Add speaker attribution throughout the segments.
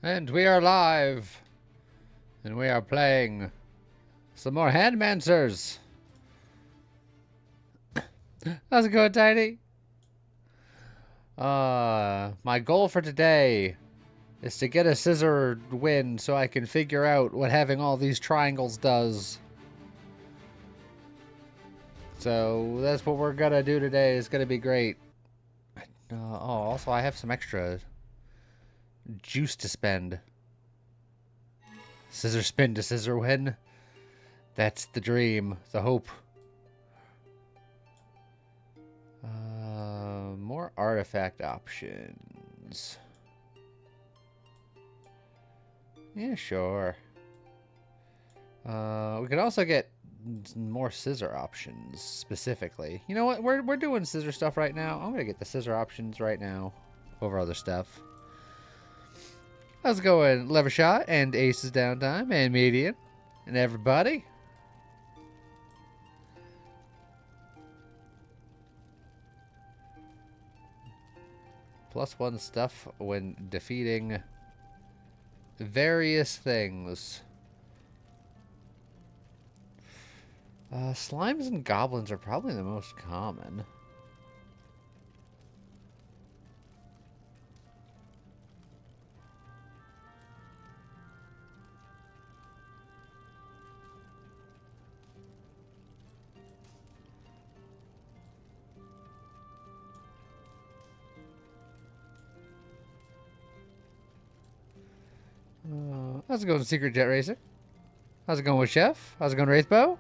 Speaker 1: And we are live. And we are playing some more Handmancers. How's it going, Tiny? My goal for today is to get a scissor win so I can figure out what having all these triangles does. So that's what we're gonna do today. It's gonna be great. Also I have some extra juice to spend. Scissor spin to scissor win. That's the dream, the hope. More artifact options. Yeah, sure. We could also get more scissor options specifically. You know what? We're doing scissor stuff right now. I'm gonna get the scissor options right now over other stuff. How's it going, Levershot and Aces Downtime and Median and everybody? +1 stuff when defeating various things. Slimes and goblins are probably the most common. How's it going, Secret Jet Racer? How's it going with Chef? How's it going, Wraithbow?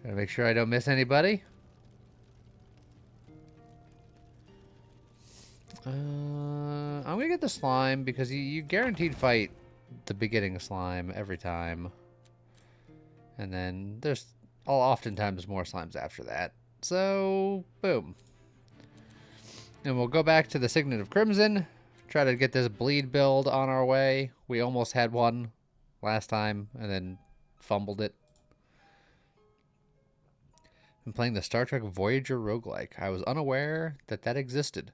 Speaker 1: Trying to make sure I don't miss anybody. I'm gonna get the slime because you guaranteed fight the beginning slime every time. And then there's oftentimes more slimes after that. So, boom. And we'll go back to the Signet of Crimson. Try to get this bleed build on our way. We almost had one last time and then fumbled it. I'm playing the Star Trek Voyager roguelike. I was unaware that that existed.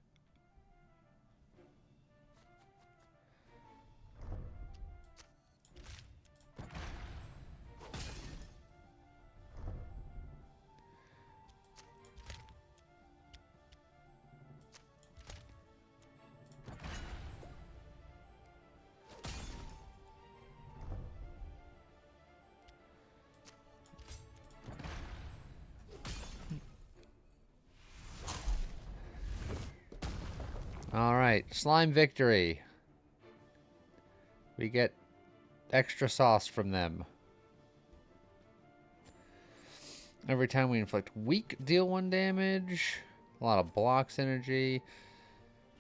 Speaker 1: Alright, slime victory. We get extra sauce from them. Every time we inflict weak, deal 1 damage. A lot of block synergy.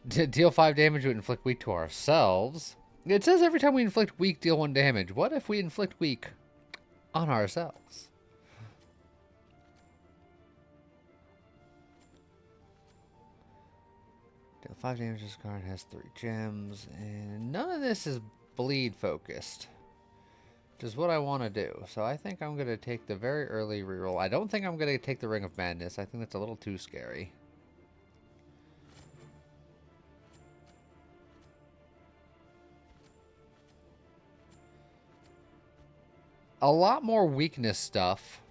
Speaker 1: Deal 5 damage, we inflict weak to ourselves. It says every time we inflict weak, deal 1 damage. What if we inflict weak on ourselves? Deal 5 damage, this card has 3 gems. And none of this is bleed focused. Which is what I want to do. So I think I'm going to take the very early reroll. I don't think I'm going to take the Ring of Madness. I think that's a little too scary. A lot more weakness stuff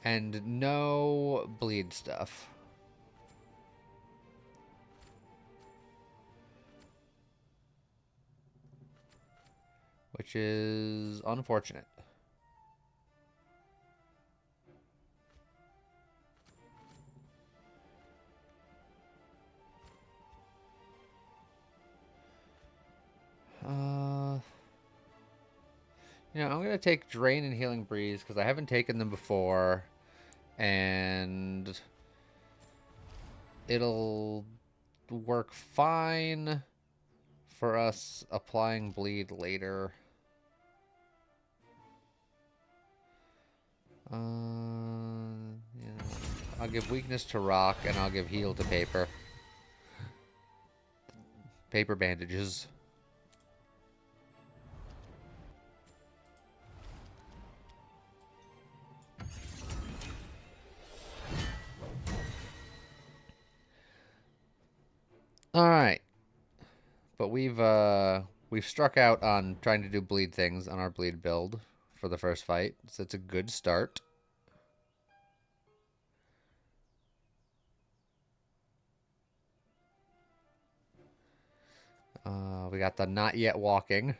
Speaker 1: and no bleed stuff. Which is unfortunate. You know, I'm going to take Drain and Healing Breeze because I haven't taken them before. And it'll work fine for us applying bleed later. You know, I'll give weakness to rock and I'll give heal to paper. Paper bandages. All right, but we've struck out on trying to do bleed things on our bleed build for the first fight, so it's a good start. We got the not yet walking.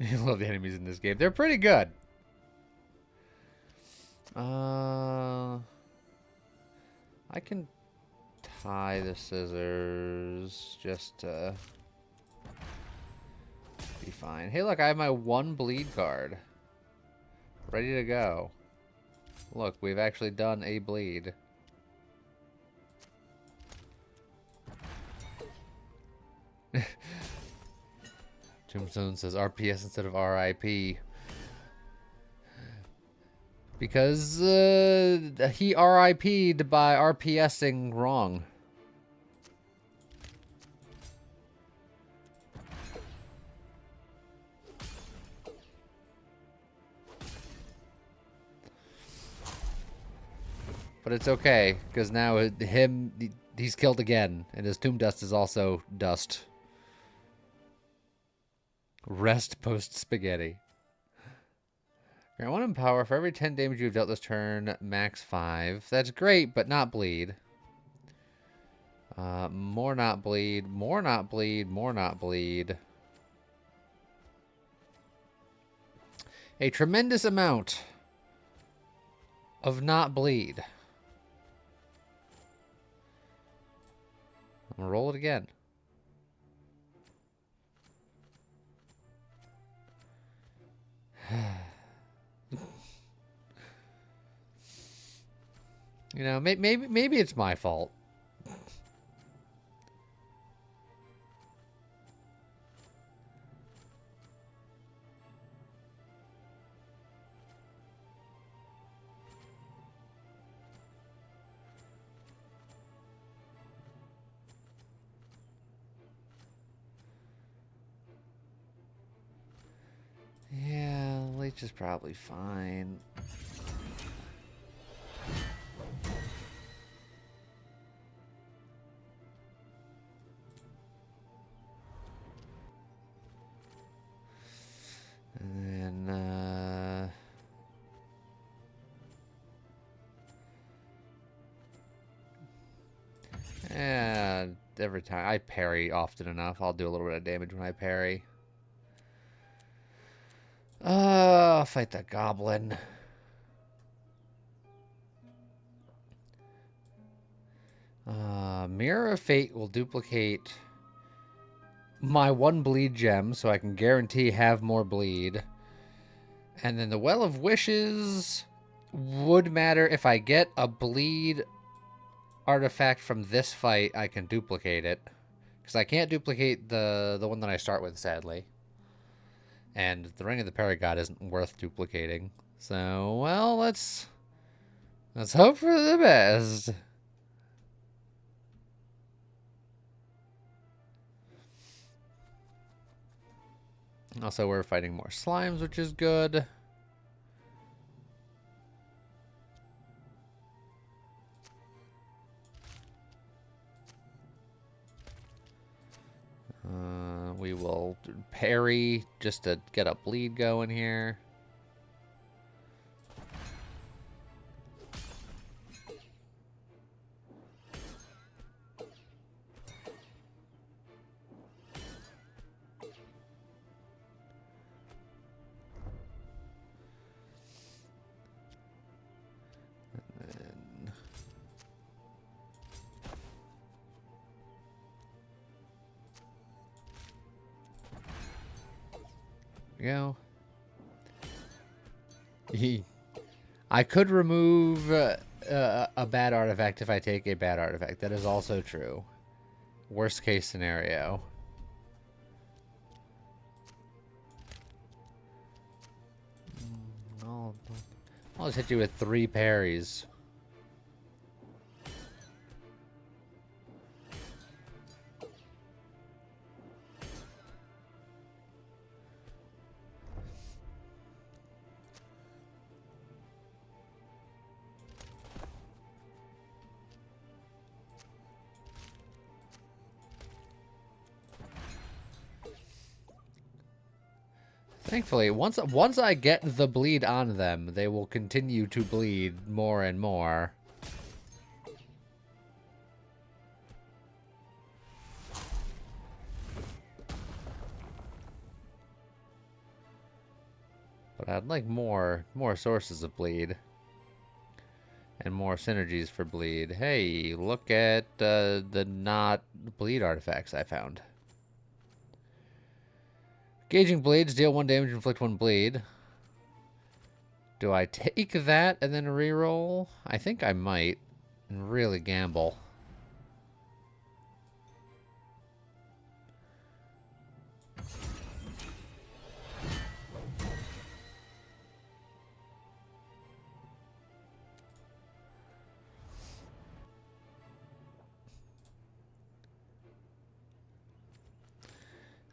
Speaker 1: I love the enemies in this game. They're pretty good. I can tie the scissors just to be fine. Hey, look, I have my one bleed card. Ready to go. Look, we've actually done a bleed. Tombstone says RPS instead of RIP. Because he RIP'd by RPSing wrong. But it's okay, because now he's killed again, and his tomb dust is also dust. Rest post spaghetti. Grant 1 in power. For every 10 damage you've dealt this turn, max 5. That's great, but not bleed. More not bleed. More not bleed. More not bleed. A tremendous amount of not bleed. I'm gonna roll it again. You know, maybe it's my fault. Yeah, Leech is probably fine. And then, yeah, every time I parry often enough, I'll do a little bit of damage when I parry. Fight the goblin. Mirror of Fate will duplicate my one bleed gem, so I can guarantee have more bleed. And then the Well of Wishes would matter if I get a bleed artifact from this fight, I can duplicate it. Because I can't duplicate the one that I start with, sadly. And the Ring of the Paragod isn't worth duplicating. So, well, let's hope for the best. Also, we're fighting more slimes, which is good. We will parry just to get a bleed going here. Go. I could remove a bad artifact if I take a bad artifact. That is also true. Worst case scenario. I'll just hit you with 3 parries. Thankfully, once I get the bleed on them, they will continue to bleed more and more. But I'd like more sources of bleed. And more synergies for bleed. Hey, look at the not bleed artifacts I found. Gauging bleeds, deal 1 damage, inflict 1 bleed. Do I take that and then reroll? I think I might. And really gamble.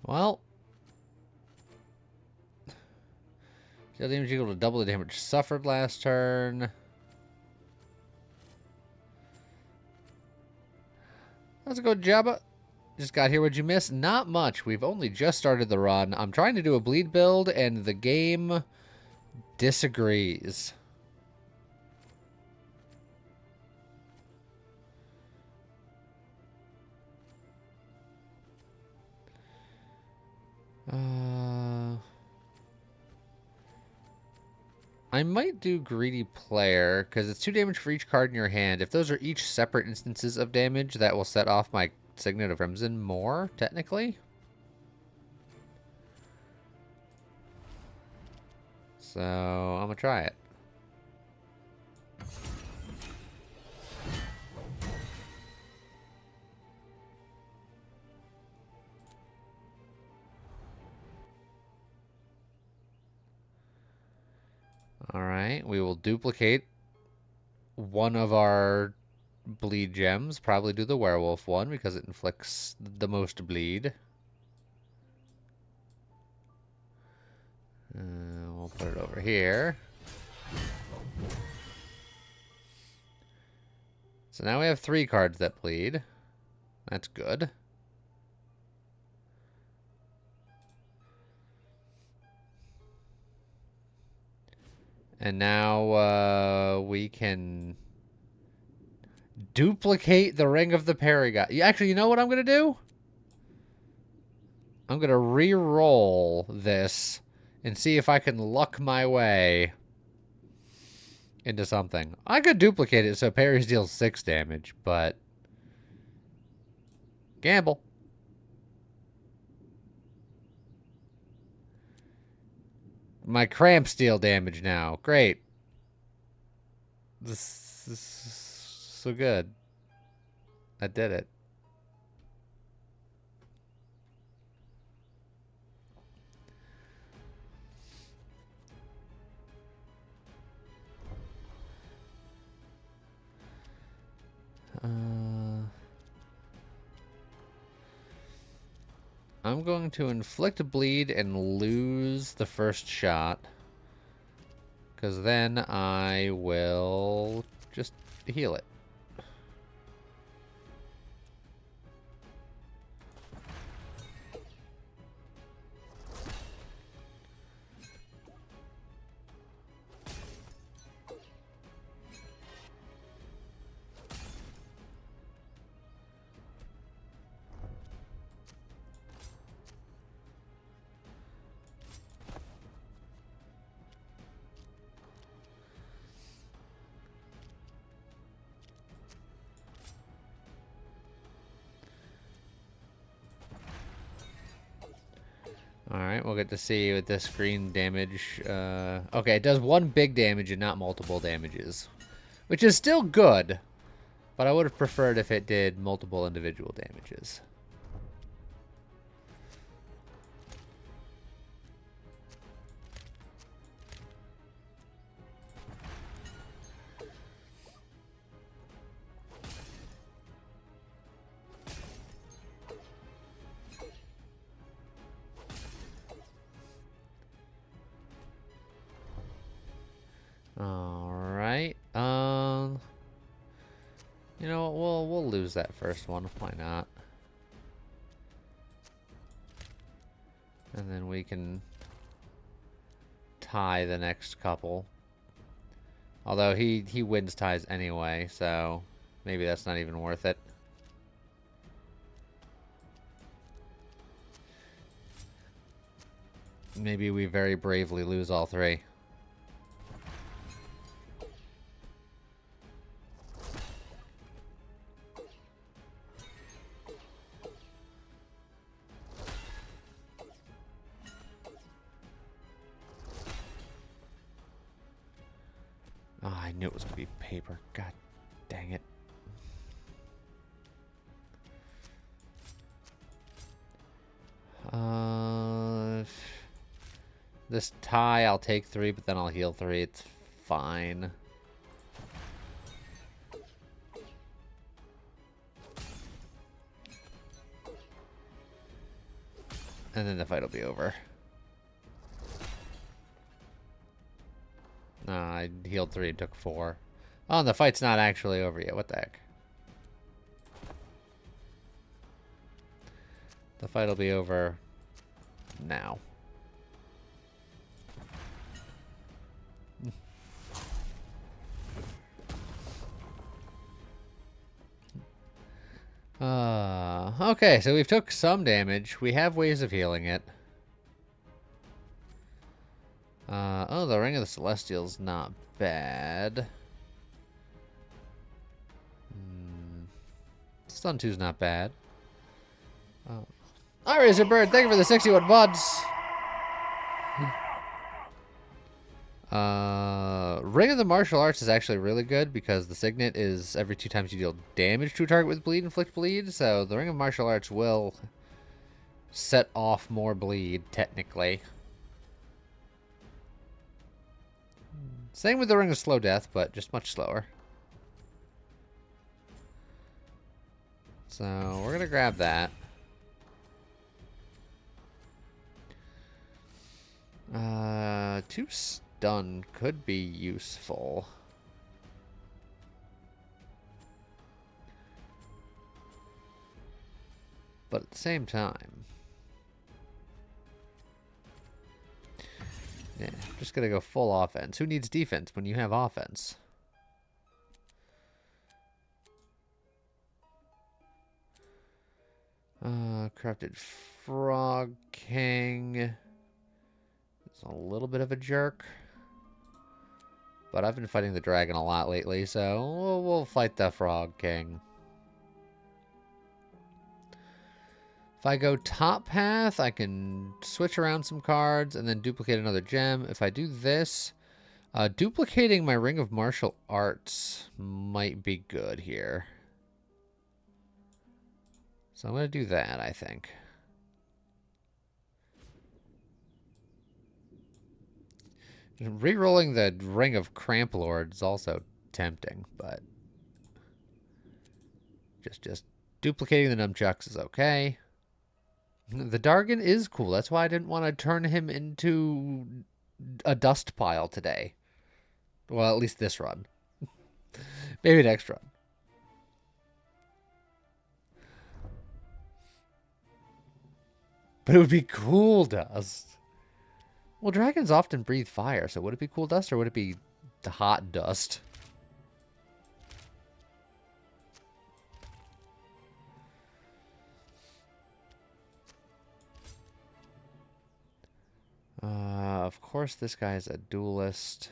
Speaker 1: Well, deal damage equal to double the damage suffered last turn. Let's go, Jabba. Just got here. What'd you miss? Not much. We've only just started the run. I'm trying to do a bleed build, and the game disagrees. I might do Greedy Player, because it's 2 damage for each card in your hand. If those are each separate instances of damage, that will set off my Signet of Crimson more, technically. So, I'm going to try it. Alright, we will duplicate one of our bleed gems. Probably do the werewolf one because it inflicts the most bleed. We'll put it over here. So now we have 3 cards that bleed. That's good. And now we can duplicate the Ring of the Paragon. Actually, you know what I'm going to do? I'm going to re-roll this and see if I can luck my way into something. I could duplicate it so parries deals 6 damage, but gamble. My cramps deal damage now. Great. This is so good. I did it. I'm going to inflict a bleed and lose the first shot. Because then I will just heal it. Alright, we'll get to see with this green damage. Okay, it does 1 big damage and not multiple damages. Which is still good, but I would have preferred if it did multiple individual damages. lose that first one. Why not? And then we can tie the next couple. Although he wins ties anyway, so maybe that's not even worth it. Maybe we very bravely lose all three. Oh, I knew it was going to be paper. God dang it. This tie, I'll take 3, but then I'll heal 3. It's fine. And then the fight will be over. Nah, I healed 3 and took 4. Oh, and the fight's not actually over yet. What the heck? The fight will be over now. Okay, so we've took some damage. We have ways of healing it. Oh, the Ring of the Celestial's not bad. Stun 2's not bad. Oh. Alright, Razor thank you for the 61 buds. Ring of the Martial Arts is actually really good because the Signet is every 2 times you deal damage to a target with bleed, inflict bleed. So the Ring of Martial Arts will set off more bleed, technically. Same with the Ring of Slow Death, but just much slower. So we're going to grab that. 2 stun could be useful. But at the same time, yeah, I'm just gonna go full offense. Who needs defense when you have offense? Corrupted Frog King is a little bit of a jerk. But I've been fighting the dragon a lot lately, so we'll fight the Frog King. If I go top path, I can switch around some cards and then duplicate another gem. If I do this, duplicating my Ring of Martial Arts might be good here. So I'm going to do that, I think. Rerolling the Ring of Cramp Lord is also tempting, but just duplicating the nunchucks is okay. The Dargon is cool. That's why I didn't want to turn him into a dust pile today. Well, at least this run. Maybe next run. But it would be cool dust. Well, dragons often breathe fire, so would it be cool dust or would it be the hot dust? Of course, this guy's a duelist.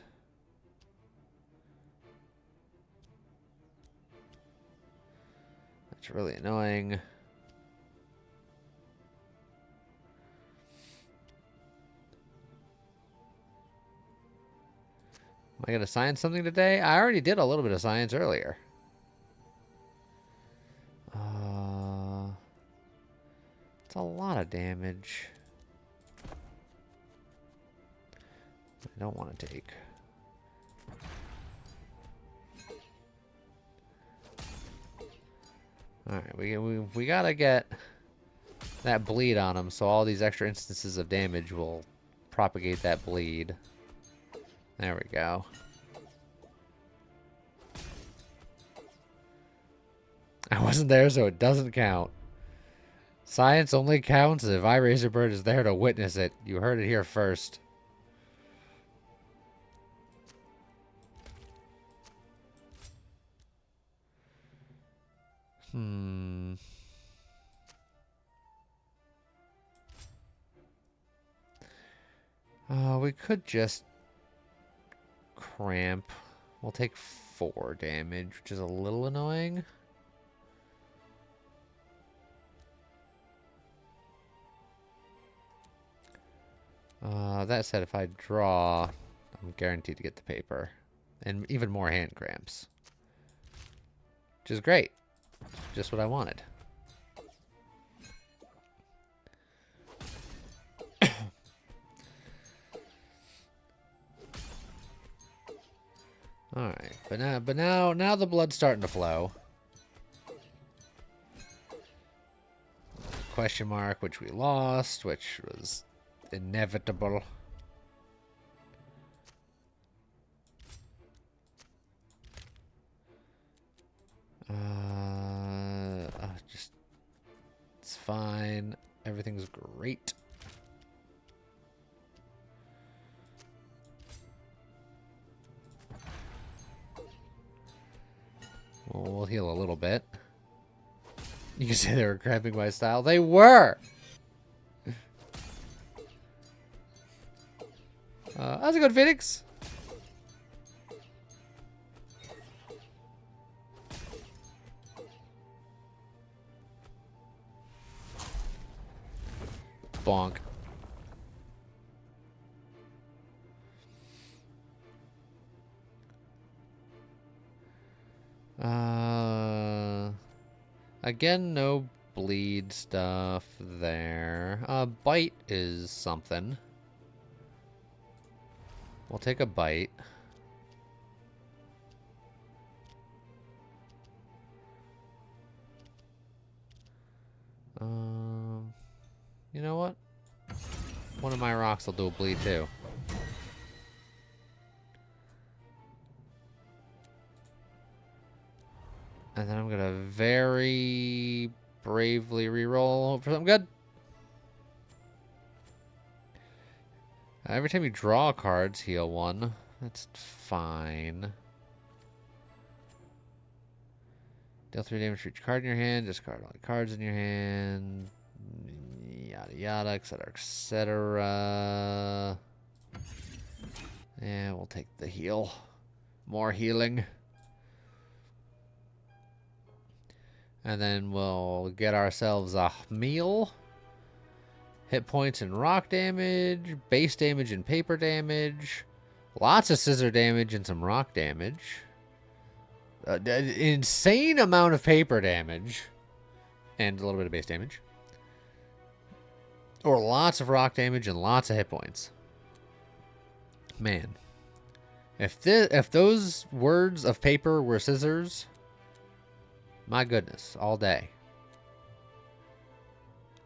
Speaker 1: That's really annoying. Am I going to science something today? I already did a little bit of science earlier. It's a lot of damage. I don't want to take. Alright, we gotta get that bleed on him, so all these extra instances of damage will propagate that bleed. There we go. I wasn't there, so it doesn't count. Science only counts if iRazorBird is there to witness it. You heard it here first. We could just cramp. We'll take 4 damage, which is a little annoying. That said, if I draw, I'm guaranteed to get the paper. And even more hand cramps. Which is great. Just what I wanted. Alright, but now the blood's starting to flow. Question mark, which we lost, which was inevitable. Just it's fine. Everything's great. Well, we'll heal a little bit. You can say they were cramping my style. They were! How's it going, Phoenix? Bonk. Again, no bleed stuff there. Bite is something. We'll take a bite. You know what? One of my rocks will do a bleed too. And then I'm gonna very bravely reroll. Hope for something good. Every time you draw cards, heal 1. That's fine. Deal 3 damage for each card in your hand. Discard all the cards in your hand. Yada yada, etc., etc. Yeah, we'll take the heal. More healing. And then we'll get ourselves a meal. Hit points and rock damage. Base damage and paper damage. Lots of scissor damage and some rock damage. An insane amount of paper damage. And a little bit of base damage. Or lots of rock damage and lots of hit points. Man. If those words of paper were scissors... My goodness, all day.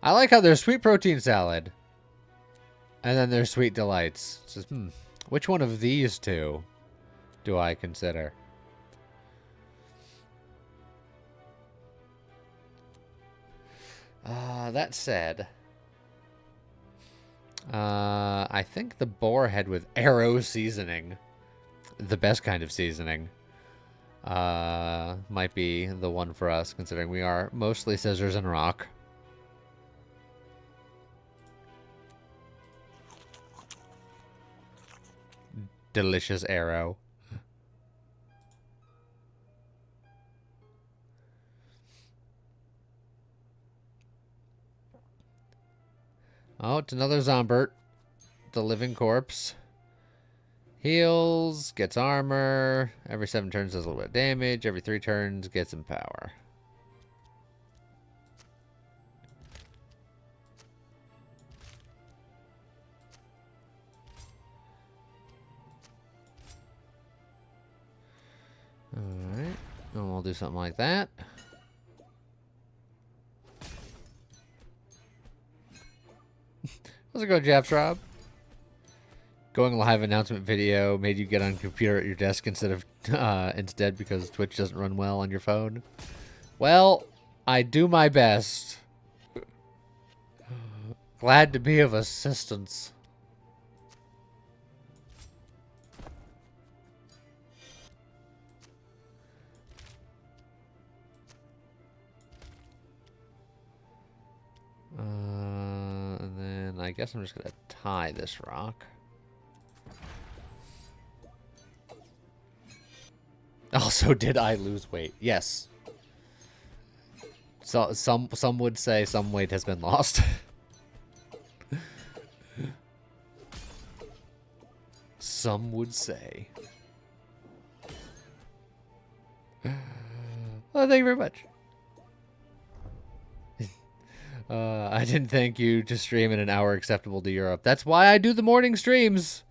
Speaker 1: I like how there's sweet protein salad. And then there's sweet delights. It's just, which one of these two do I consider? That said, I think the boar head with arrow seasoning, the best kind of seasoning, might be the one for us, considering we are mostly scissors and rock. Delicious arrow. Oh, it's another Zombert. The living corpse. Heals, gets armor. Every 7 turns does a little bit of damage. Every 3 turns gets some power. Alright. And we'll do something like that. How's it going, Japs Rob? Going live announcement video made you get on computer at your desk instead because Twitch doesn't run well on your phone. Well, I do my best. Glad to be of assistance. And then I guess I'm just gonna tie this rock. Also, did I lose weight? Yes. So some would say some weight has been lost. Some would say. Oh, thank you very much. I didn't think you to stream in an hour acceptable to Europe. That's why I do the morning streams.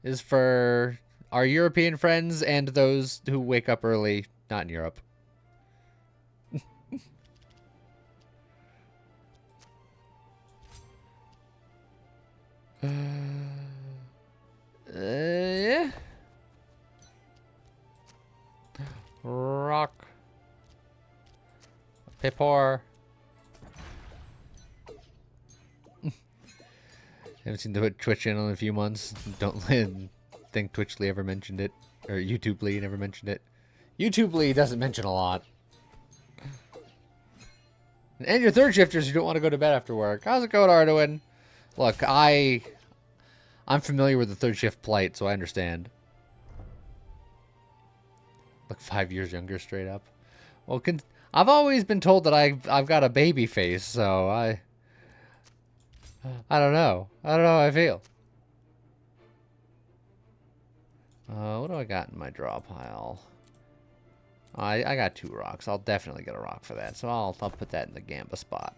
Speaker 1: Is for our European friends and those who wake up early, not in Europe. Yeah. Rock. Paper. Haven't seen the Twitch channel in a few months. Don't think Twitchly ever mentioned it. Or YouTubely never mentioned it. YouTubely doesn't mention a lot. And your third shifters, you don't want to go to bed after work. How's it going, Arduin? Look, I'm familiar with the third shift plight, so I understand. Look, 5 years younger, straight up. Well, I've always been told that I've got a baby face, so I don't know. I don't know how I feel. What do I got in my draw pile? I got 2 rocks. I'll definitely get a rock for that, so I'll put that in the Gamba spot.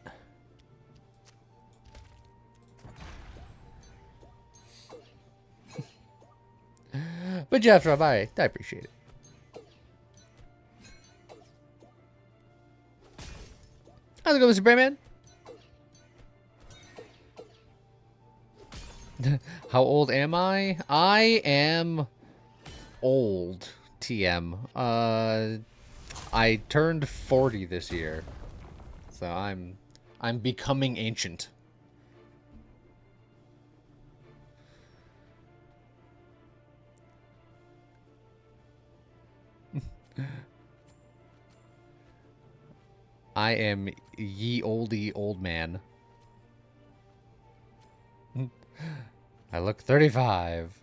Speaker 1: But Jeff, I appreciate it. How's it going, Mr. Brayman? How old am I? I am old, TM. I turned 40 this year. So I'm becoming ancient. I am ye olde old man. I look 35.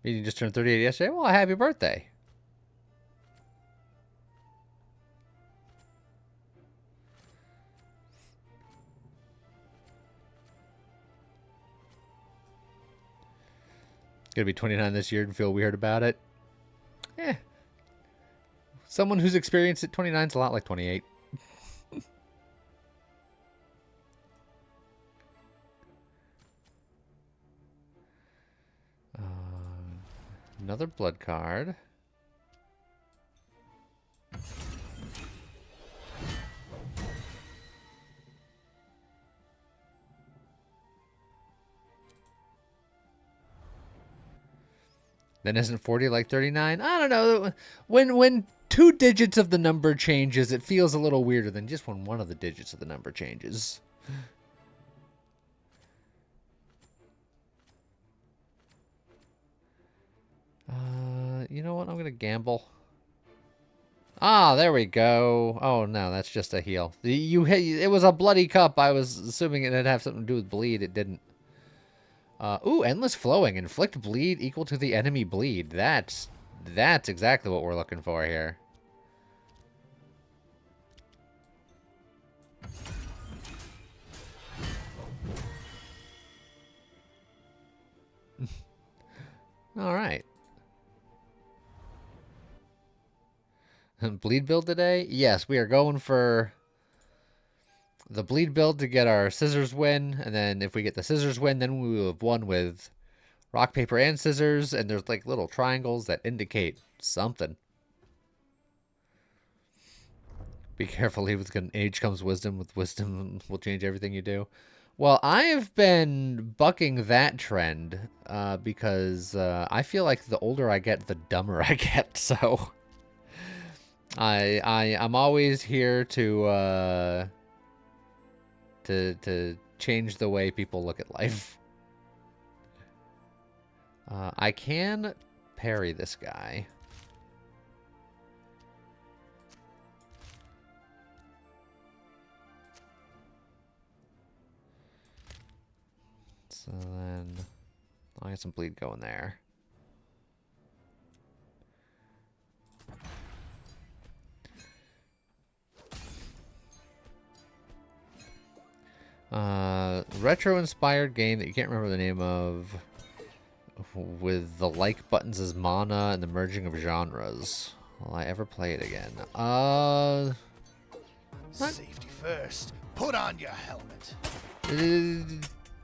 Speaker 1: You just turned 38 yesterday? Well, happy birthday. Gonna be 29 this year and feel weird about it? Eh. Someone who's experienced it, 29 is a lot like 28. Another blood card. Then isn't 40 like 39? I don't know. When 2 digits of the number changes, it feels a little weirder than just when one of the digits of the number changes. You know what? I'm gonna gamble. Ah, there we go. Oh no, that's just a heal. It was a bloody cup. I was assuming it'd have something to do with bleed. It didn't. Ooh, endless flowing. Inflict bleed equal to the enemy bleed. That's exactly what we're looking for here. All right. Bleed build today? Yes, we are going for the bleed build to get our scissors win, and then if we get the scissors win, then we will have won with rock, paper, and scissors, and there's like little triangles that indicate something. Be careful, with age comes wisdom. With wisdom will change everything you do. Well, I have been bucking that trend because I feel like the older I get, the dumber I get, so... I'm always here to change the way people look at life. I can parry this guy. So then I'll get some bleed going there. Retro-inspired game that you can't remember the name of, with the like buttons as mana and the merging of genres. Will I ever play it again?
Speaker 2: Safety first. Put on your helmet.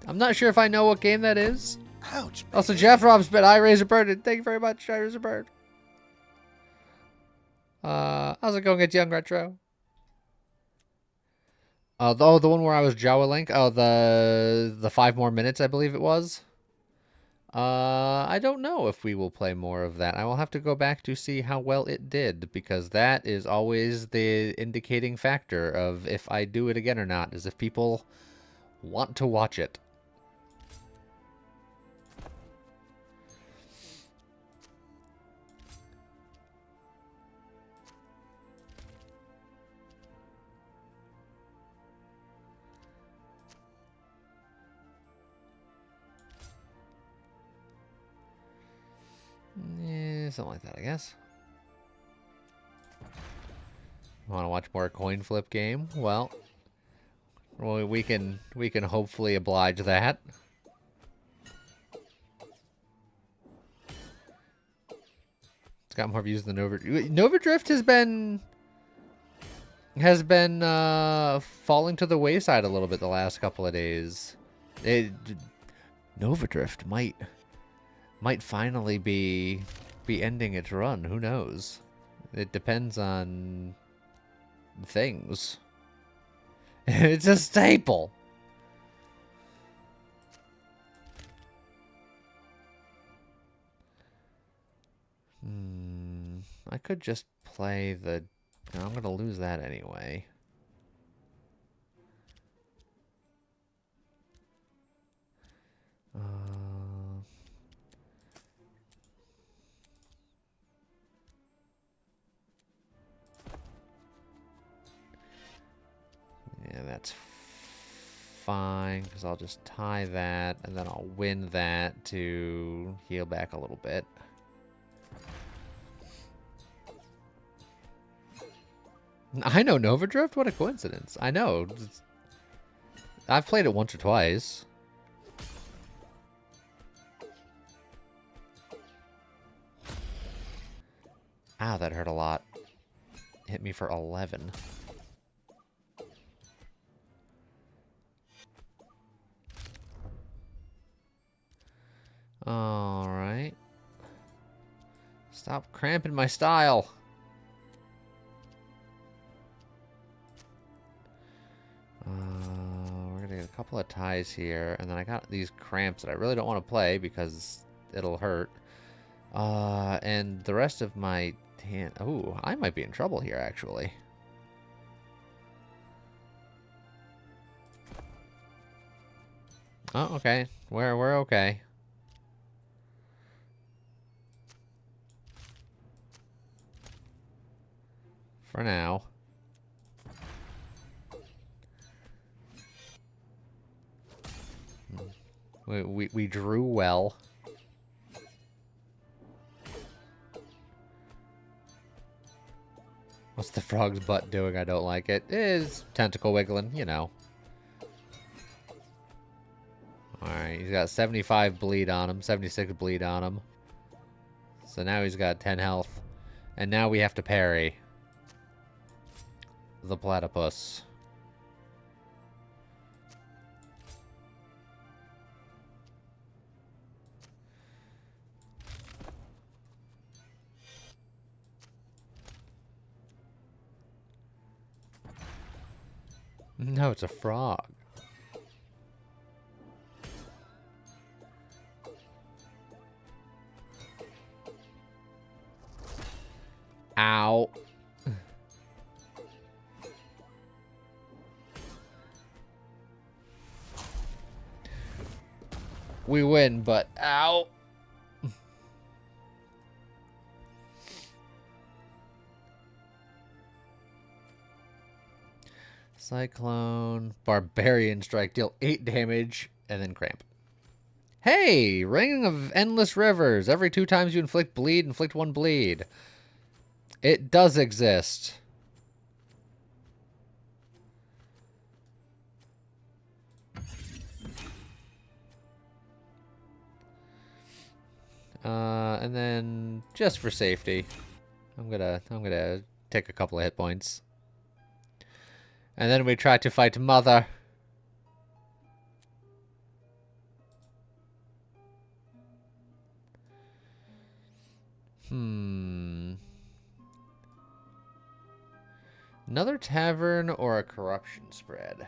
Speaker 1: I'm not sure if I know what game that is.
Speaker 2: Ouch.
Speaker 1: Also, Jeff Rob's been I Razor Bird. Thank you very much, I Razor Bird. How's it going, It's Young Retro? The one where I was Jawa Link. Oh, the 5 more minutes, I believe it was. I don't know if we will play more of that. I will have to go back to see how well it did, because that is always the indicating factor of if I do it again or not, is if people want to watch it. Yeah, something like that, I guess. Want to watch more coin flip game? Well, we can hopefully oblige that. It's got more views than Nova Drift has been falling to the wayside a little bit the last couple of days. Nova Drift might finally be ending its run. Who knows? It depends on things. It's a staple. I could just play the... No, I'm going to lose that anyway. Yeah, that's fine, because I'll just tie that, and then I'll win that to heal back a little bit. I know Nova Drift? What a coincidence. I know. I've played it once or twice. Ow, that hurt a lot. Hit me for 11. Alright. Stop cramping my style. We're gonna get a couple of ties here, and then I got these cramps that I really don't want to play because it'll hurt. And the rest of my hand... Ooh, I might be in trouble here, actually. Oh, okay. We're okay. For now. We drew well. What's the frog's butt doing? I don't like it. It is tentacle wiggling, you know. Alright, he's got 75 bleed on him, 76 bleed on him. So now he's got 10 health. And now we have to parry the platypus. No, it's a frog. Ow. We win, but ow. Cyclone, Barbarian Strike, deal 8 damage, and then Cramp. Hey! Ring of Endless Rivers. Every 2 times you inflict bleed, inflict 1 bleed. It does exist. And then, just for safety, I'm gonna take a couple of hit points. And then we try to fight Mother. Another tavern or a corruption spread?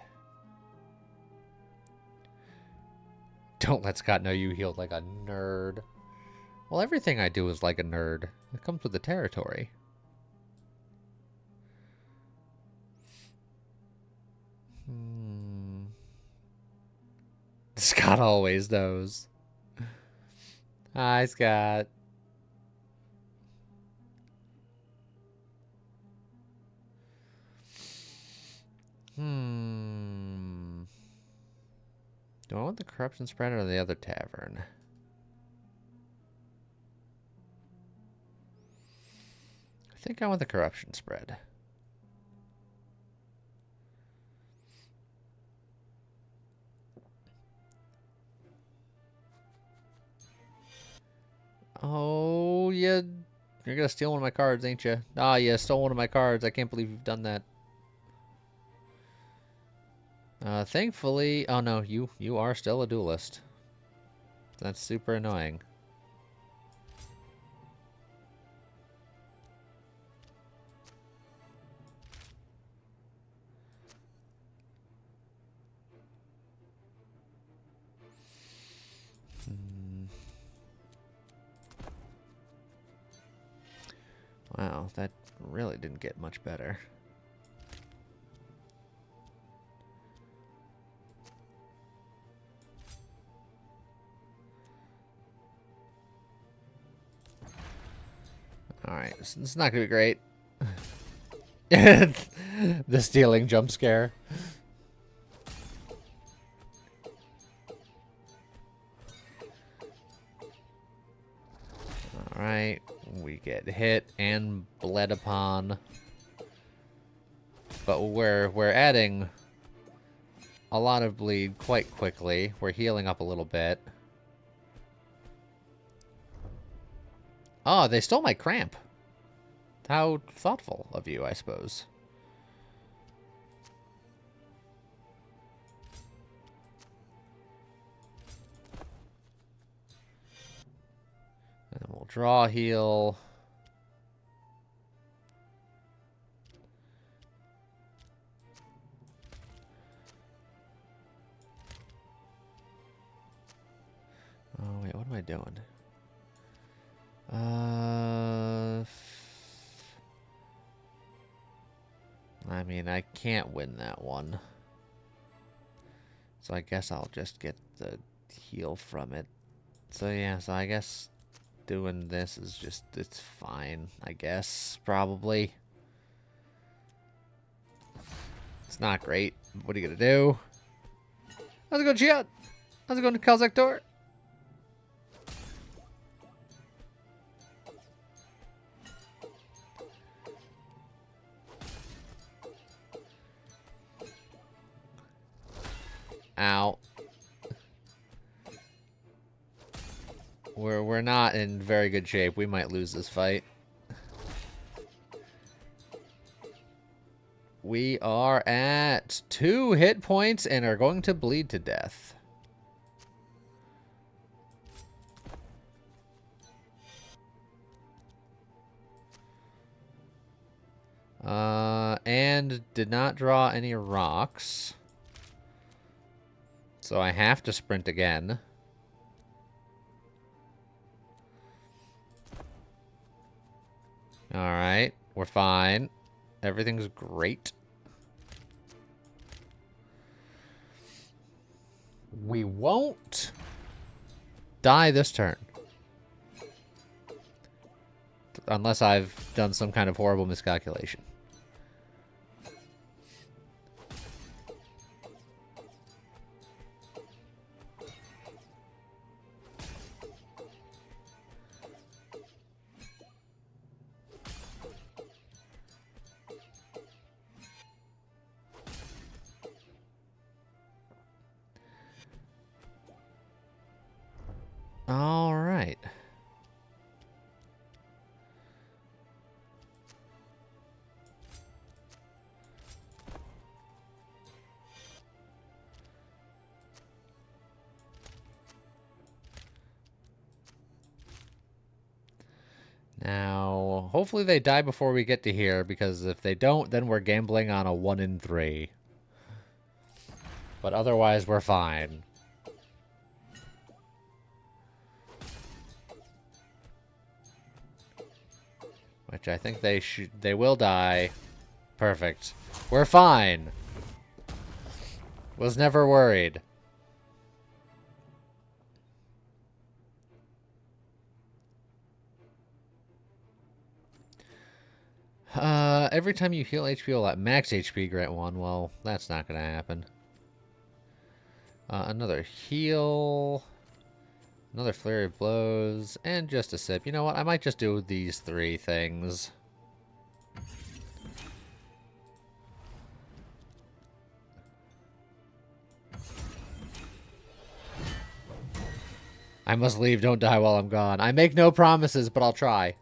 Speaker 1: Don't let Scott know you healed like a nerd. Well, everything I do is like a nerd. It comes with the territory. Scott always knows. Hi, Scott. Do I want the corruption spread or the other tavern? I think I want the corruption spread. Oh, you're gonna steal one of my cards, ain't you? Ah, you stole one of my cards. I can't believe you've done that. Thankfully, oh no, you are still a duelist. That's super annoying. Wow, that really didn't get much better. Alright, it's not gonna be great. The stealing jump scare. Alright, we get hit and bled upon. But we're adding a lot of bleed quite quickly. We're healing up a little bit. Oh, they stole my cramp. How thoughtful of you, I suppose. And then we'll draw heal. Oh, wait, what am I doing? I mean, I can't win that one. So I guess I'll just get the heal from it. So yeah, so I guess doing this is just, it's fine, I guess, probably. It's not great. What are you gonna do? How's it going, Chiat? How's it going, Kalzaktor? Ow. We're not in very good shape. We might lose this fight. We are at 2 hit points and are going to bleed to death. And did not draw any rocks. So I have to sprint again. Alright, we're fine. Everything's great. We won't die this turn. Unless I've done some kind of horrible miscalculation. All right. Now, hopefully they die before we get to here, because if they don't, then we're gambling on a 1 in 3. But otherwise, we're fine. Which I think they will die. Perfect. We're fine. Was never worried. Every time you heal HP, will at max HP grant 1. Well, that's not going to happen. Another heal. Another flurry of blows. And just a sip. You know what? I might just do these 3 things. I must leave. Don't die while I'm gone. I make no promises, but I'll try.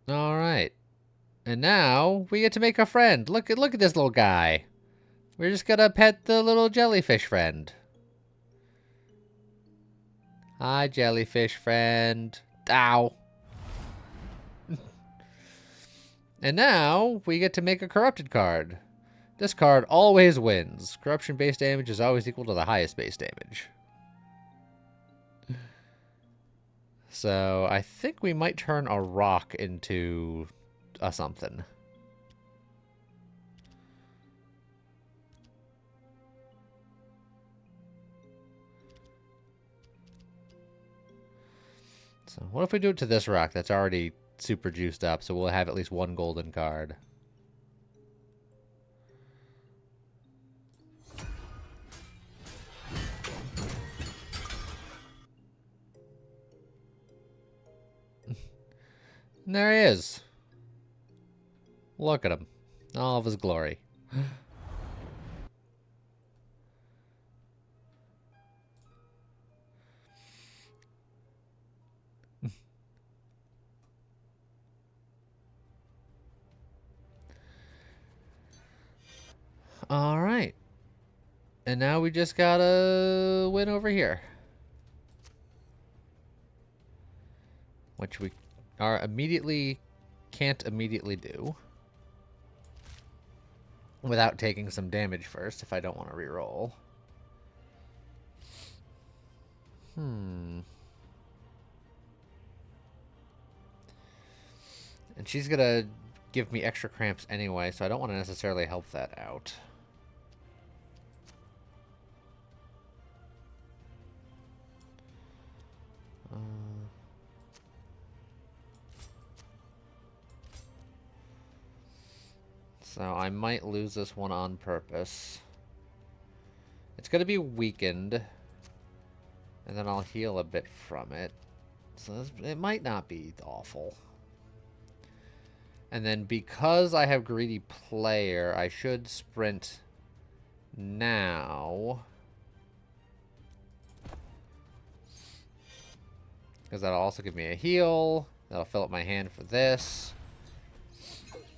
Speaker 1: All right. And now we get to make a friend. Look at this little guy. We're just gonna pet the little jellyfish friend. Hi, jellyfish friend. Ow. And now we get to make a corrupted card. This card always wins. Corruption base damage is always equal to the highest base damage. So I think we might turn a rock into a something. So what if we do it to this rock that's already super juiced up, so we'll have at least 1 golden card. And there he is. Look at him. All of his glory. All right. And now we just gotta win over here. Which we can't immediately do. Without taking some damage first, if I don't want to reroll. And she's gonna give me extra cramps anyway, so I don't want to necessarily help that out. So I might lose this one on purpose. It's going to be weakened. And then I'll heal a bit from it. So it might not be awful. And then because I have Greedy Player, I should sprint now. Because that'll also give me a heal. That'll fill up my hand for this.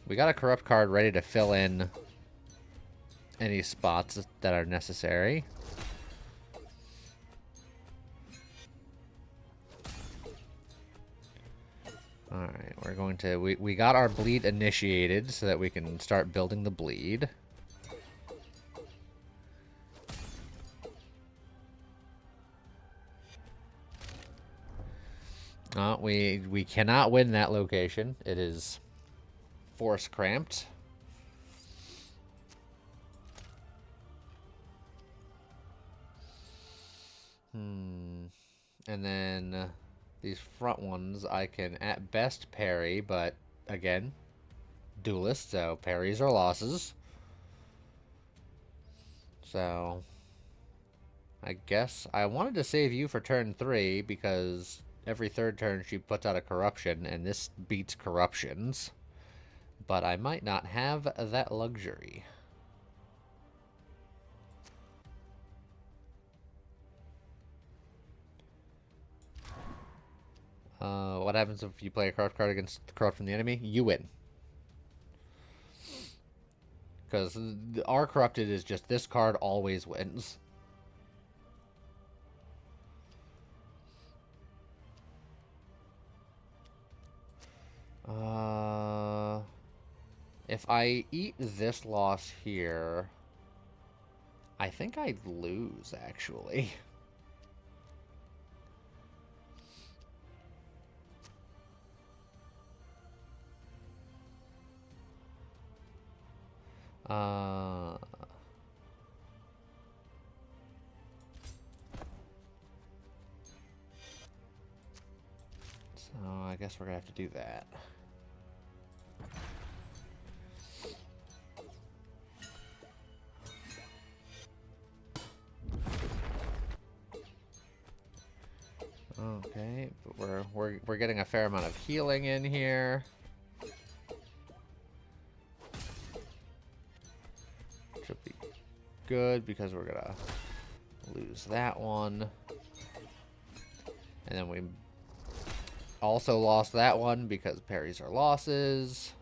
Speaker 1: We got a corrupt card ready to fill in any spots that are necessary. Alright, we're going to... We got our bleed initiated so that we can start building the bleed. We cannot win that location. It is force cramped. And then these front ones I can at best parry, but again, duelist, so parries are losses. So I guess I wanted to save you for turn 3 because every third turn she puts out a corruption, and this beats corruptions. But I might not have that luxury. What happens if you play a corrupt card against the corrupt from the enemy? You win. Because our corrupted is just this card always wins. If I eat this loss here, I think I'd lose, actually. So I guess we're gonna have to do that. Okay, but we're getting a fair amount of healing in here. Should be good because we're gonna lose that one. And then we also lost that one because parries are losses.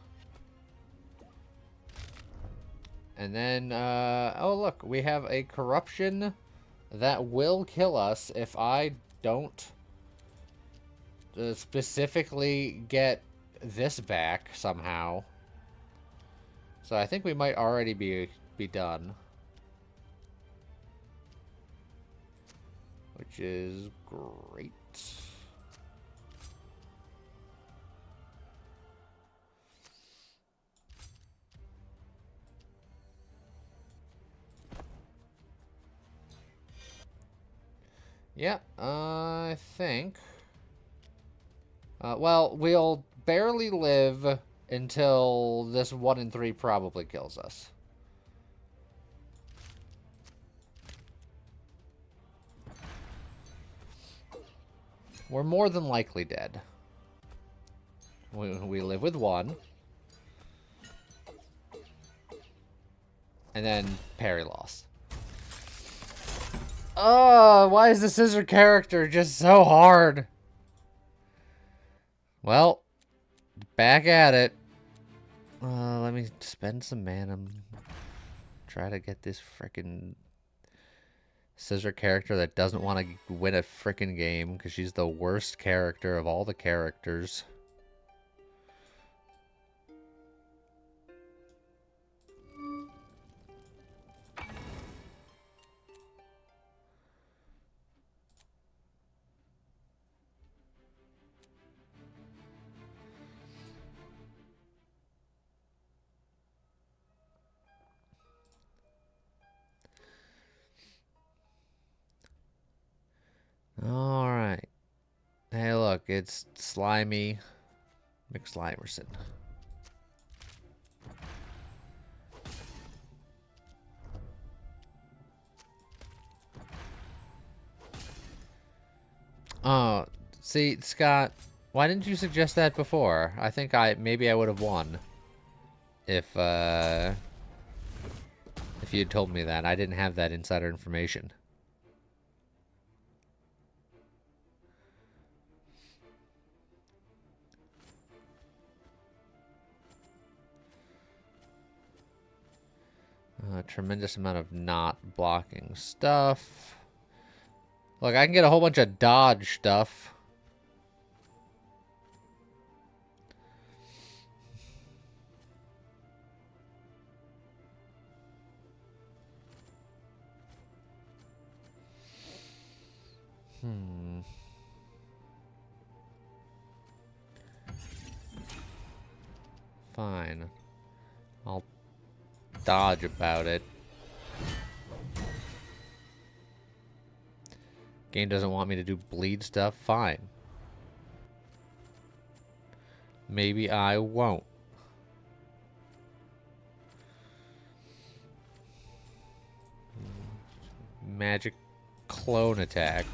Speaker 1: And then, oh look, we have a corruption that will kill us if I don't specifically get this back somehow. So I think we might already be done. Which is great. Yeah, I think. Well, we'll barely live until this 1 in 3 probably kills us. We're more than likely dead. We live with 1. And then parry loss. Oh, why is the scissor character just so hard? Well, back at it. Let me spend some mana. Try to get this frickin' scissor character that doesn't want to win a frickin' game because she's the worst character of all the characters. Alright. Hey, look, it's Slimy McSlimerson. Oh, see, Scott, why didn't you suggest that before? I think maybe I would have won if you had told me that. I didn't have that insider information. A tremendous amount of not blocking stuff. Look, I can get a whole bunch of dodge stuff. Fine. I'll dodge about it. Game doesn't want me to do bleed stuff. Fine. Maybe I won't. Magic clone attack.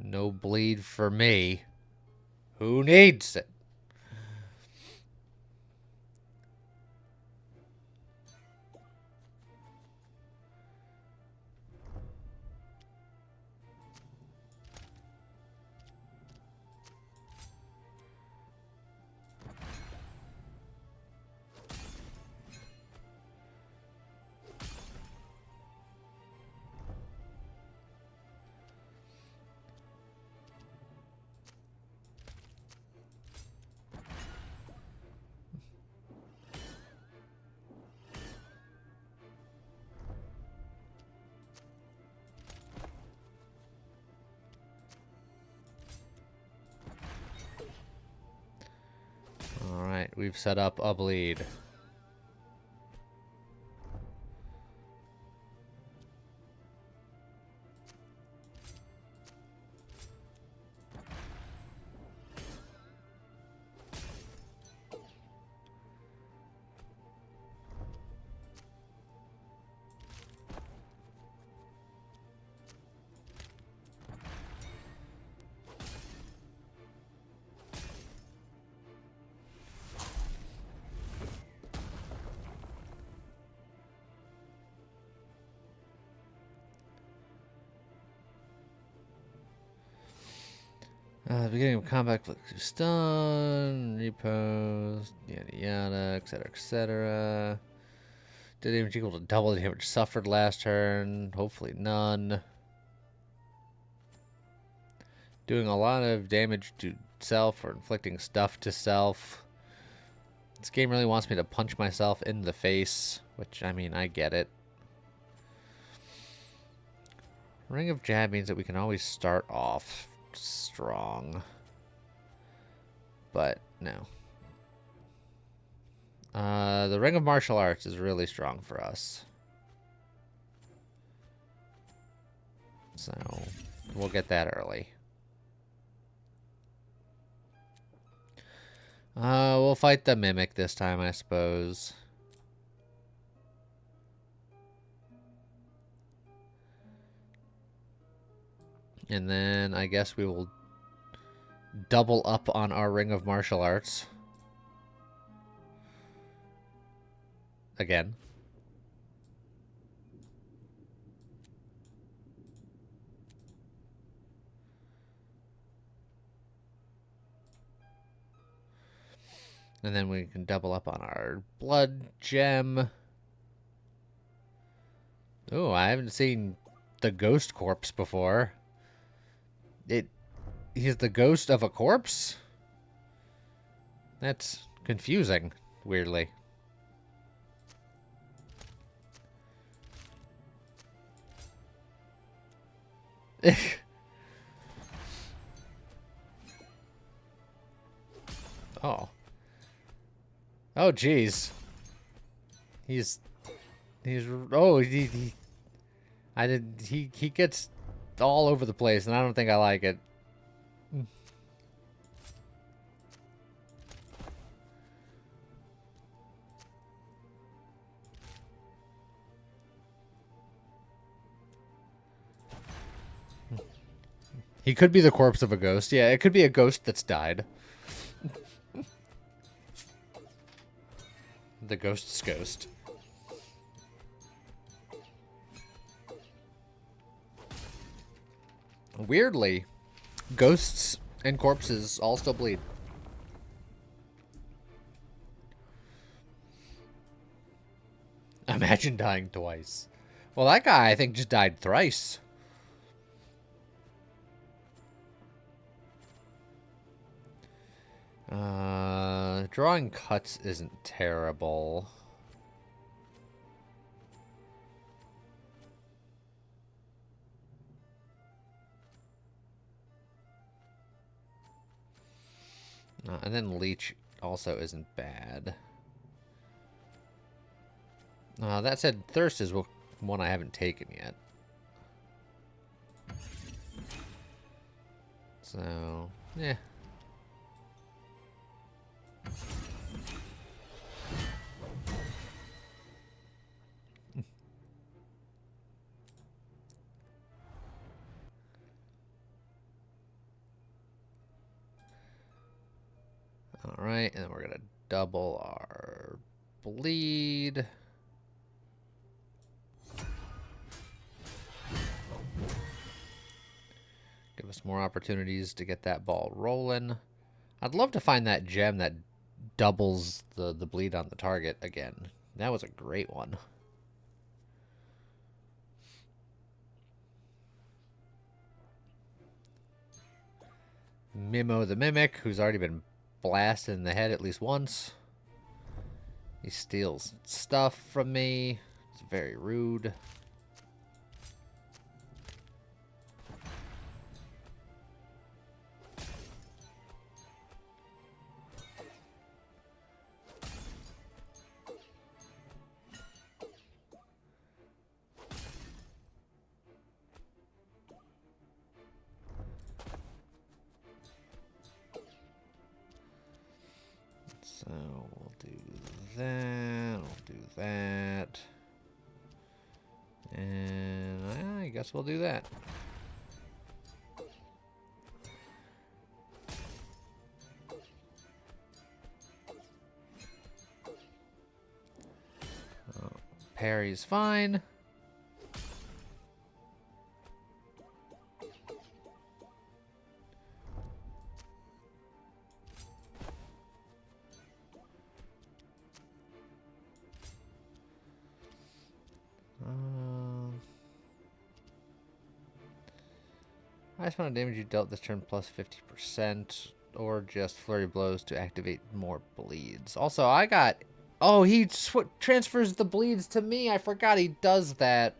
Speaker 1: No bleed for me. Who needs it? Alright, we've set up a bleed. Beginning of combat, click to stun, repose, yada yada, etc., etc. Did damage equal to double the damage suffered last turn? Hopefully none. Doing a lot of damage to self or inflicting stuff to self. This game really wants me to punch myself in the face, which, I mean, I get it. Ring of Jab means that we can always start off strong. But, no. The Ring of Martial Arts is really strong for us. So, we'll get that early. We'll fight the Mimic this time, I suppose. And then I guess we will double up on our Ring of Martial Arts. Again. And then we can double up on our Blood Gem. Oh, I haven't seen the Ghost Corpse before. He's the ghost of a corpse? That's confusing, weirdly. Oh. Oh, jeez. He gets all over the place, and I don't think I like it. He could be the corpse of a ghost. Yeah, it could be a ghost that's died. The ghost's ghost. Weirdly, ghosts and corpses all still bleed. Imagine dying twice. Well, that guy, I think, just died thrice. Drawing cuts isn't terrible. And then leech also isn't bad. That said, thirst is one I haven't taken yet. So, yeah. Alright, and then we're gonna double our bleed. Give us more opportunities to get that ball rolling. I'd love to find that gem that doubles the bleed on the target again. That was a great one. Mimo the Mimic, who's already been blasted in the head at least once. He steals stuff from me. It's very rude. So we'll do that. We'll do that. And I guess we'll do that. Parry's fine. Highest amount of damage you dealt this turn plus 50%, or just flurry blows to activate more bleeds. Also, I got... Oh, he transfers the bleeds to me. I forgot he does that.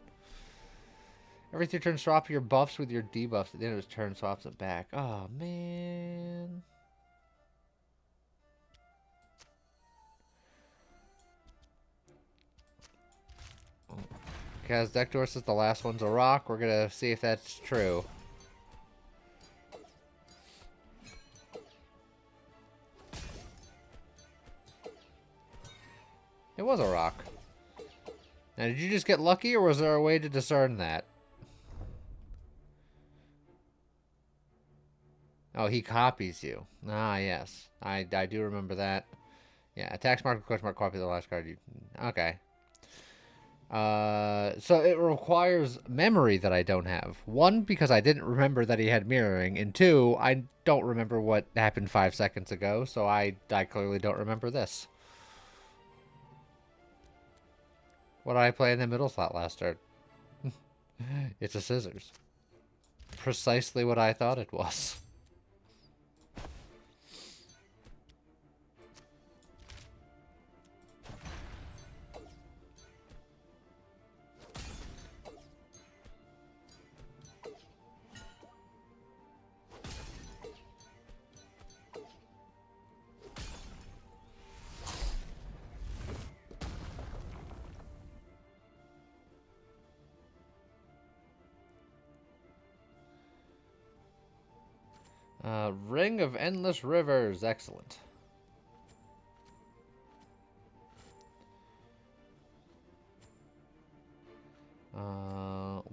Speaker 1: Every 3 turns, swap your buffs with your debuffs. At the end of his turn, swaps it back. Oh, man. Because Dektor says the last one's a rock, we're going to see if that's true. It was a rock. Now, did you just get lucky, or was there a way to discern that? Oh, he copies you. Ah, yes. I do remember that. Yeah, attacks mark, question mark, copy the last card. Okay. So it requires memory that I don't have. One, because I didn't remember that he had mirroring, and two, I don't remember what happened 5 seconds ago, so I clearly don't remember this. What did I play in the middle slot last turn? It's a scissors. Precisely what I thought it was. Ring of Endless Rivers. Excellent.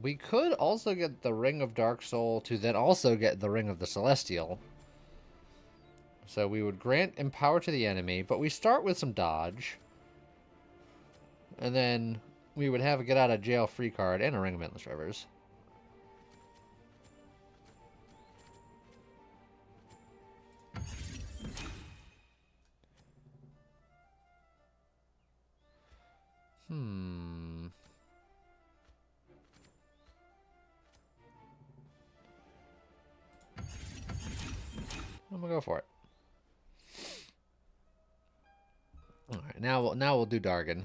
Speaker 1: We could also get the Ring of Dark Soul to then also get the Ring of the Celestial. So we would grant Empower to the enemy, but we start with some dodge. And then we would have a Get Out of Jail free card and a Ring of Endless Rivers. I'm gonna go for it. now we'll do Dargan.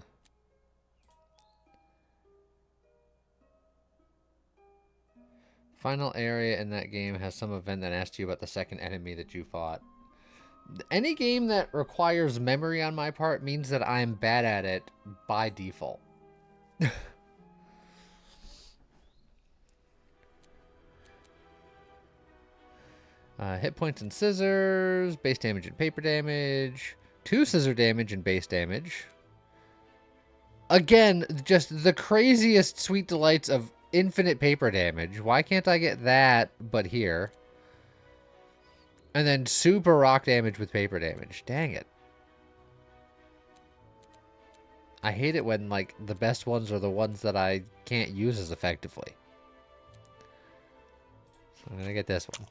Speaker 1: Final area in that game has some event that asks you about the second enemy that you fought. Any game that requires memory on my part means that I'm bad at it by default. Hit points and scissors, base damage and paper damage, 2 scissor damage and base damage. Again, just the craziest sweet delights of infinite paper damage. Why can't I get that but here? And then super rock damage with paper damage. Dang it. I hate it when, like, the best ones are the ones that I can't use as effectively. So I'm gonna get this one.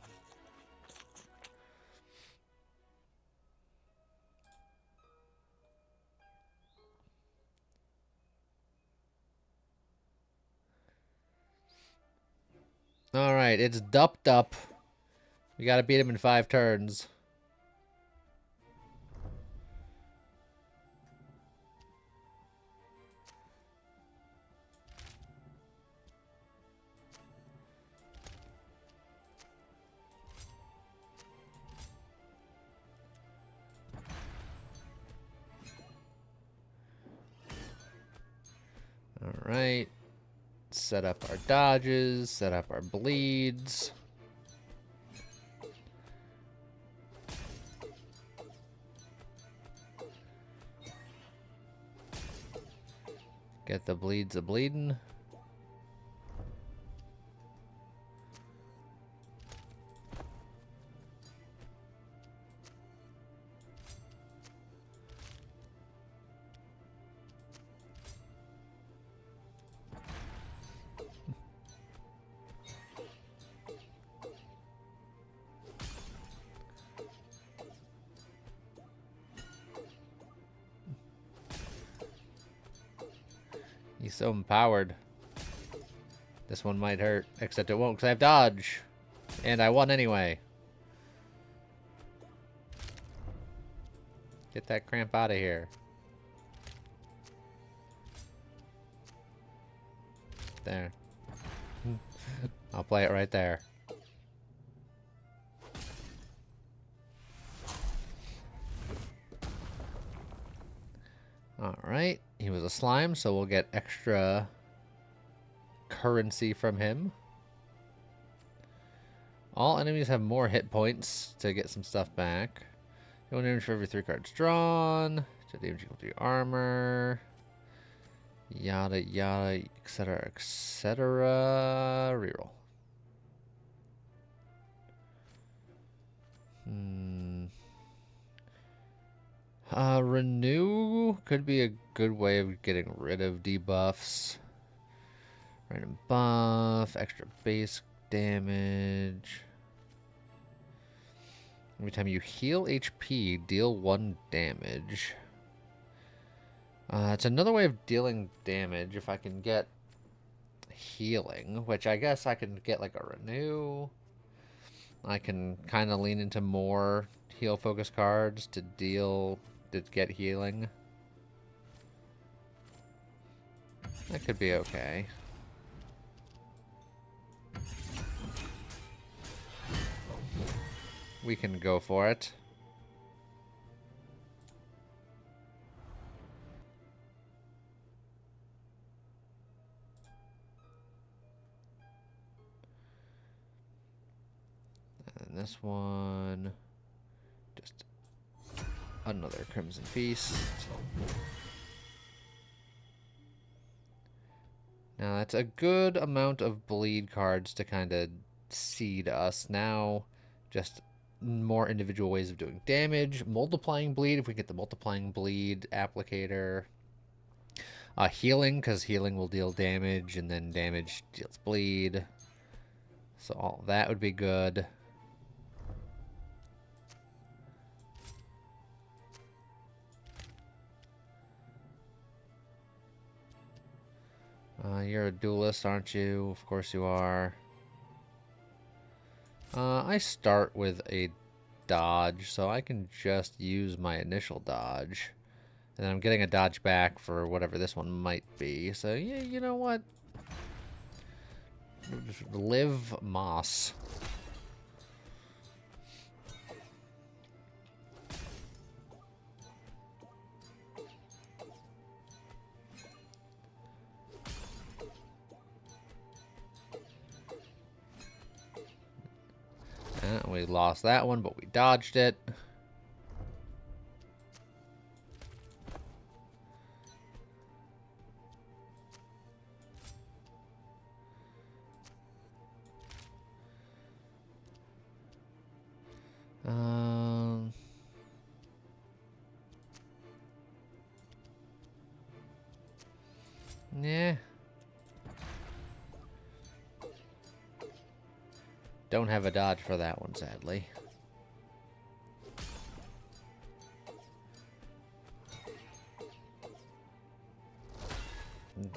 Speaker 1: Alright, it's Dup. We gotta beat him in 5 turns. Alright. Set up our dodges, set up our bleeds. Get the bleeds a bleeding. He's so empowered. This one might hurt, except it won't because I have dodge. And I won anyway. Get that cramp out of here. There. I'll play it right there. Alright. He was a slime, so we'll get extra currency from him. All enemies have more hit points to get some stuff back. 1 damage for every 3 cards drawn. 2 damage equal to your armor. Yada yada, etc. etc. Reroll. Renew could be a good way of getting rid of debuffs. Random buff, extra base damage. Every time you heal HP, deal 1 damage. It's another way of dealing damage if I can get healing, which I guess I can get like a renew. I can kind of lean into more heal focus cards to get healing. That could be okay. We can go for it. And this one, just another Crimson Feast. Now that's a good amount of bleed cards to kind of seed us. Now, just more individual ways of doing damage. Multiplying bleed, if we get the multiplying bleed applicator. Healing, because healing will deal damage, and then damage deals bleed. So all that would be good. You're a duelist, aren't you? Of course you are. I start with a dodge, so I can just use my initial dodge. And I'm getting a dodge back for whatever this one might be. So, yeah, you know what? Live Moss. We lost that one, but we dodged it. Um, yeah. Don't have a dodge for that one, sadly.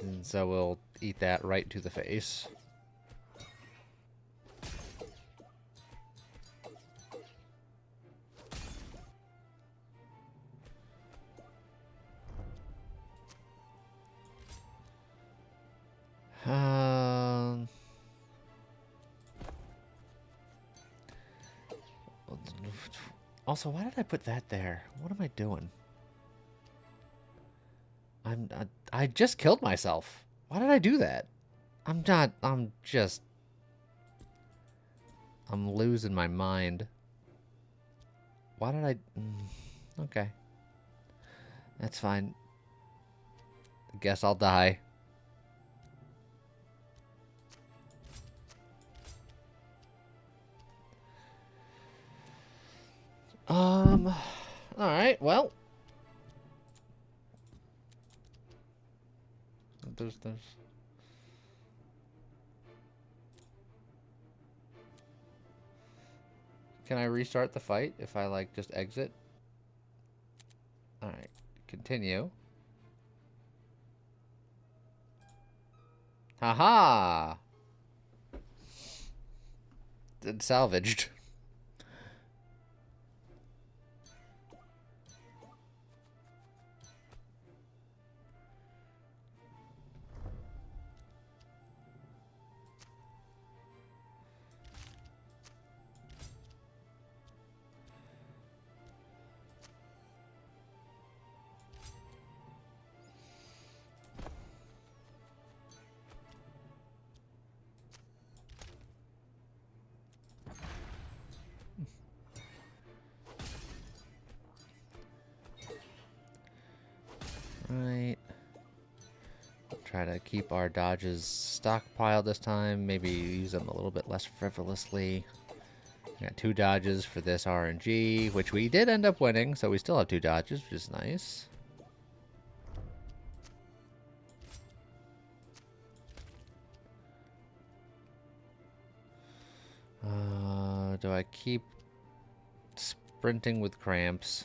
Speaker 1: And so we'll eat that right to the face. Um, also, why did I put that there? What am I doing? I just killed myself. Why did I do that? I'm not. I'm losing my mind. Why did I? Okay, that's fine. Guess I'll die. All right. Well, there's. Can I restart the fight if I like just exit? All right. Continue. Haha! It's salvaged. Right. Try to keep our dodges stockpiled this time. Maybe use them a little bit less frivolously. Got 2 dodges for this RNG, which we did end up winning, so we still have 2 dodges, which is nice. Do I keep sprinting with cramps?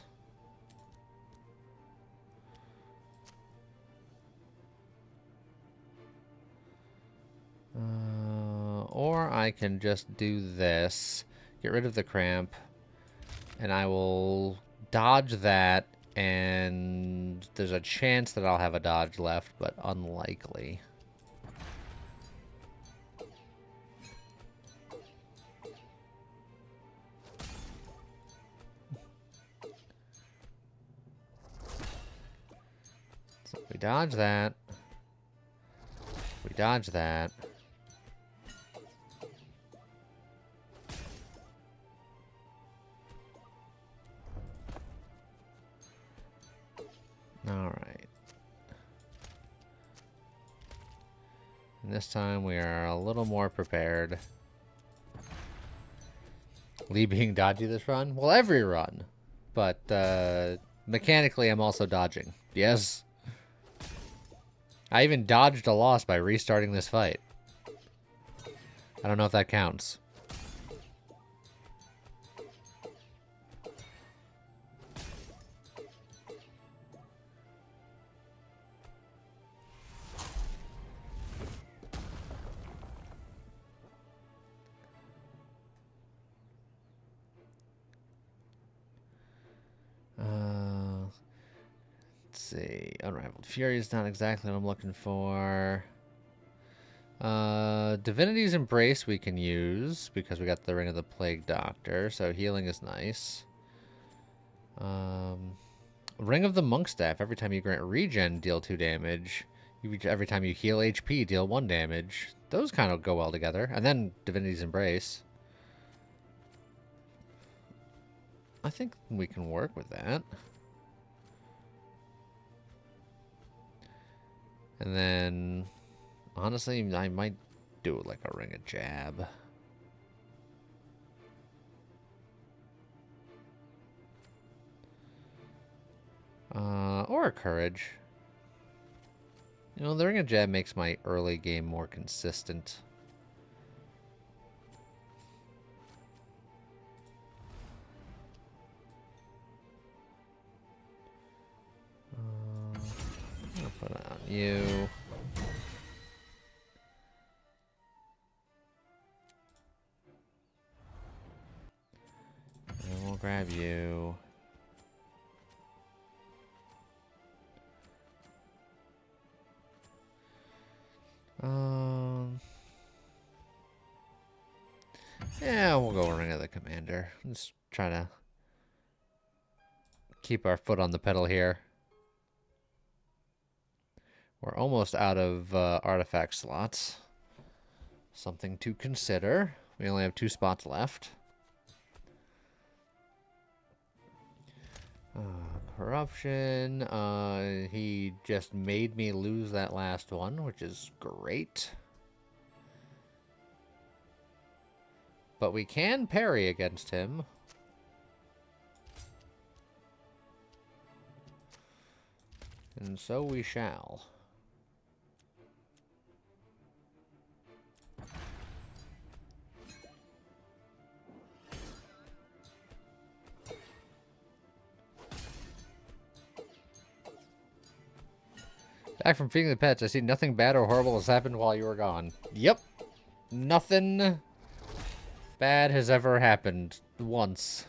Speaker 1: Or I can just do this. Get rid of the cramp. And I will dodge that. And there's a chance that I'll have a dodge left, but unlikely. So we dodge that. We dodge that. Alright. And this time we are a little more prepared. Lee being dodgy this run? Well, every run. But, mechanically I'm also dodging. Yes. I even dodged a loss by restarting this fight. I don't know if that counts. see. Unrivaled Fury is not exactly what I'm looking for. Divinity's Embrace we can use because we got the Ring of the Plague Doctor, so healing is nice. Ring of the Monk Staff. Every time you grant regen, deal 2 damage. Every time you heal HP, deal 1 damage. Those kind of go well together. And then Divinity's Embrace. I think we can work with that. And then, honestly, I might do like a Ring of Jab. Or a Courage. You know, the Ring of Jab makes my early game more consistent. I'll put it on you. And we'll grab you. Yeah, we'll go Ring of the Commander. Just trying to keep our foot on the pedal here. We're almost out of artifact slots. Something to consider. We only have 2 spots left. Corruption. He just made me lose that last one, which is great. But we can parry against him. And so we shall. Back from feeding the pets, I see nothing bad or horrible has happened while you were gone. Yep. Nothing bad has ever happened once.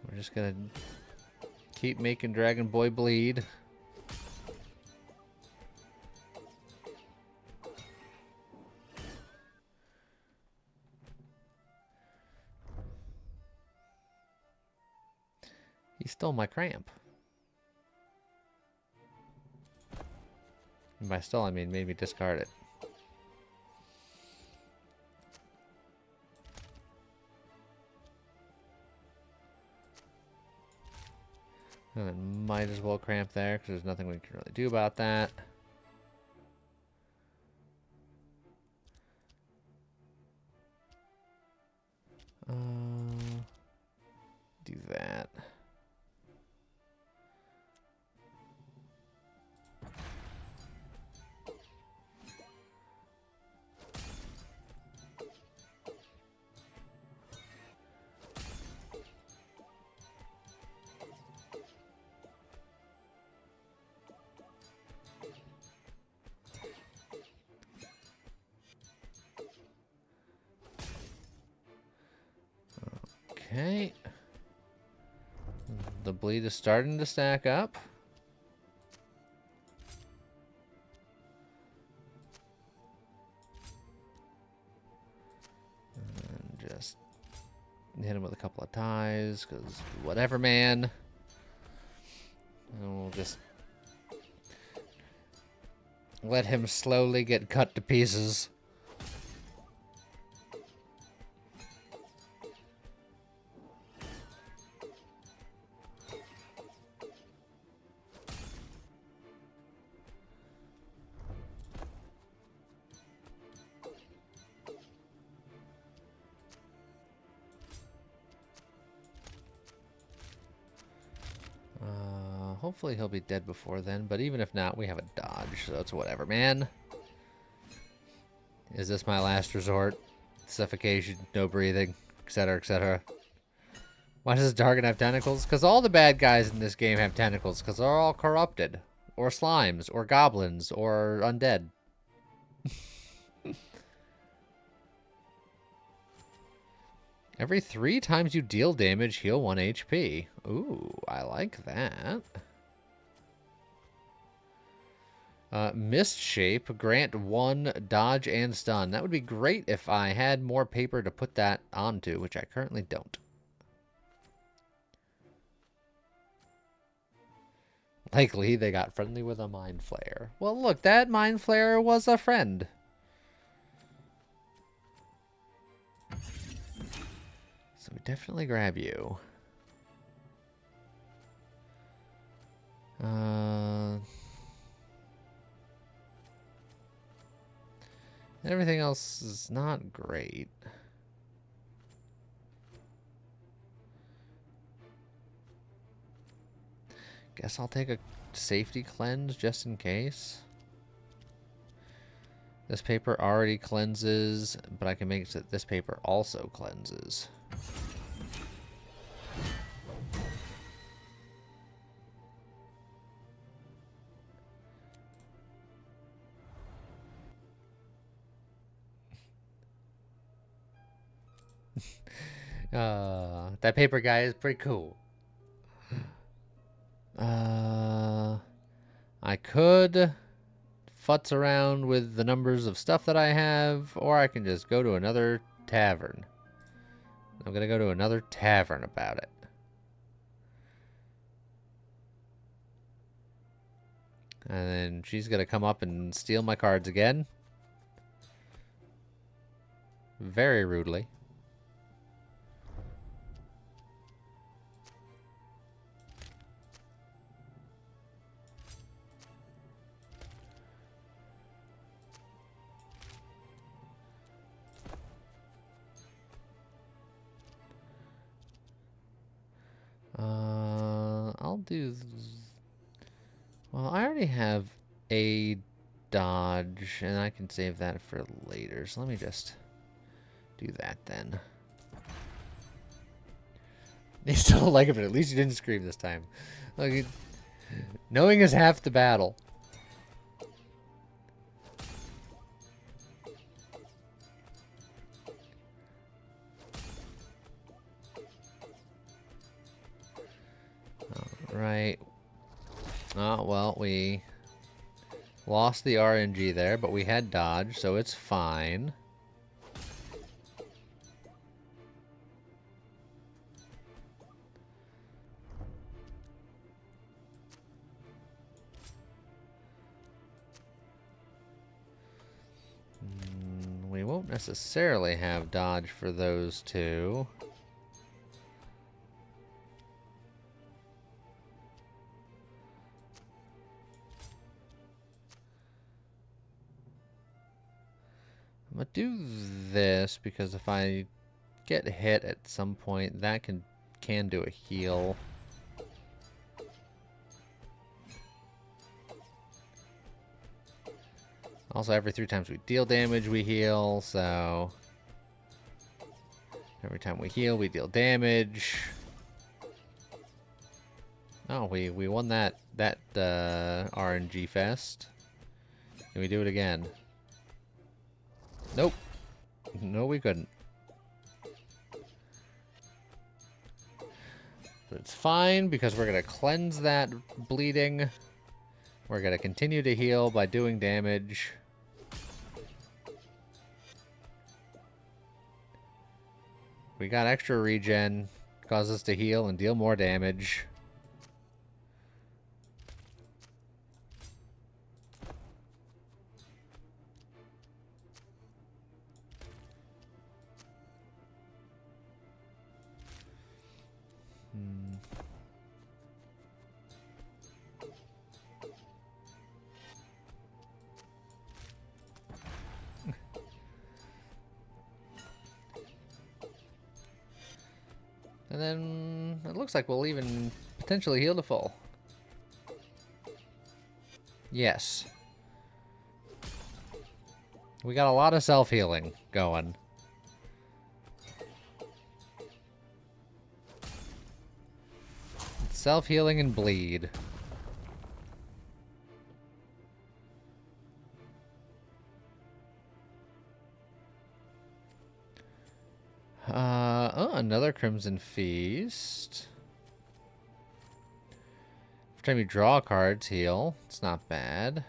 Speaker 1: We're just gonna keep making Dragon Boy bleed. He stole my cramp. And by stole, I mean made me discard it. And then might as well cramp there, because there's nothing we can really do about that. Do that. Okay. The bleed is starting to stack up. And just hit him with a couple of ties, because whatever, man. And we'll just let him slowly get cut to pieces. hopefully he'll be dead before then, but even if not, we have a dodge, so it's whatever, man. Is this my last resort? Suffocation, no breathing, etc., etc. Why does the Dargon have tentacles? Because all the bad guys in this game have tentacles, because they're all corrupted. Or slimes, or goblins, or undead. Every 3 times you deal damage, heal 1 HP. Ooh, I like that. Mist Shape, grant 1 dodge and stun. That would be great if I had more paper to put that onto, which I currently don't. Likely they got friendly with a Mind Flayer. Well, look, that Mind Flayer was a friend. So we definitely grab you. Everything else is not great. Guess I'll take a safety cleanse just in case. This paper already cleanses, but I can make it so that this paper also cleanses. That paper guy is pretty cool. I could futz around with the numbers of stuff that I have, or I can just go to another tavern. I'm gonna go to another tavern about it. And then she's gonna come up and steal my cards again. Very rudely. I'll do... Well, I already have a dodge, and I can save that for later. So let me just do that then. They still don't like it, but at least you didn't scream this time. Like, knowing is half the battle. Right. Oh, well, we lost the RNG there, but we had dodge, so it's fine. We won't necessarily have dodge for those two. I'm gonna do this because if I get hit at some point, that can do a heal. Also, every 3 times we deal damage, we heal, so... Every time we heal, we deal damage. Oh, we won that RNG fest. Can we do it again? Nope. No, we couldn't. But it's fine, because we're going to cleanse that bleeding. We're going to continue to heal by doing damage. We got extra regen. Causes us to heal and deal more damage. And then it looks like we'll even potentially heal to full. Yes. We got a lot of self-healing going. Self-healing and bleed. Oh, another Crimson Feast. Every time you draw cards, heal. It's not bad.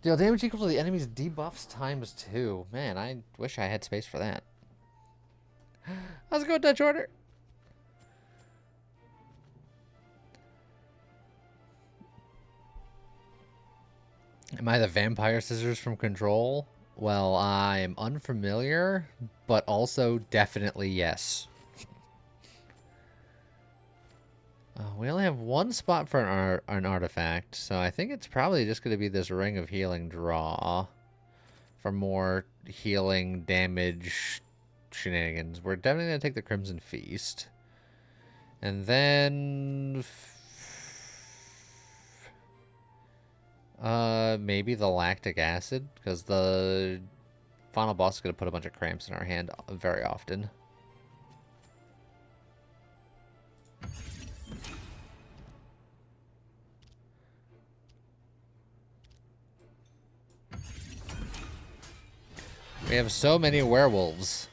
Speaker 1: Deal damage equal to the enemy's debuffs times 2. Man, I wish I had space for that. How's it going, Dutch Order? Am I the Vampire Scissors from Control? Well, I'm unfamiliar, but also definitely yes. We only have one spot for an artifact, so I think it's probably just going to be this Ring of Healing draw for more healing damage shenanigans. We're definitely going to take the Crimson Feast. And then... maybe the Lactic Acid, because the final boss is going to put a bunch of cramps in our hand very often. We have so many werewolves.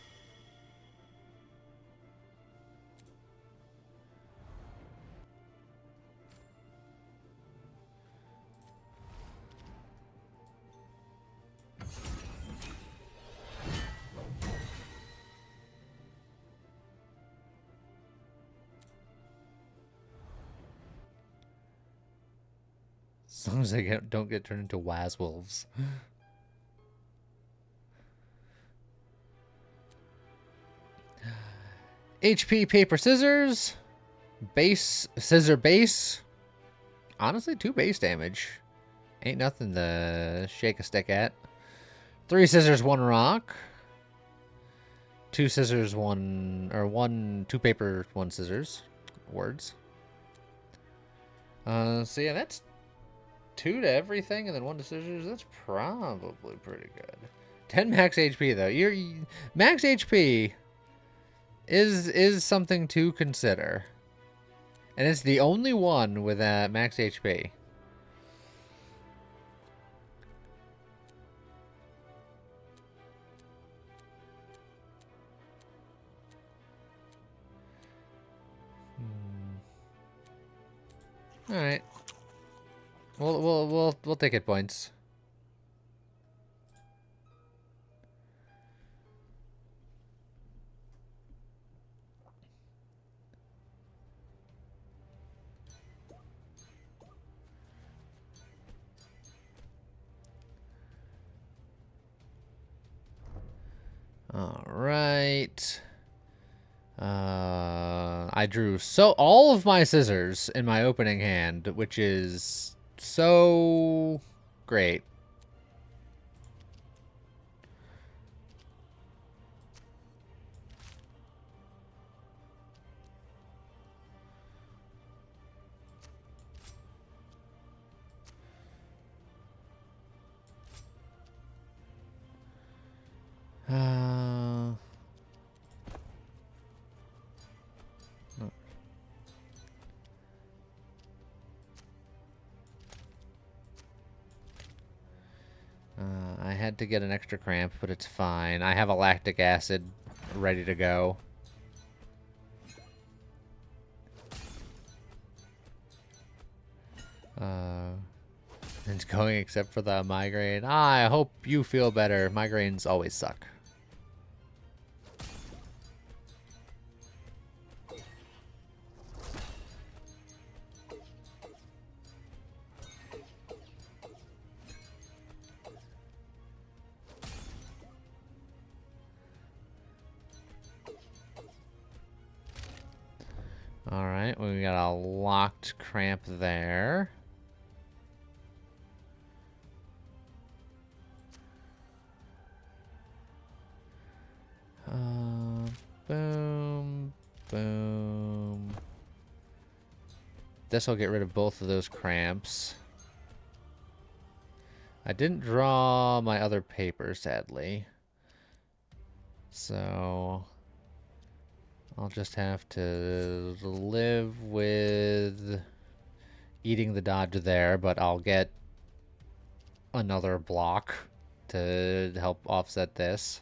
Speaker 1: As long as they don't get turned into Wazwolves. HP, paper, scissors. Base, scissor, base. Honestly, 2 base damage. Ain't nothing to shake a stick at. 3 scissors, 1 rock. 2 scissors, 1... Or 2 paper, 1 scissors. Words. So yeah, that's 2 to everything and then 1 to scissors. That's probably pretty good. 10 max HP, though. Max HP is something to consider. And it's the only one with max HP. All right. We'll take hit points. All right. I drew all of my scissors in my opening hand, which is so great. I had to get an extra cramp, but it's fine. I have a lactic acid ready to go. It's going except for the migraine. I hope you feel better. Migraines always suck. Alright, we got a locked cramp there. Boom, boom. this will get rid of both of those cramps. I didn't draw my other paper, sadly. So I'll just have to live with eating the dodge there, but I'll get another block to help offset this.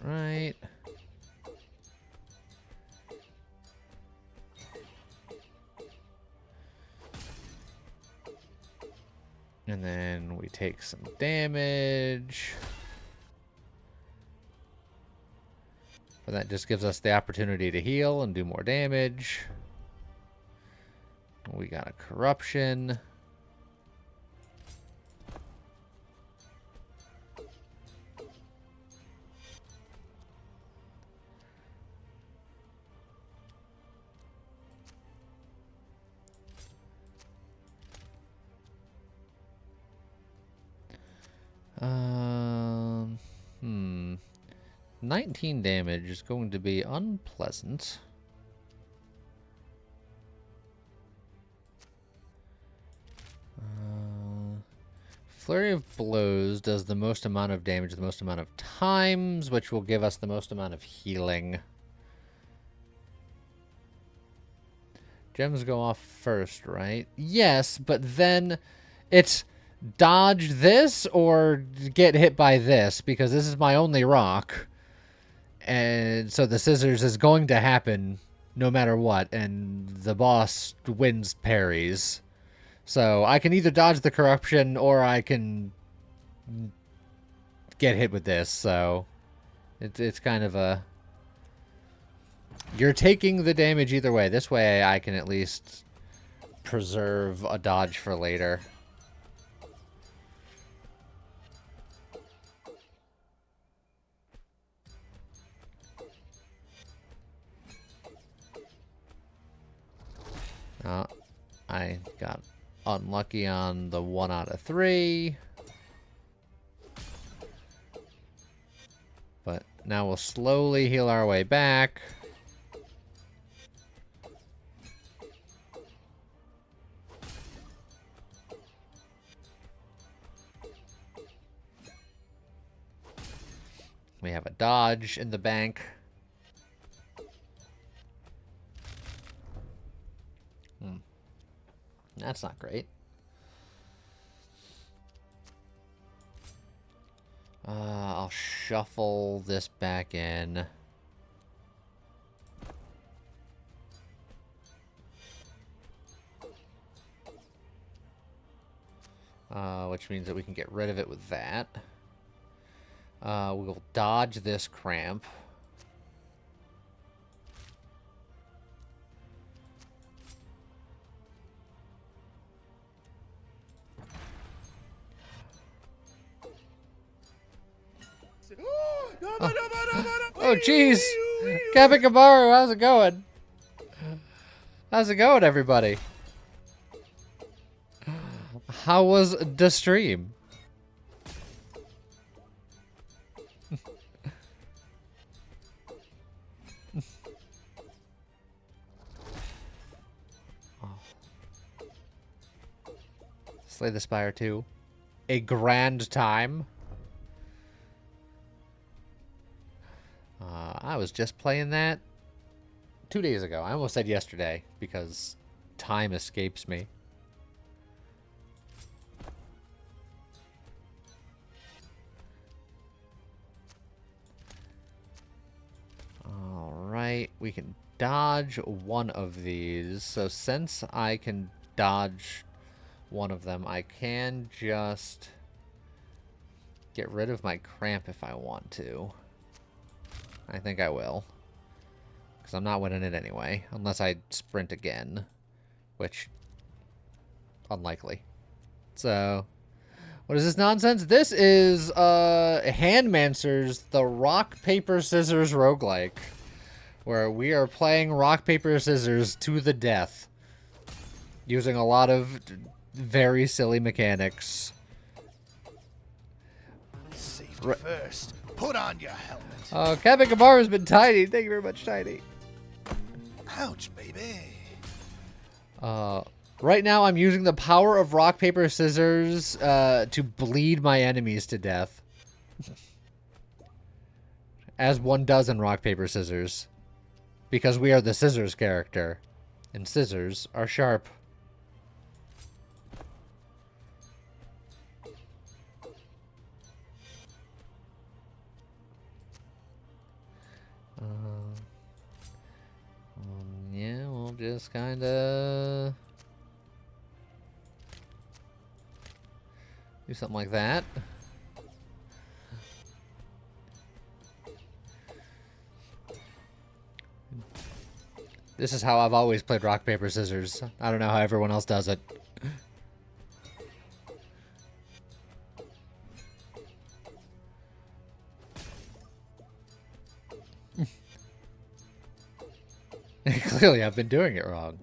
Speaker 1: Right. And then we take some damage. But that just gives us the opportunity to heal and do more damage. We got a corruption. Hmm. 19 damage is going to be unpleasant. Flurry of Blows does the most amount of damage the most amount of times, which will give us the most amount of healing. Gems go off first, right? Yes, but then it's dodge this or get hit by this, because this is my only rock. And so the scissors is going to happen no matter what, and the boss wins parries. So I can either dodge the corruption or I can get hit with this. So it's kind of a... You're taking the damage either way. This way I can at least preserve a dodge for later. I got unlucky on the 1 out of 3. But now we'll slowly heal our way back. We have a dodge in the bank. That's not great. I'll shuffle this back in. Which means that we can get rid of it with that. We'll dodge this cramp. Oh, jeez. Kapikamaru, how's it going? How's it going, everybody? How was the stream? Slay the Spire 2. A grand time. I was just playing that 2 days ago. I almost said yesterday because time escapes me. Alright, we can dodge one of these. So since I can dodge one of them, I can just get rid of my cramp if I want to. I think I will. Because I'm not winning it anyway. Unless I sprint again. Which, unlikely. So, What is this nonsense? This is Handmancers, the rock paper scissors roguelike, where we are playing rock paper scissors to the death, using a lot of very silly mechanics.
Speaker 2: Safety first. Put on your helmet.
Speaker 1: Captain Kamara has been Tiny. Thank you very much, Tiny.
Speaker 2: Ouch, baby.
Speaker 1: Right now I'm using the power of rock, paper, scissors to bleed my enemies to death. As one does in rock, paper, scissors. Because we are the scissors character. And scissors are sharp. Yeah, we'll just kind of do something like that. This is how I've always played rock, paper, scissors. I don't know how everyone else does it. Clearly, I've been doing it wrong.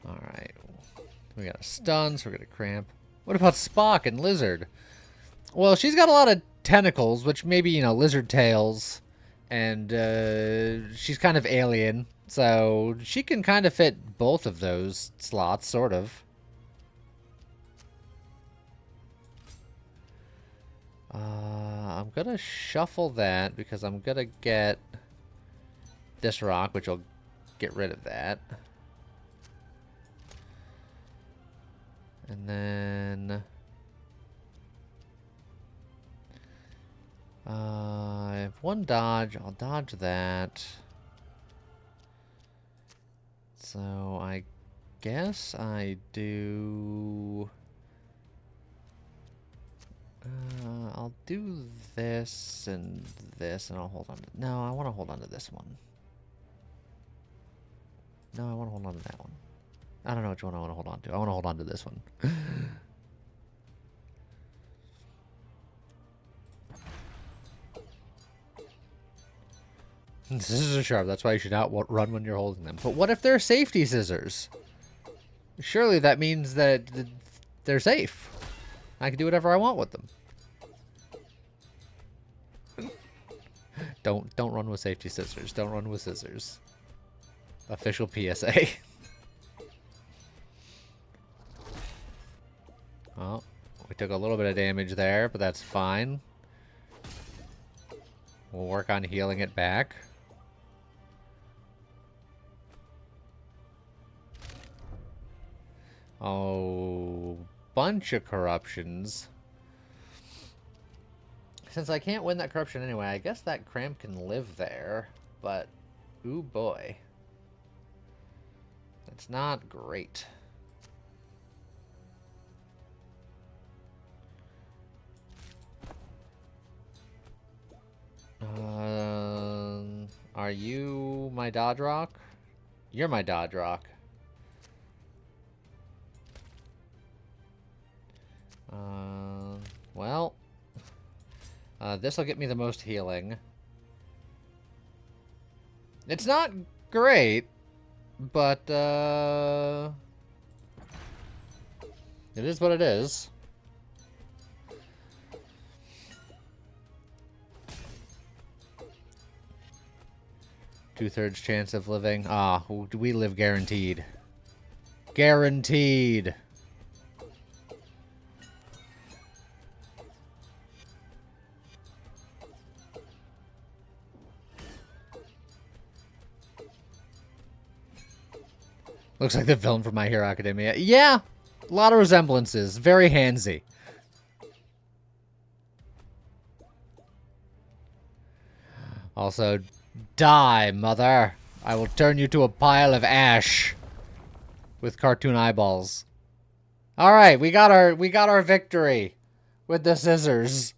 Speaker 1: Alright. We got a stun, so we're going to cramp. What about Spock and Lizard? Well, she's got a lot of tentacles, which maybe, you know, lizard tails. And she's kind of alien. So she can kind of fit both of those slots, sort of. I'm going to shuffle that because I'm going to get this rock, which will get rid of that. And then I have one dodge. I'll dodge that. So I guess I do... I'll do this, and I'll hold on to... No, I want to hold on to this one. No, I want to hold on to that one. I don't know which one I want to hold on to. I want to hold on to this one. Scissors are sharp. That's why you should not run when you're holding them. But what if they're safety scissors? Surely that means that they're safe. I can do whatever I want with them. Don't run with safety scissors. Don't run with scissors. Official PSA. Well, we took a little bit of damage there, but that's fine. We'll work on healing it back. Oh, bunch of corruptions. Since I can't win that corruption anyway, I guess that cramp can live there, but ooh boy. That's not great. Are you my dodge rock? You're my dodge rock. Well, this will get me the most healing. It's not great, but it is what it is. Two-thirds chance of living. Ah, we live guaranteed. Guaranteed. Looks like the villain from My Hero Academia. Yeah, a lot of resemblances. Very handsy. Also, die, mother. I will turn you to a pile of ash with cartoon eyeballs. All right, we got our victory with the scissors.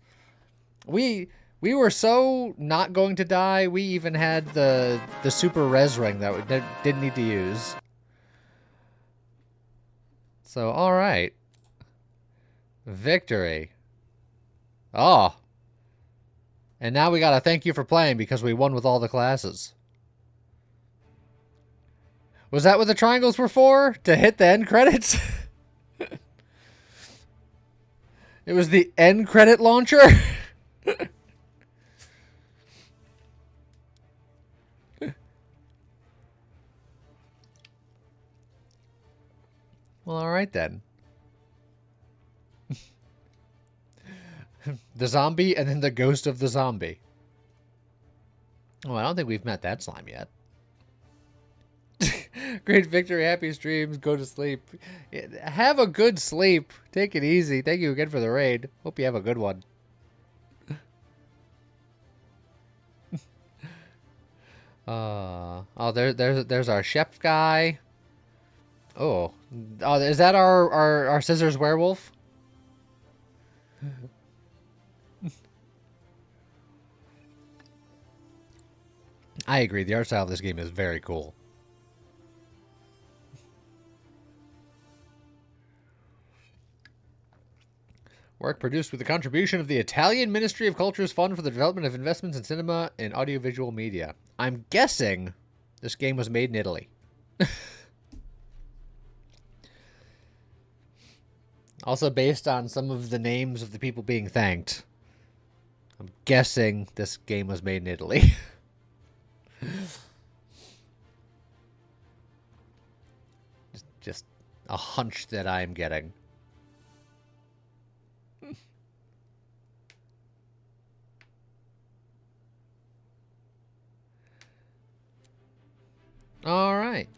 Speaker 1: We We were so not going to die, we even had the super res ring that we didn't need to use. So, alright. Victory. Oh. And now we gotta thank you for playing because we won with all the classes. Was that what the triangles were for? To hit the end credits? It was the end credit launcher? Well, alright then. The zombie and then the ghost of the zombie. Oh, I don't think we've met that slime yet. Great victory, happy streams, go to sleep. Have a good sleep. Take it easy. Thank you again for the raid. Hope you have a good one. Oh, there's our chef guy. Oh, is that our scissors werewolf? I agree. The art style of this game is very cool. Work produced with the contribution of the Italian Ministry of Culture's Fund for the Development of Investments in Cinema and Audiovisual Media. I'm guessing this game was made in Italy. Also based on some of the names of the people being thanked. I'm guessing this game was made in Italy. Just a hunch that I'm getting. Alright.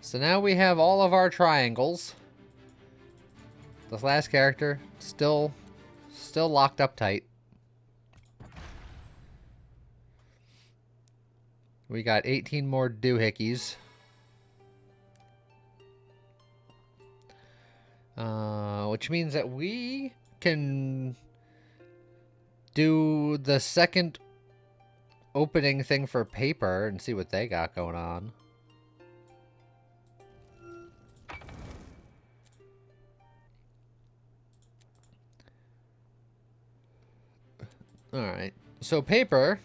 Speaker 1: So now we have all of our triangles. This last character, still locked up tight. We got 18 more doohickeys. Which means that we can do the second opening thing for paper and see what they got going on. Alright. So paper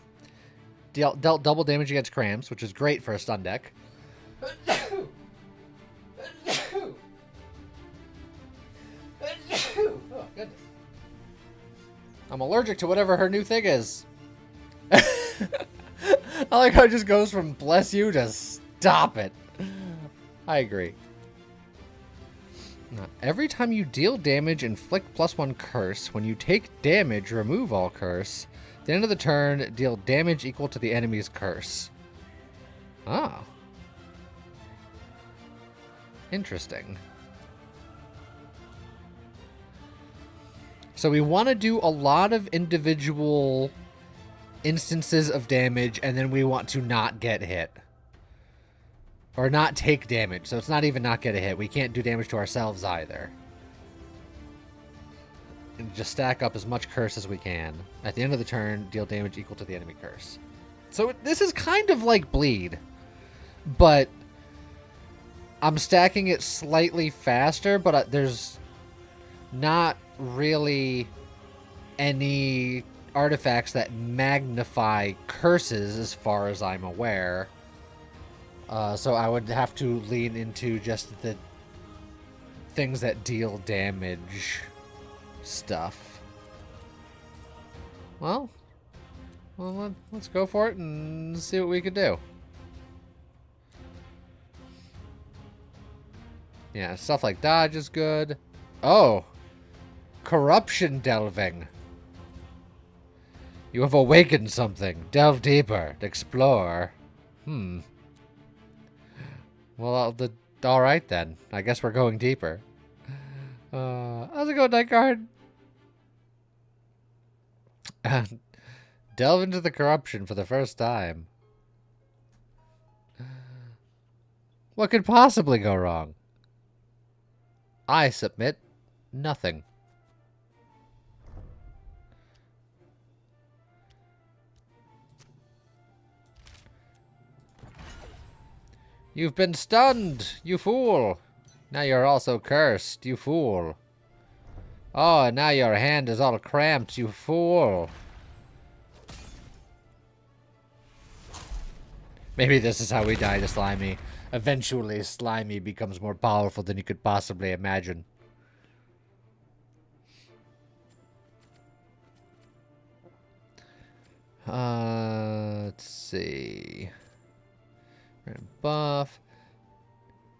Speaker 1: dealt double damage against cramps, which is great for a stun deck. Oh, goodness. I'm allergic to whatever her new thing is. I like how it just goes from bless you to stop it. I agree. Now, every time you deal damage, inflict +1 curse. When you take damage, remove all curse. At the end of the turn, deal damage equal to the enemy's curse. Ah. Interesting. So we want to do a lot of individual instances of damage, and then we want to not get hit. Or not take damage. So it's not even not get a hit. We can't do damage to ourselves either. And just stack up as much curse as we can. At the end of the turn, deal damage equal to the enemy curse. So this is kind of like Bleed. But I'm stacking it slightly faster, but there's not really any artifacts that magnify curses as far as I'm aware. So I would have to lean into just the things that deal damage stuff. Well, let's go for it and see what we can do. Yeah, stuff like dodge is good. Oh, corruption delving. You have awakened something. Delve deeper. Explore. Well, all right then. I guess we're going deeper. How's it going, Night Guard? Delve into the corruption for the first time. What could possibly go wrong? I submit nothing. You've been stunned, you fool. Now you're also cursed, you fool. Oh, and now your hand is all cramped, you fool. Maybe this is how we die to Slimy. Eventually, Slimy becomes more powerful than you could possibly imagine. Let's see. Random buff.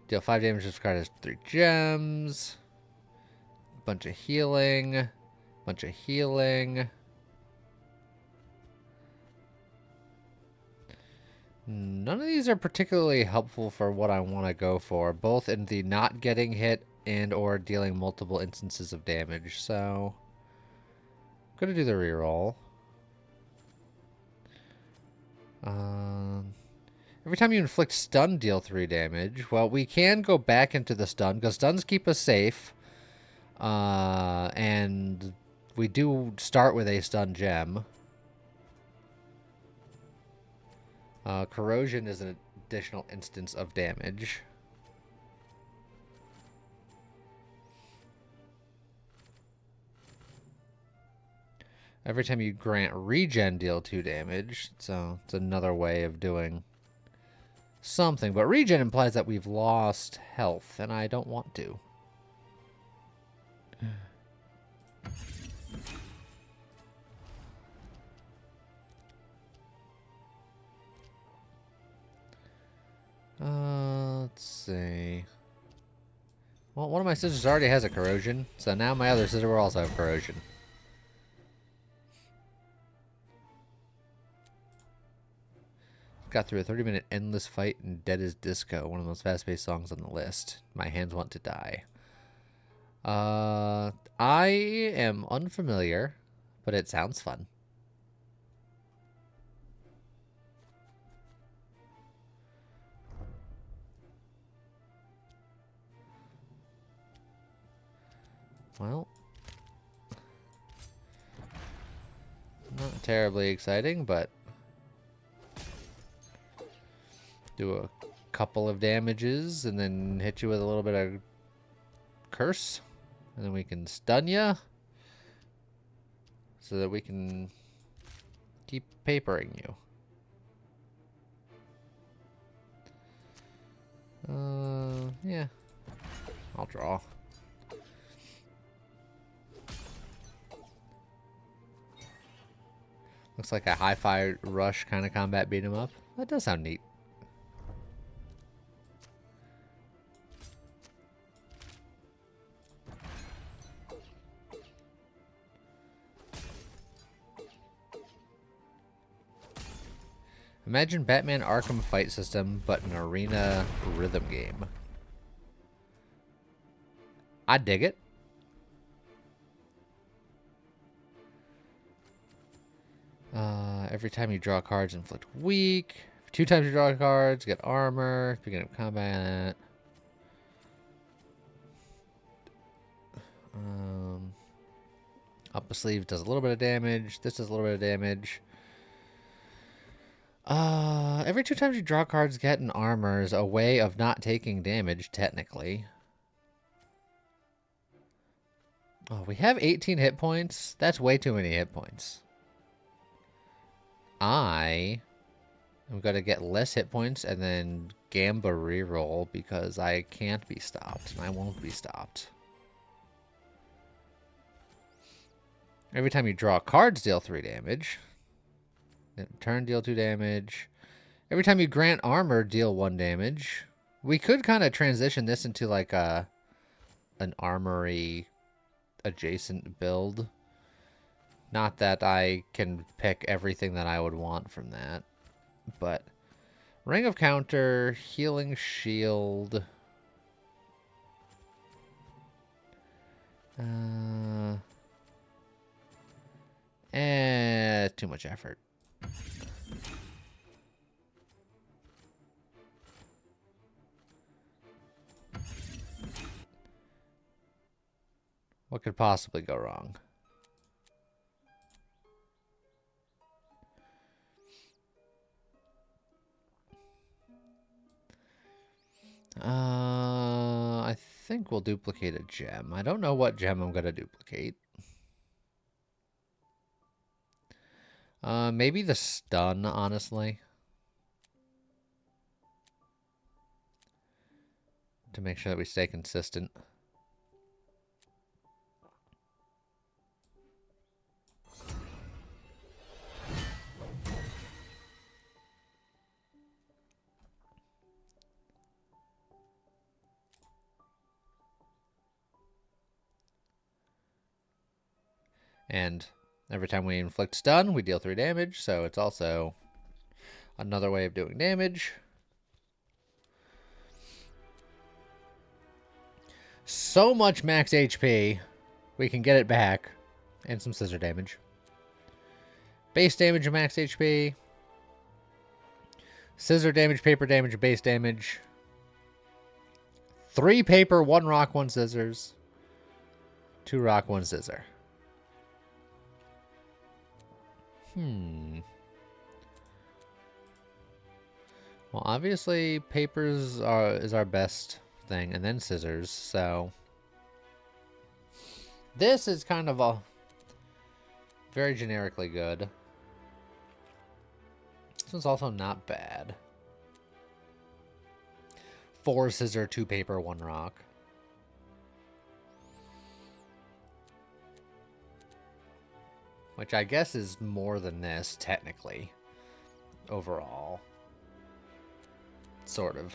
Speaker 1: Deal 5 damage to this card has 3 gems. Bunch of healing. Bunch of healing. None of these are particularly helpful for what I want to go for, both in the not getting hit and or dealing multiple instances of damage, so I'm gonna do the reroll. Every time you inflict stun, deal 3 damage. Well, we can go back into the stun, because stuns keep us safe. And we do start with a stun gem. Corrosion is an additional instance of damage. Every time you grant regen, deal 2 damage. So it's another way of doing something. But regen implies that we've lost health, and I don't want to. Let's see. Well, one of my sisters already has a corrosion, so now my other sister will also have corrosion. Got through a 30-minute endless fight and Dead as Disco, one of the most fast-paced songs on the list. My hands want to die. I am unfamiliar, but it sounds fun. Well, not terribly exciting, but do a couple of damages and then hit you with a little bit of curse, and then we can stun you so that we can keep papering you. Yeah, I'll draw. Looks like a hi-fi rush kind of combat beat 'em up. That does sound neat. Imagine Batman Arkham fight system, but an arena rhythm game. I dig it. Every time you draw cards, inflict weak. 2 times you draw cards, get armor. Beginning of combat. Up a sleeve does a little bit of damage. This does a little bit of damage. Every 2 times you draw cards, get an armor is a way of not taking damage, technically. Oh, we have 18 hit points. That's way too many hit points. I'm gonna get less hit points and then Gamba reroll because I can't be stopped and I won't be stopped. Every time you draw cards, deal 3 damage. Turn, deal 2 damage. Every time you grant armor, deal 1 damage. We could kind of transition this into like an armory adjacent build. Not that I can pick everything that I would want from that. But Ring of Counter, Healing Shield. Too much effort. What could possibly go wrong? I think we'll duplicate a gem. I don't know what gem I'm gonna duplicate. Maybe the stun, honestly. To make sure that we stay consistent. And every time we inflict stun, we deal 3 damage, so it's also another way of doing damage. So much max HP, we can get it back. And some scissor damage. Base damage and max HP. Scissor damage, paper damage, base damage. 3 paper, 1 rock, 1 scissors. 2 rock, 1 scissor. Well, obviously, papers is our best thing, and then scissors, so... This is kind of a very generically good. This one's also not bad. 4 scissor, 2 paper, 1 rock. Which I guess is more than this, technically. Overall. Sort of.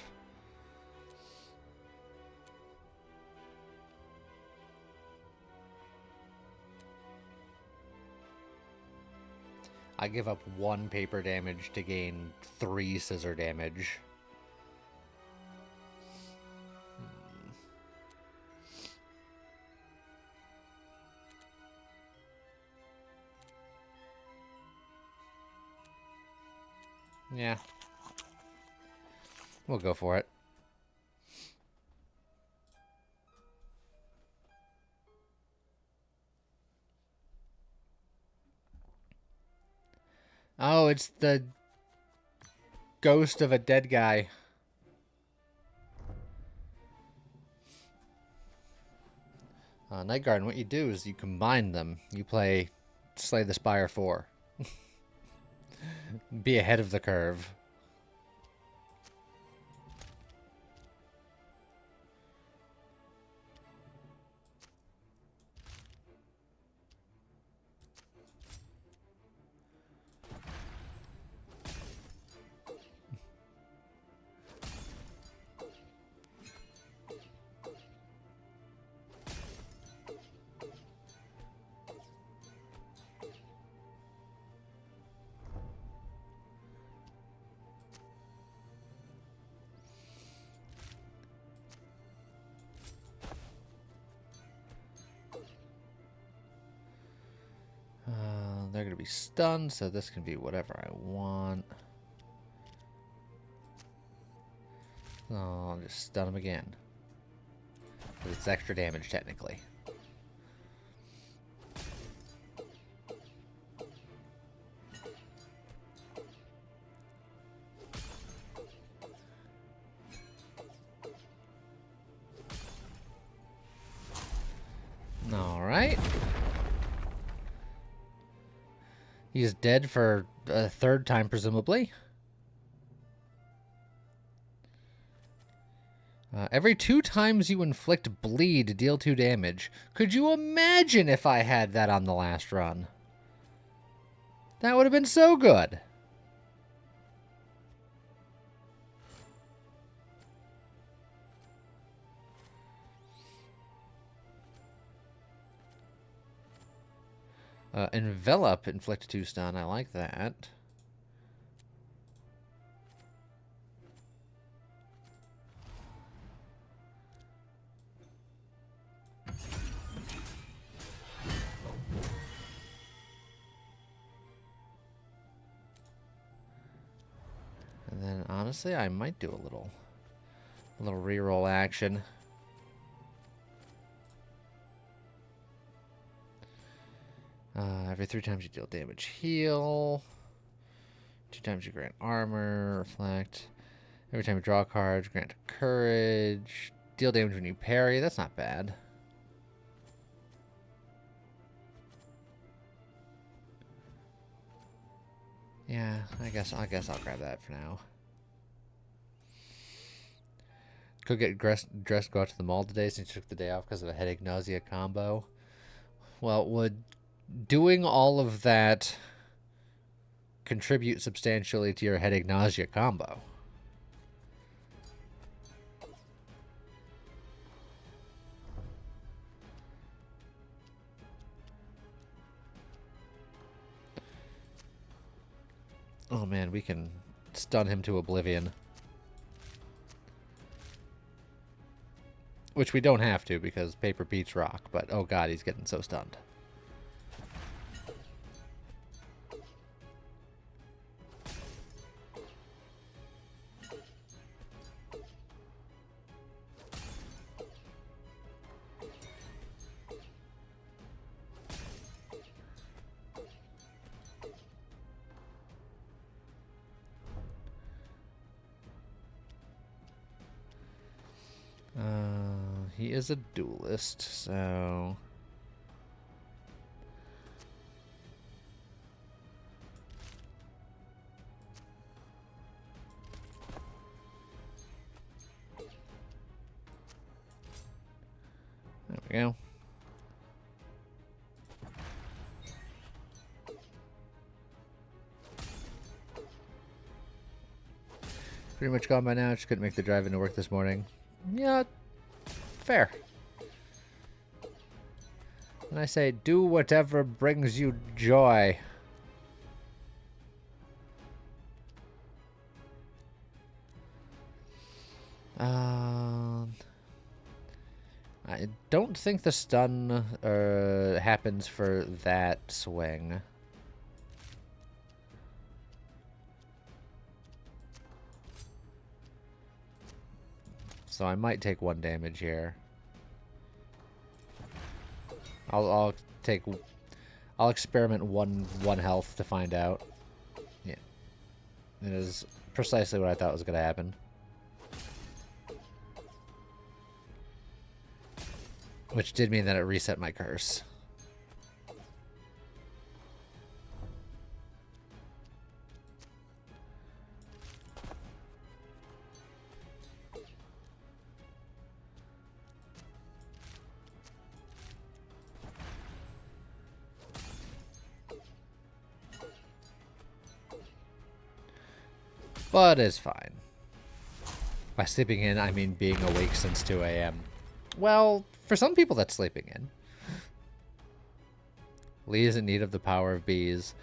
Speaker 1: I give up 1 paper damage to gain 3 scissor damage. Yeah. We'll go for it. Oh, it's the ghost of a dead guy. Night Guard, what you do is you combine them. You play Slay the Spire 4. Be ahead of the curve. They're going to be stunned, so this can be whatever I want. Oh, I'll just stun them again. It's extra damage, technically. Alright. He's dead for a 3rd time, presumably. Every 2 times you inflict bleed, deal 2 damage. Could you imagine if I had that on the last run? That would have been so good. Envelop, inflict 2 stun. I like that. And then, honestly, I might do a little reroll action. Every 3 times you deal damage, heal. 2 times you grant armor, reflect. Every time you draw a card, grant courage. Deal damage when you parry. That's not bad. Yeah, I guess I'll grab that for now. Could get dressed, go out to the mall today since you took the day off because of a headache nausea combo. Well, would doing all of that contribute substantially to your headache nausea combo? Oh man, we can stun him to oblivion. Which we don't have to because Paper beats Rock, but oh god, he's getting so stunned. He is a duelist, so... There we go. Pretty much gone by now. Just couldn't make the drive into work this morning. Yeah, fair. And I say, do whatever brings you joy. I don't think the stun happens for that swing. So I might take 1 damage here. I'll experiment one health to find out. Yeah. It is precisely what I thought was gonna happen. Which did mean that it reset my curse. But it's fine. By sleeping in, I mean being awake since 2 a.m. Well, for some people that's sleeping in. Lee is in need of the power of bees.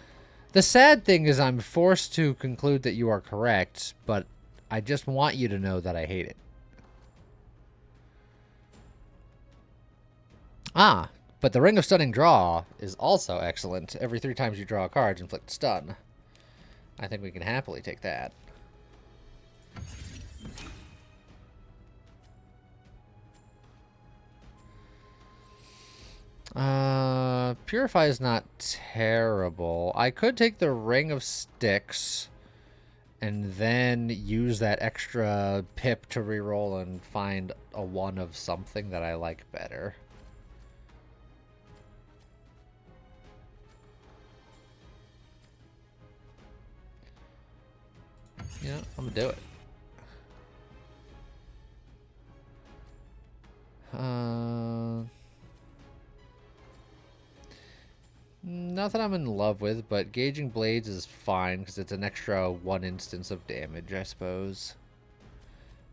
Speaker 1: The sad thing is I'm forced to conclude that you are correct, but I just want you to know that I hate it. Ah, but the Ring of Stunning Draw is also excellent. Every 3 times you draw a card, inflict stun. I think we can happily take that. Purify is not terrible. I could take the Ring of Sticks and then use that extra pip to reroll and find a 1 of something that I like better. Yeah, I'm gonna do it. Nothing I'm in love with, but Gauging Blades is fine because it's an extra 1 instance of damage, I suppose.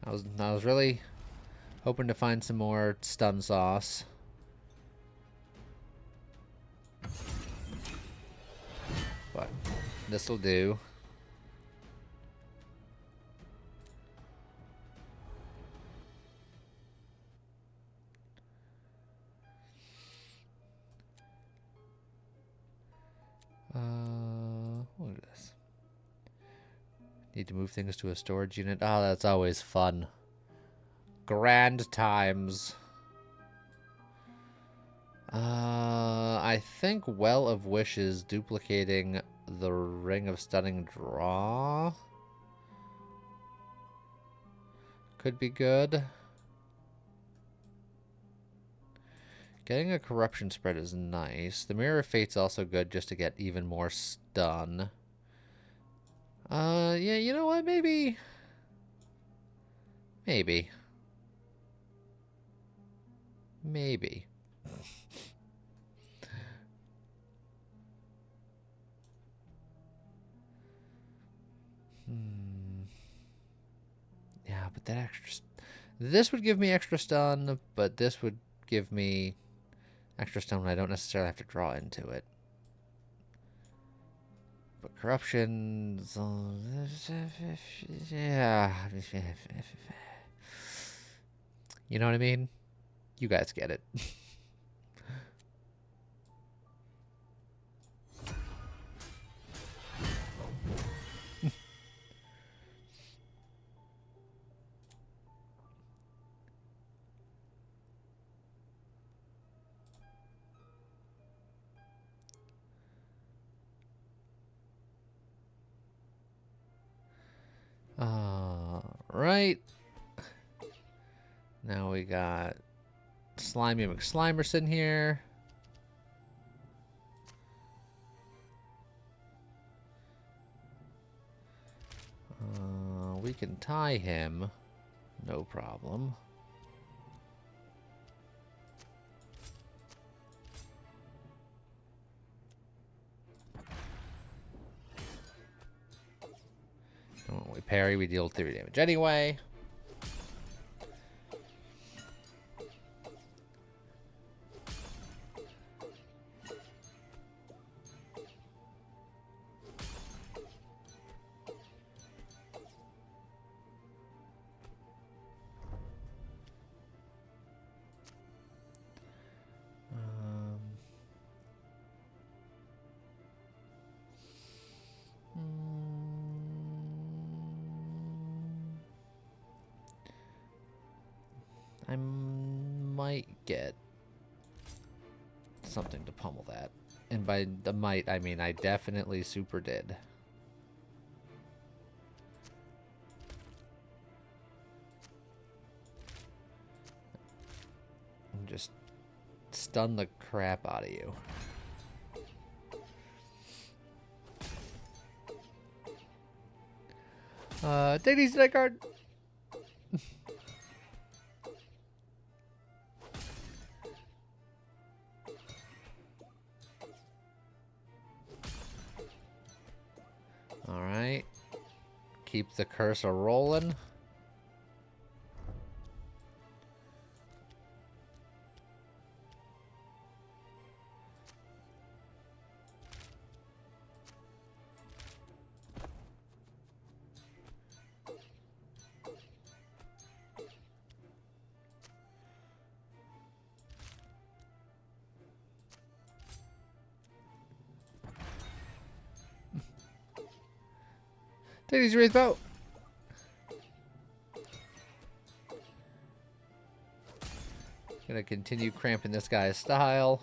Speaker 1: I was really hoping to find some more stun sauce. But this'll do. What is this? Need to move things to a storage unit. Oh, that's always fun. Grand times. I think Well of Wishes duplicating the Ring of Stunning Draw. could be good. Getting a corruption spread is nice. The Mirror of Fate's also good just to get even more stun. Yeah, you know what? Maybe. Maybe. Maybe. Yeah, but that extra... This would give me extra stun, but this would give me extra stun when I don't necessarily have to draw into it. But corruption... Yeah. You know what I mean? You guys get it. Right. Now we got Slimy McSlimerson here. We can tie him. No problem. And when we parry, we deal 3 damage anyway. I might get something to pummel that. And by the might, I mean I definitely super did. And just stun the crap out of you. Take these deck card. Alright. Keep the cursor rolling. Take these Wraith Boat. Gonna continue cramping this guy's style.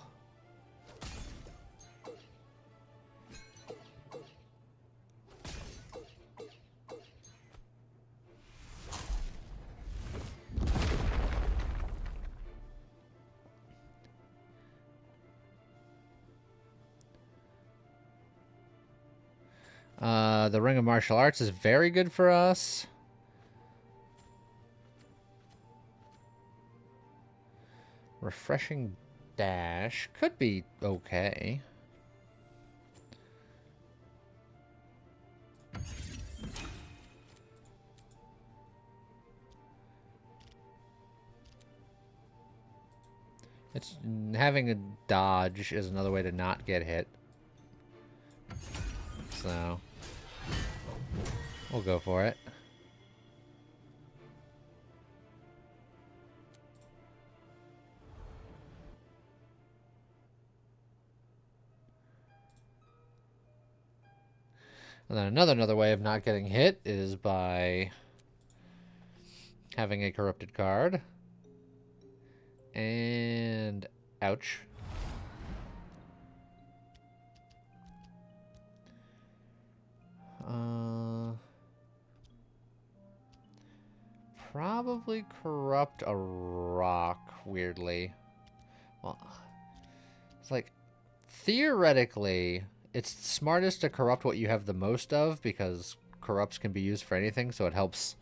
Speaker 1: The Ring of Martial Arts is very good for us. Refreshing Dash could be okay. It's having a dodge is another way to not get hit. So we'll go for it. And then another way of not getting hit is by having a corrupted card. And ouch. probably corrupt a rock, weirdly. Well, it's like, theoretically, it's smartest to corrupt what you have the most of, because corrupts can be used for anything, so it helps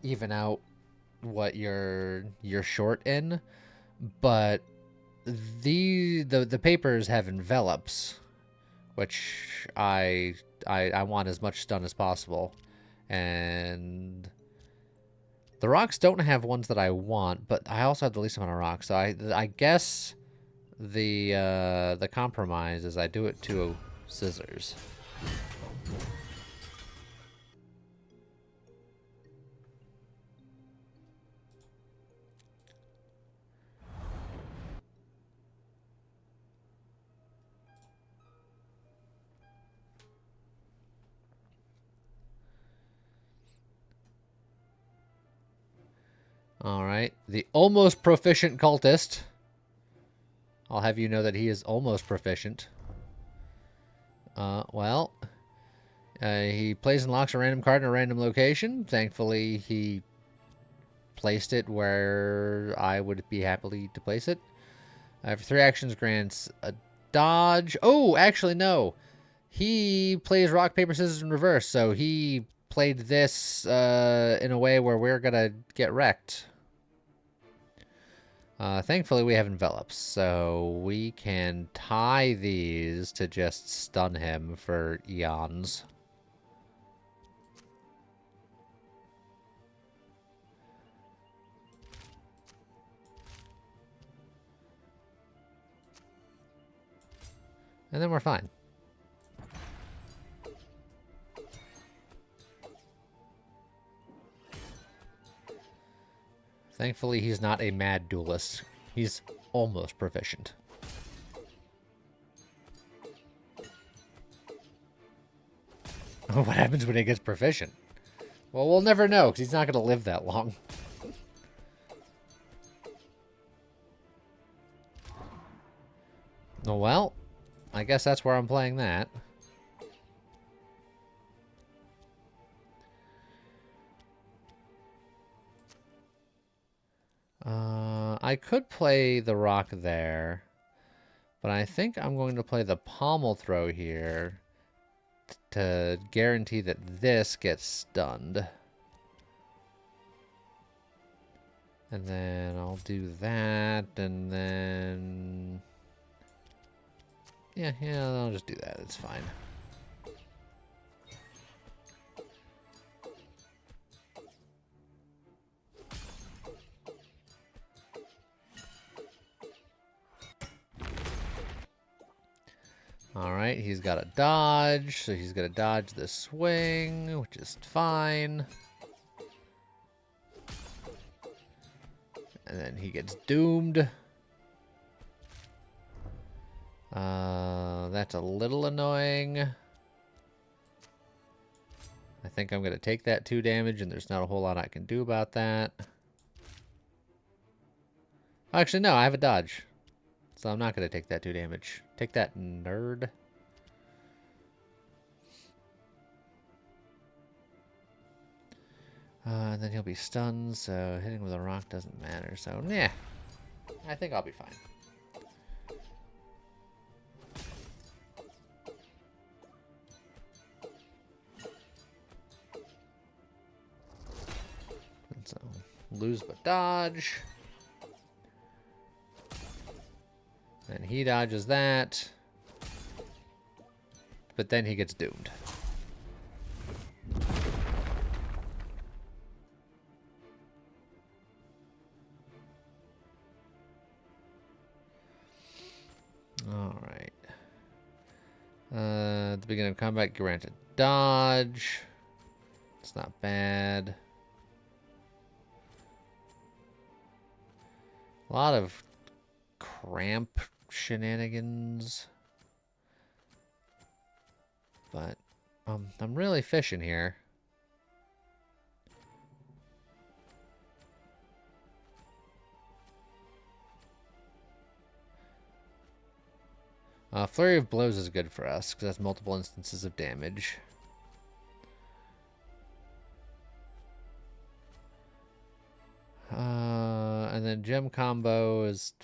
Speaker 1: even out what you're short in. But the papers have envelops, which I want as much stun as possible, and the rocks don't have ones that I want, but I also have the least amount of rocks. So I guess the compromise is I do it to scissors. All right, the almost proficient cultist. I'll have you know that he is almost proficient. Well, he plays and locks a random card in a random location. Thankfully, he placed it where I would be happily to place it. For 3 actions, grants a dodge. Oh, actually, no. He plays rock, paper, scissors in reverse, so he played this in a way where we're going to get wrecked. Thankfully, we have envelops, so we can tie these to just stun him for eons. And then we're fine. Thankfully, he's not a mad duelist. He's almost proficient. What happens when he gets proficient? Well, we'll never know, because he's not going to live that long. Oh, well, I guess that's where I'm playing that. I could play the rock there, but I think I'm going to play the pommel throw here to guarantee that this gets stunned. And then I'll do that, and then... Yeah, I'll just do that. It's fine. Alright, he's got a dodge, so he's going to dodge the swing, which is fine. And then he gets doomed. That's a little annoying. I think I'm going to take that 2 damage, and there's not a whole lot I can do about that. Actually, no, I have a dodge. So I'm not going to take that 2 damage. Take that, nerd. And then he'll be stunned, so hitting with a rock doesn't matter. So, yeah, I think I'll be fine. And so, lose but dodge. And he dodges that. But then he gets doomed. Alright. At the beginning of combat, granted dodge. It's not bad. A lot of cramp shenanigans. But I'm really fishing here. Flurry of Blows is good for us, because that's multiple instances of damage. And then gem combo is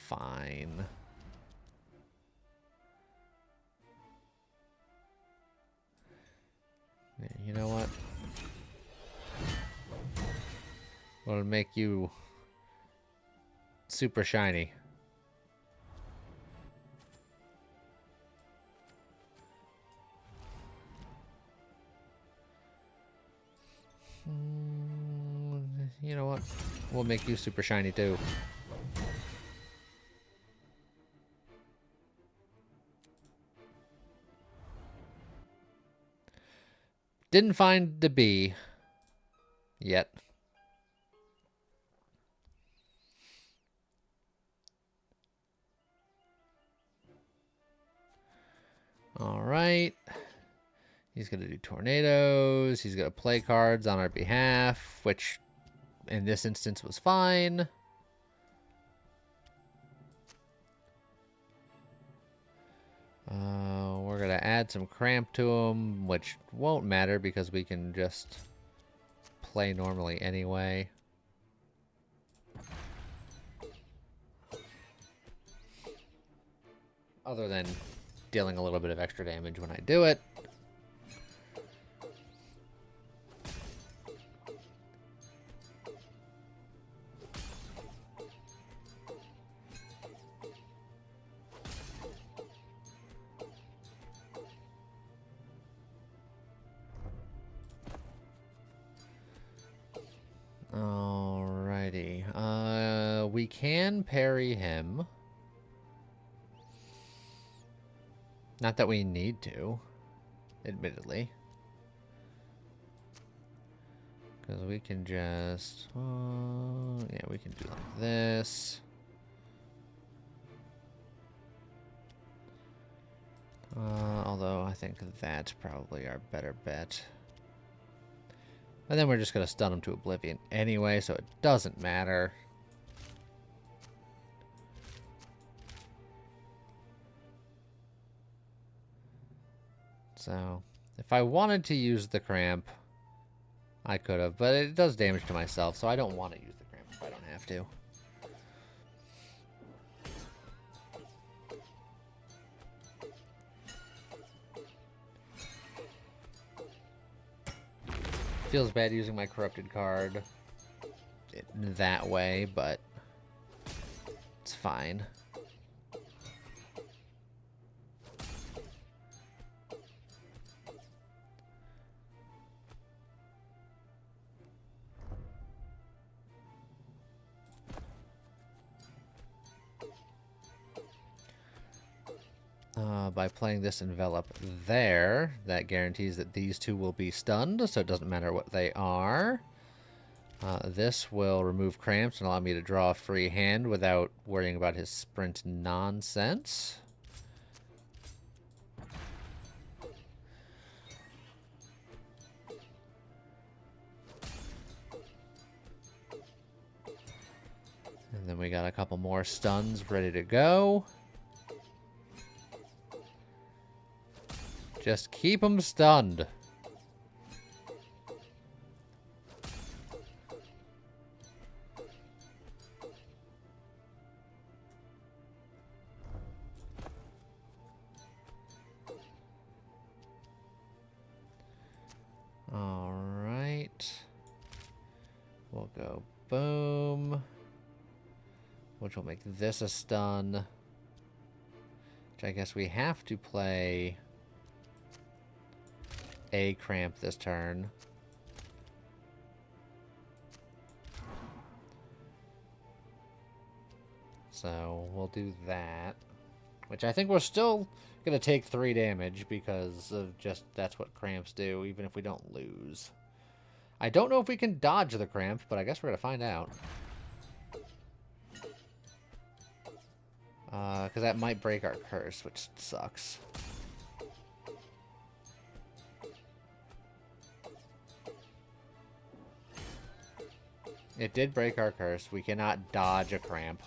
Speaker 1: fine. You know what? We'll make you super shiny. You know what? We'll make you super shiny too. Didn't find the bee yet. All right. He's going to do tornadoes. He's going to play cards on our behalf, which in this instance was fine. We're going to add some cramp to him, which won't matter because we can just play normally anyway. Other than dealing a little bit of extra damage when I do it. Alrighty. We can parry him. Not that we need to, admittedly. Because we can just... yeah, we can do like this. Although I think that's probably our better bet. And then we're just going to stun him to oblivion anyway, so it doesn't matter. So, if I wanted to use the cramp, I could have, but it does damage to myself, so I don't want to use the cramp if I don't have to. Feels bad using my corrupted card that way, but it's fine. By playing this envelop there, that guarantees that these two will be stunned, so it doesn't matter what they are. This will remove cramps and allow me to draw a free hand without worrying about his sprint nonsense. And then we got a couple more stuns ready to go. Just keep them stunned. All right. We'll go boom. Which will make this a stun. Which I guess we have to play a cramp this turn. So we'll do that. Which I think we're still going to take 3 damage because of just that's what cramps do, even if we don't lose. I don't know if we can dodge the cramp, but I guess we're going to find out. Because that might break our curse, which sucks. It did break our curse. We cannot dodge a cramp.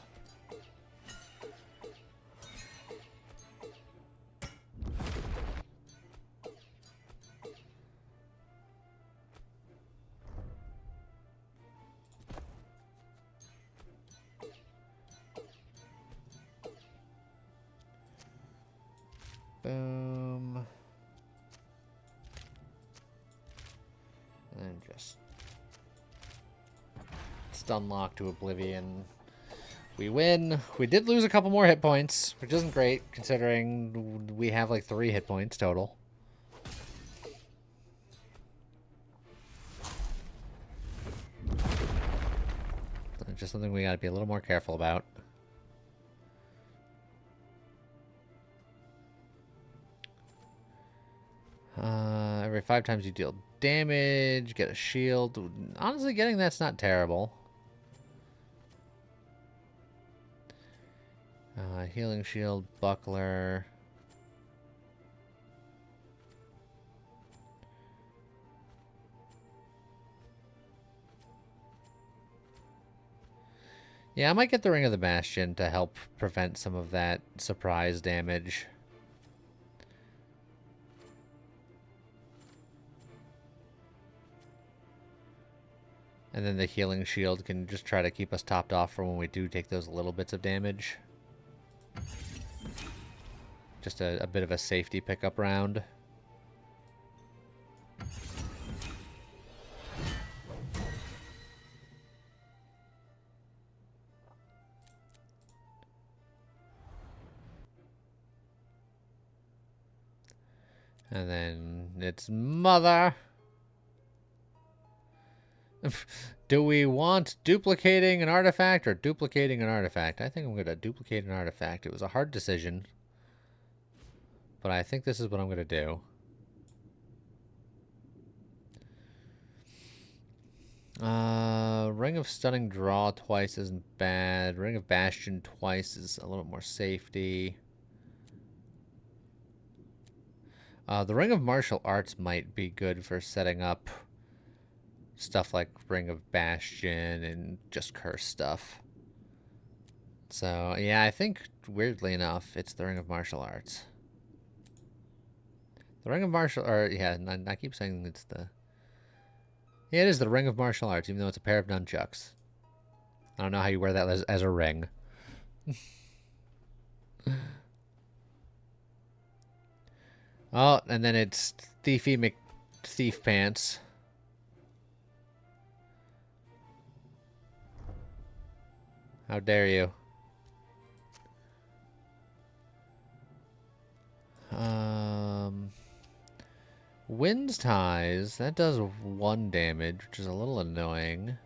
Speaker 1: stun lock to oblivion. We win. We did lose a couple more hit points, which isn't great considering we have like 3 hit points total. Just something we gotta be a little more careful about. Every 5 times you deal damage, get a shield. Honestly, getting that's not terrible. Healing shield, buckler. Yeah, I might get the Ring of the Bastion to help prevent some of that surprise damage. And then the healing shield can just try to keep us topped off for when we do take those little bits of damage. Just a bit of a safety pickup round. And then it's Mother. Do we want duplicating an artifact or duplicating an artifact? I think I'm going to duplicate an artifact. It was a hard decision. But I think this is what I'm going to do. Ring of Stunning Draw twice isn't bad. Ring of Bastion twice is a little more safety. The Ring of Martial Arts might be good for setting up stuff like Ring of Bastion and just curse stuff. So, yeah, I think, weirdly enough, it's the Ring of Martial Arts. The Ring of Martial Arts, yeah, I keep saying it's the... Yeah, it is the Ring of Martial Arts, even though it's a pair of nunchucks. I don't know how you wear that as a ring. Oh, and then it's Thiefy McThief Pants. How dare you? Wind's Ties, that does 1 damage, which is a little annoying.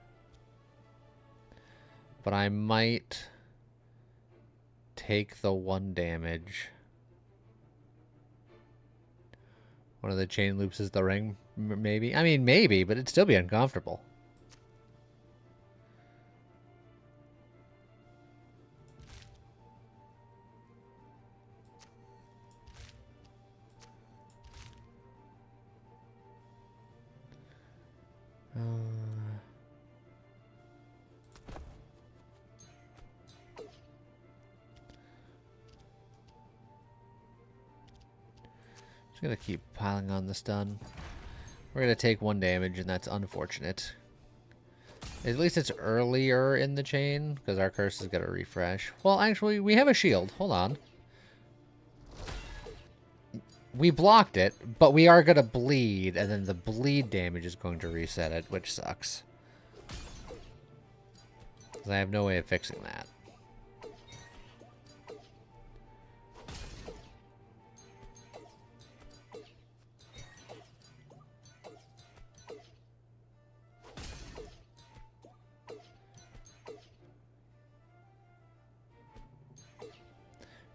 Speaker 1: But I might take the 1 damage. One of the chain loops is the ring, maybe? I mean, maybe, but it'd still be uncomfortable. Just gonna keep piling on the stun. We're gonna take 1 damage, and that's unfortunate. At least it's earlier in the chain, because our curse is gonna refresh. Well, actually, we have a shield. Hold on. We blocked it, but we are gonna bleed, and then the bleed damage is going to reset it, which sucks. Because I have no way of fixing that.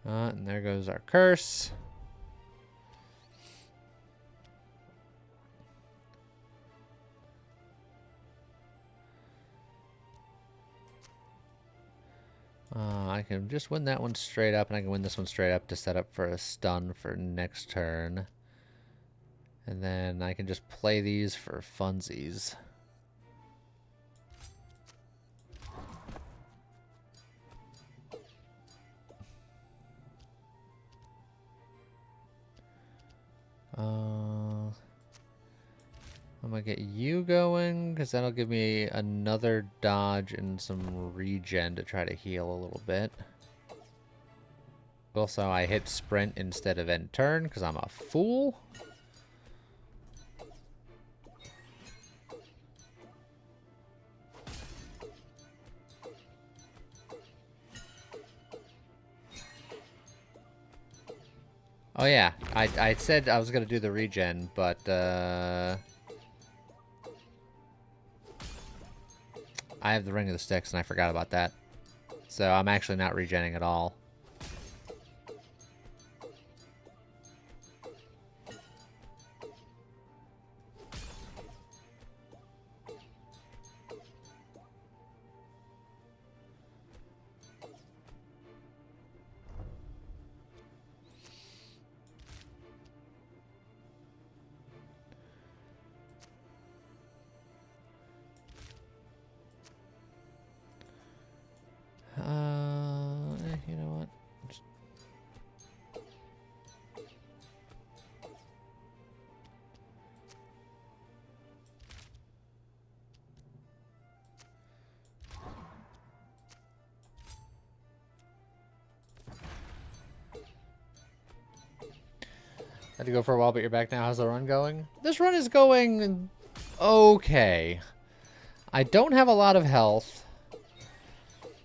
Speaker 1: And there goes our curse. I can just win that one straight up, and I can win this one straight up to set up for a stun for next turn. And then I can just play these for funsies. I'm gonna get you going, because that'll give me another dodge and some regen to try to heal a little bit. Also, I hit sprint instead of end turn, because I'm a fool. Oh yeah, I said I was gonna do the regen, but I have the Ring of the Sticks and I forgot about that. So I'm actually not regenning at all. You know what? Just... Had to go for a while, but you're back now. How's the run going? This run is going okay. I don't have a lot of health.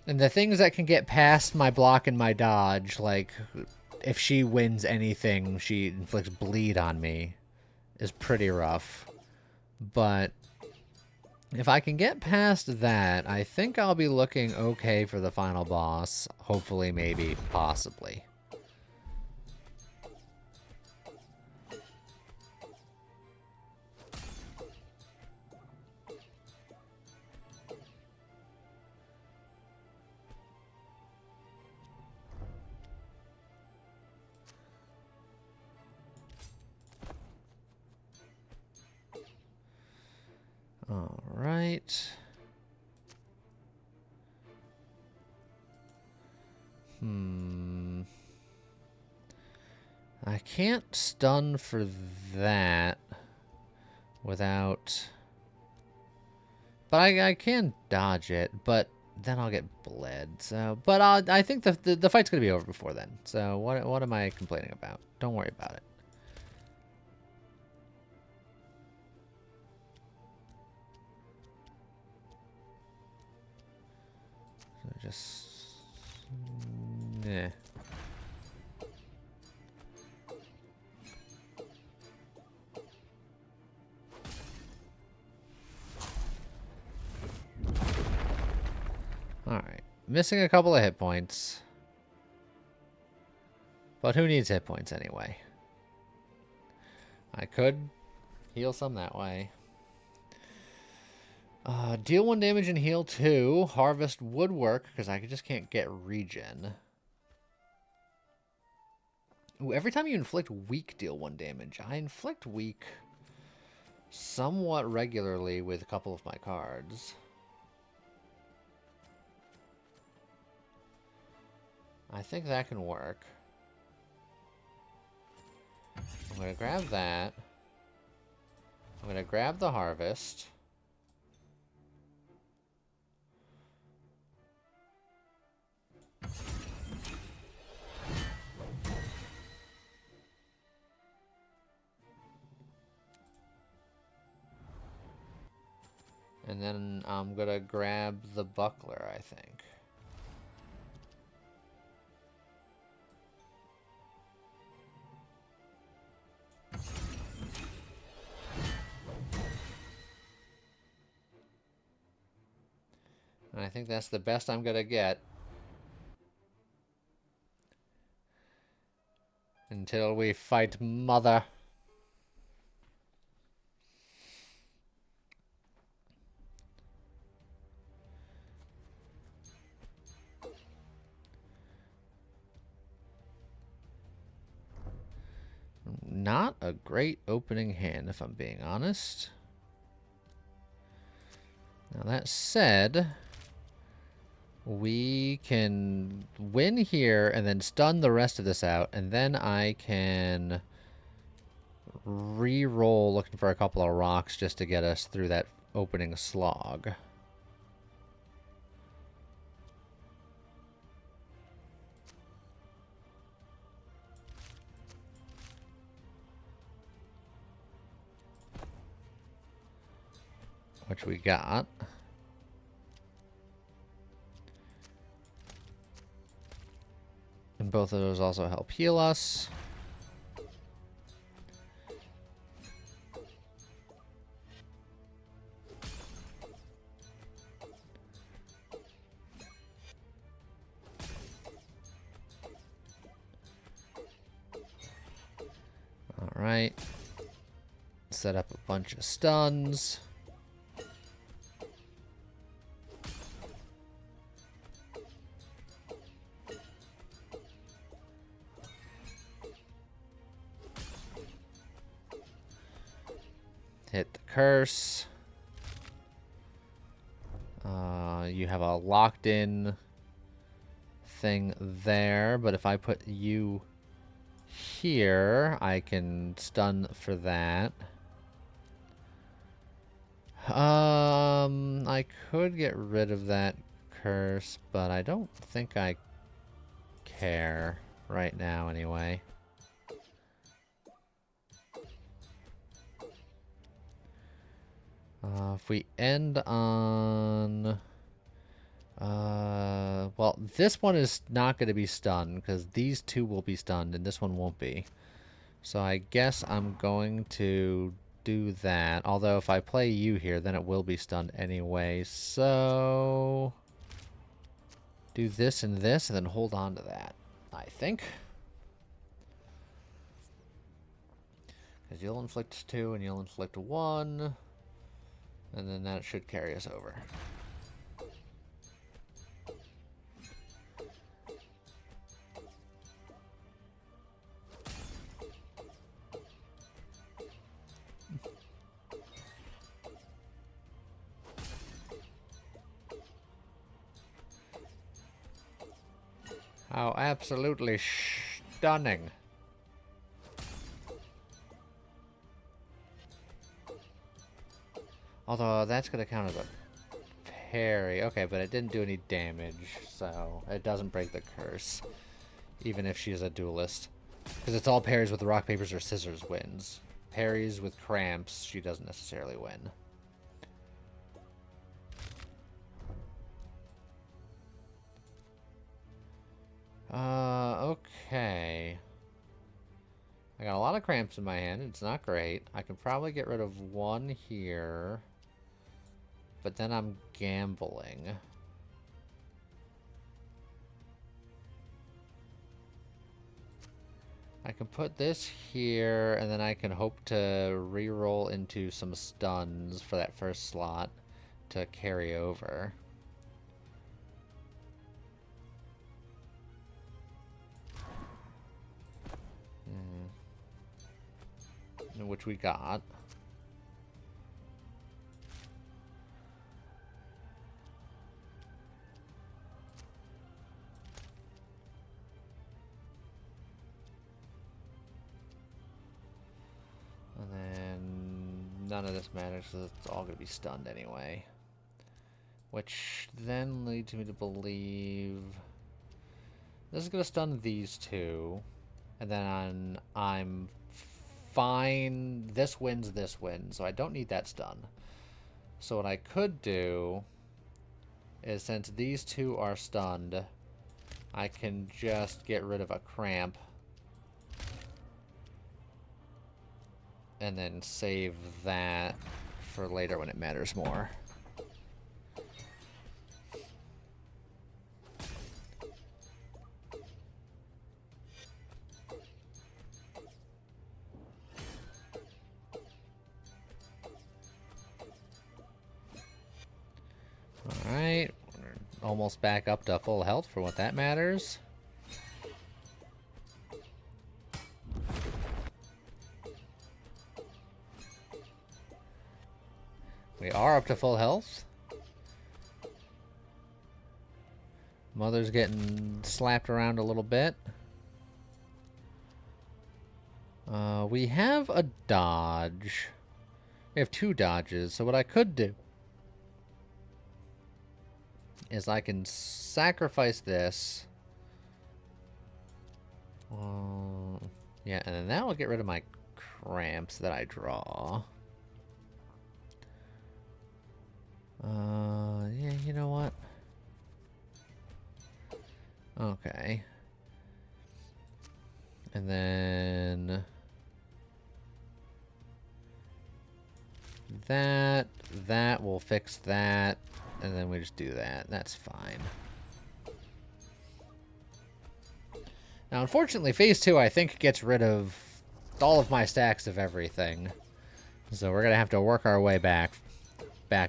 Speaker 1: And the things that can get past my block and my dodge, like if she wins anything, she inflicts bleed on me, is pretty rough. But if I can get past that, I think I'll be looking okay for the final boss. Hopefully, maybe, possibly. All right. I can't stun for that without... But I can dodge it, but then I'll get bled. So, but I think the fight's gonna be over before then. So what am I complaining about? Don't worry about it. So just... Yeah. Alright. Missing a couple of hit points. But who needs hit points anyway? I could heal some that way. Deal 1 damage and heal 2. Harvest would work, because I just can't get regen. Ooh, every time you inflict weak, deal 1 damage. I inflict weak somewhat regularly with a couple of my cards. I think that can work. I'm going to grab that. I'm going to grab the harvest. And then I'm going to grab the buckler, I think. And I think that's the best I'm going to get. Until we fight Mother. Not a great opening hand, if I'm being honest. Now that said, we can win here and then stun the rest of this out, and then I can re-roll looking for a couple of rocks just to get us through that opening slog. Which we got. And both of those also help heal us. Alright. Set up a bunch of stuns. Hit the curse. You have a locked in thing there, but if I put you here, I can stun for that. I could get rid of that curse, but I don't think I care right now anyway. If we end on... well, this one is not going to be stunned, because these two will be stunned, and this one won't be. So I guess I'm going to do that. Although if I play you here, then it will be stunned anyway. So... do this and this, and then hold on to that, I think. Because you'll inflict 2, and you'll inflict 1. And then that should carry us over. How absolutely stunning. Although that's going to count as a parry. Okay, but it didn't do any damage, so it doesn't break the curse. Even if she is a duelist. Because it's all parries with rock, papers, or scissors wins. Parries with cramps, she doesn't necessarily win. Okay. I got a lot of cramps in my hand. It's not great. I can probably get rid of 1 here. But then I'm gambling. I can put this here, and then I can hope to reroll into some stuns for that first slot to carry over. Which we got. And then none of this matters because it's all going to be stunned anyway. Which then leads me to believe this is going to stun these two. And then I'm fine. This wins, so I don't need that stun. So what I could do is, since these two are stunned, I can just get rid of a cramp and then save that for later when it matters more. Alright, we're almost back up to full health for what that matters. We are up to full health. Mother's getting slapped around a little bit. We have a dodge. We have 2 dodges, so what I could do is I can sacrifice this. Yeah, and then that will get rid of my cramps that I draw. Yeah, you know what? Okay. And then that will fix that, and then we just do that. That's fine. Now, unfortunately, phase 2, I think, gets rid of all of my stacks of everything. So we're gonna have to work our way back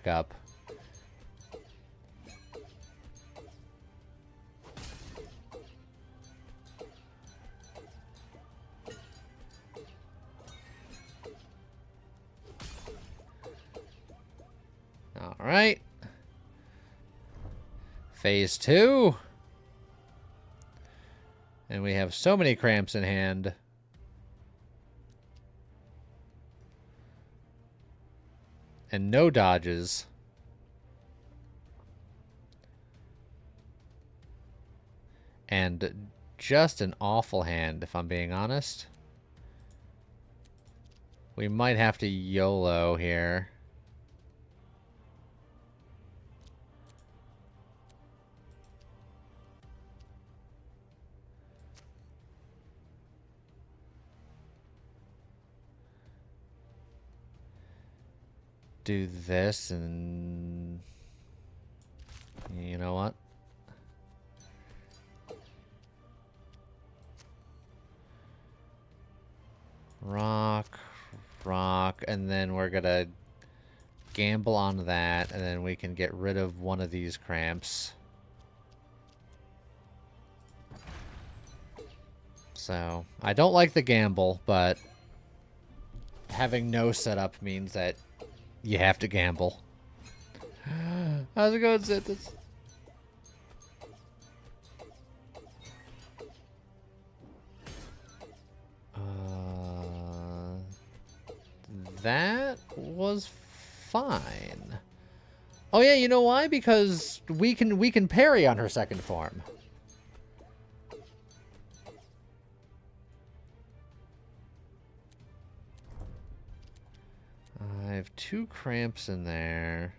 Speaker 1: up. All right. Phase 2. And we have so many cramps in hand. And no dodges. And just an awful hand, if I'm being honest. We might have to YOLO here. Do this and... You know what? Rock, rock, and then we're gonna gamble on that, and then we can get rid of one of these cramps. So, I don't like the gamble, but having no setup means that you have to gamble. How's it going, Synthesis? That was fine. Oh yeah, you know why? Because we can parry on her second form. I have 2 cramps in there.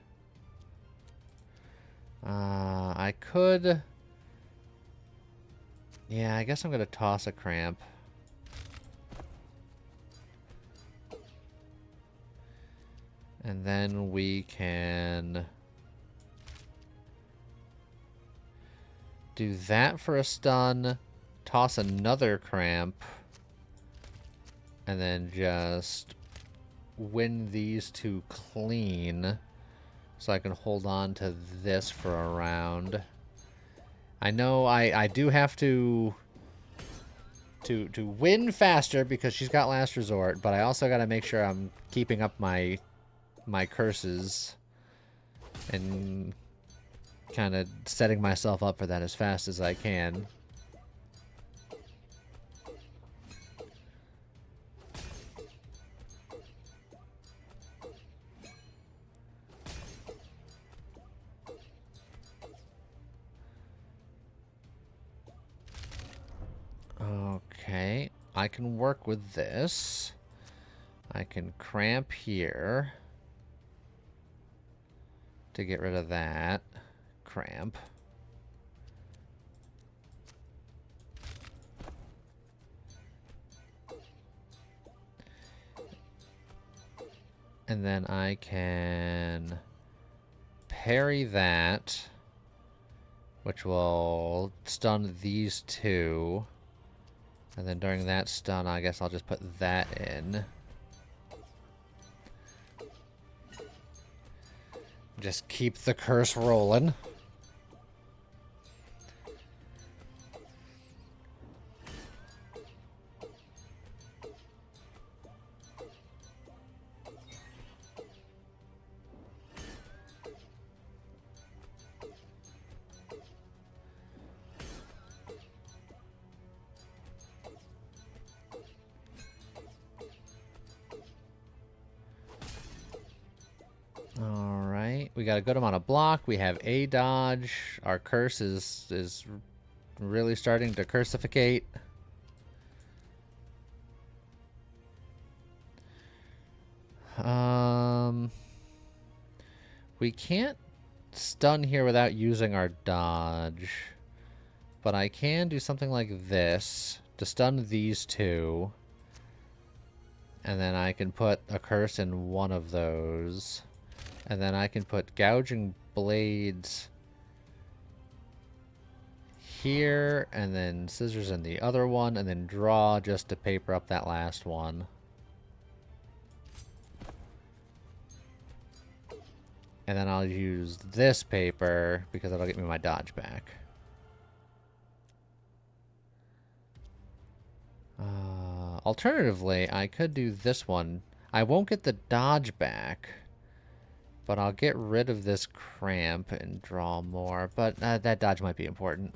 Speaker 1: I could... Yeah, I guess I'm gonna toss a cramp. And then we can do that for a stun, toss another cramp, and then just win these 2 clean so I can hold on to this for a round. I know I do have to win faster because she's got last resort, but I also got to make sure I'm keeping up my curses and kind of setting myself up for that as fast as I can. Okay, I can work with this. I can cramp here to get rid of that cramp. And then I can parry that, which will stun these 2. And then during that stun, I guess I'll just put that in. Just keep the curse rolling. Alright, we got a good amount of block. We have a dodge. Our curse is really starting to cursificate. We can't stun here without using our dodge. But I can do something like this to stun these 2. And then I can put a curse in one of those. And then I can put gouging blades here, and then scissors in the other one, and then draw just to paper up that last one. And then I'll use this paper because that'll get me my dodge back. Alternatively, I could do this one. I won't get the dodge back, but I'll get rid of this cramp and draw more. But that dodge might be important.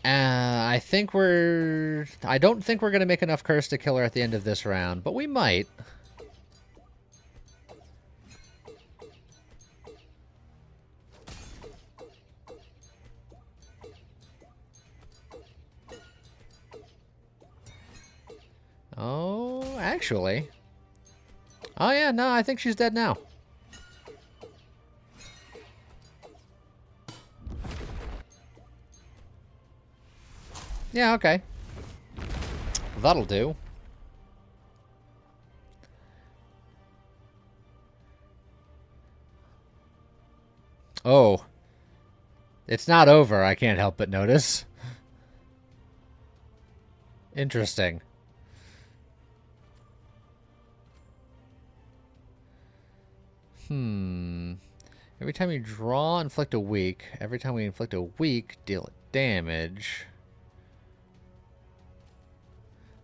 Speaker 1: I don't think we're going to make enough curse to kill her at the end of this round, but we might. Oh, actually. Oh, yeah, no, I think she's dead now. Yeah, okay. That'll do. Oh. It's not over, I can't help but notice. Interesting. Every time you draw, inflict a weak. Every time we inflict a weak, deal damage.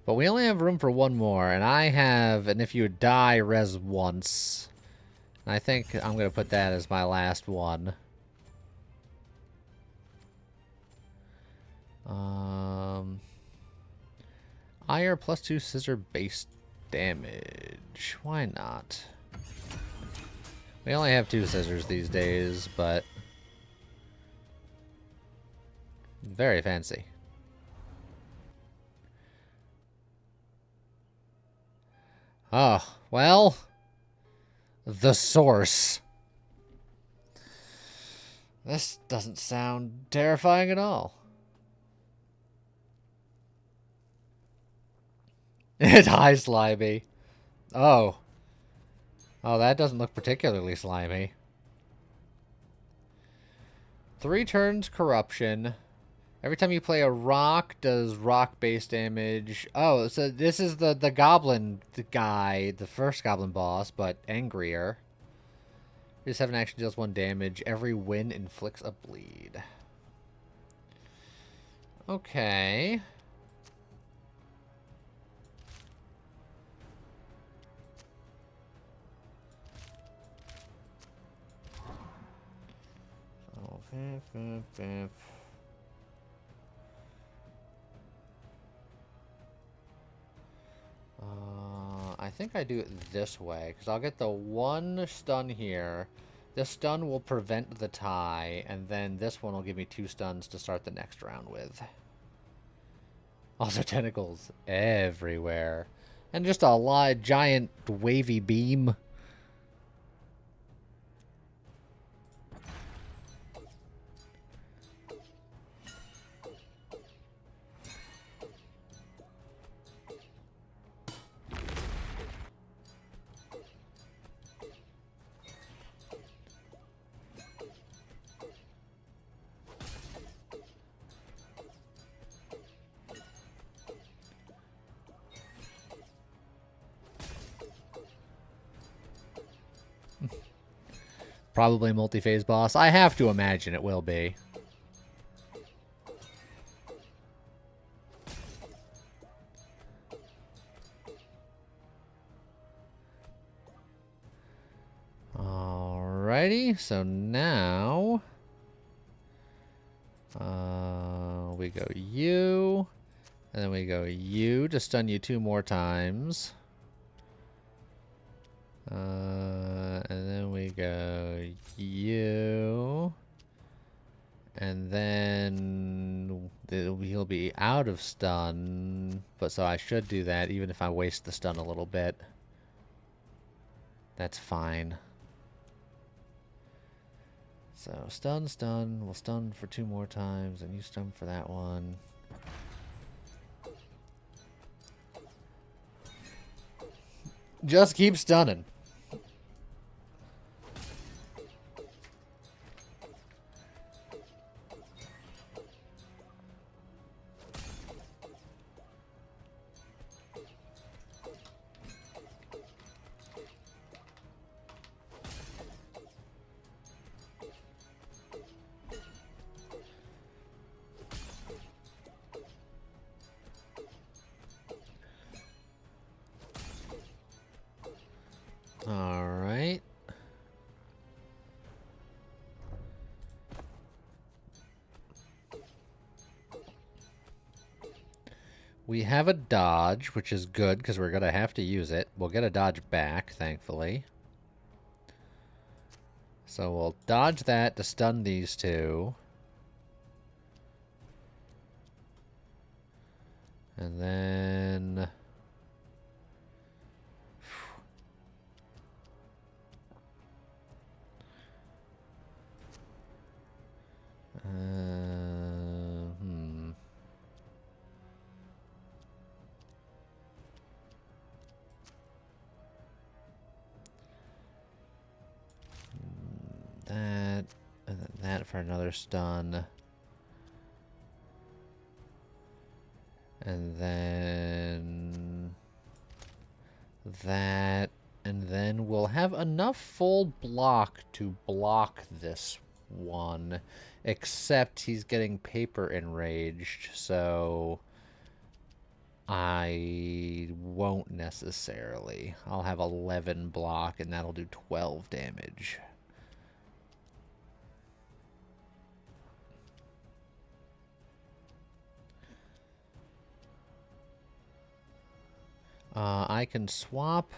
Speaker 1: But we only have room for one more, and I have, and if you die, res once. And I think I'm going to put that as my last one. Ire +2 scissor base damage. Why not? We only have 2 scissors these days, but very fancy. Oh, well, the source. This doesn't sound terrifying at all. It's high slimy. Oh. Oh, that doesn't look particularly slimy. 3 turns corruption. Every time you play a rock, does rock base damage. Oh, so this is the goblin guy, the first goblin boss, but angrier. This 7 action deals 1 damage. Every win inflicts a bleed. Okay. I think I do it this way, because I'll get the 1 stun here. This stun will prevent the tie, and then this one will give me 2 stuns to start the next round with. Also tentacles everywhere. And just a giant wavy beam. Probably multi-phase boss. I have to imagine it will be. Alrighty, so now we go you, and then we go you to stun you 2 more times. And then we go you, and then he'll be out of stun, but so I should do that even if I waste the stun a little bit. That's fine. So stun, stun, we'll stun for 2 more times, and you stun for that one. Just keep stunning. We have a dodge, which is good because we're going to have to use it. We'll get a dodge back, thankfully. So we'll dodge that to stun these two. And then... hmm. That, and then that for another stun. And then that, and then we'll have enough full block to block this one, except he's getting paper enraged, so I won't necessarily. I'll have 11 block, and that'll do 12 damage. I can swap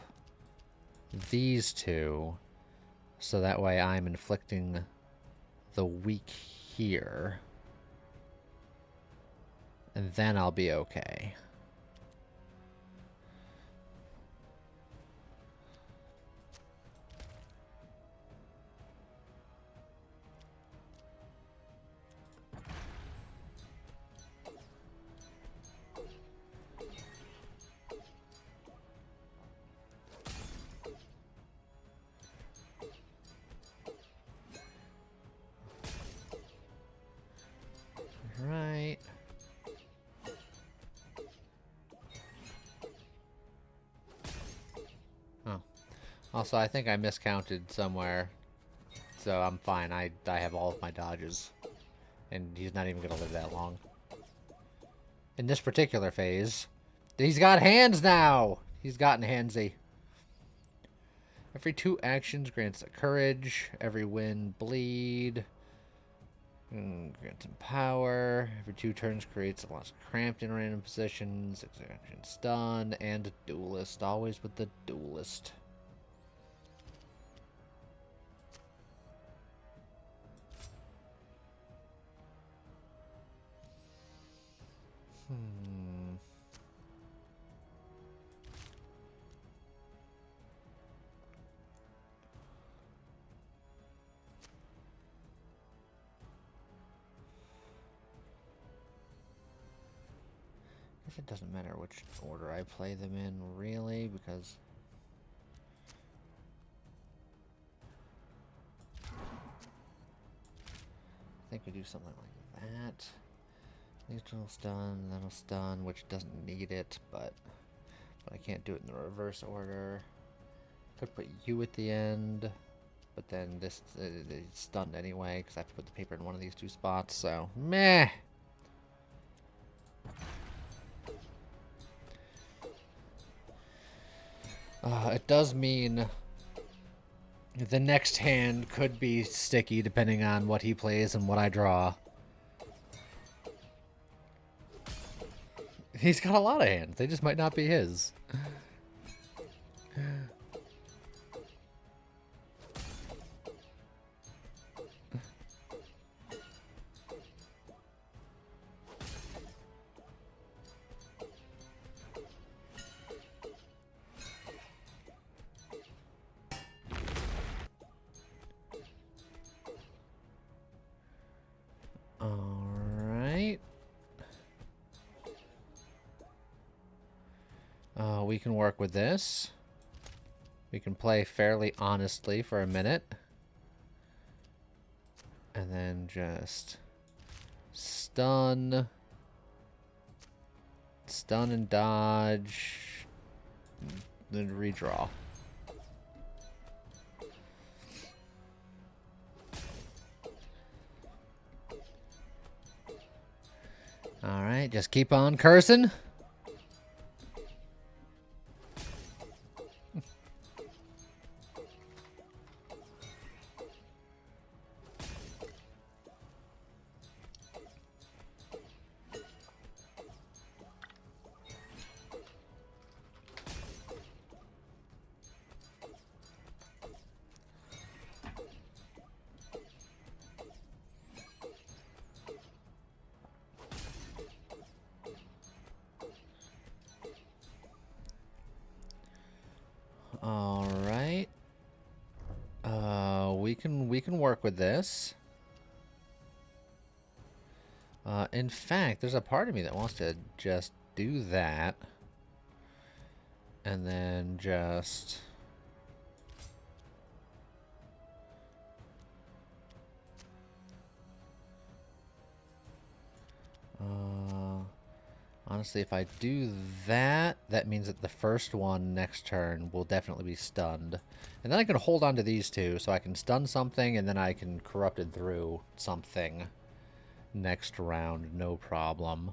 Speaker 1: these two, so that way I'm inflicting the weak here. And then I'll be okay. Right. Oh. Also, I think I miscounted somewhere. So I'm fine. I have all of my dodges. And he's not even going to live that long. In this particular phase, he's got hands now! He's gotten handsy. Every 2 actions grants a courage. Every win, bleed. Grants him power. Every 2 turns creates a lost cramped in random positions. Action stun. And a duelist. Always with the duelist. I guess it doesn't matter which order I play them in, really, because... I think we do something like that. Neutral stun, that'll stun, which doesn't need it, but I can't do it in the reverse order. Could put you at the end, but then this it's stunned anyway, because I have to put the paper in one of these 2 spots, so meh! It does mean the next hand could be sticky depending on what he plays and what I draw. He's got a lot of hands. They just might not be his. Alright. We can work with this. We can play fairly honestly for a minute. And then just stun. Stun and dodge. Then redraw. Alright, just keep on cursing. we can work with this. In fact, there's a part of me that wants to just do that. And then just... honestly, if I do that, that means that the first one next turn will definitely be stunned. And then I can hold on to these two, so I can stun something, and then I can Corrupted through something next round, no problem.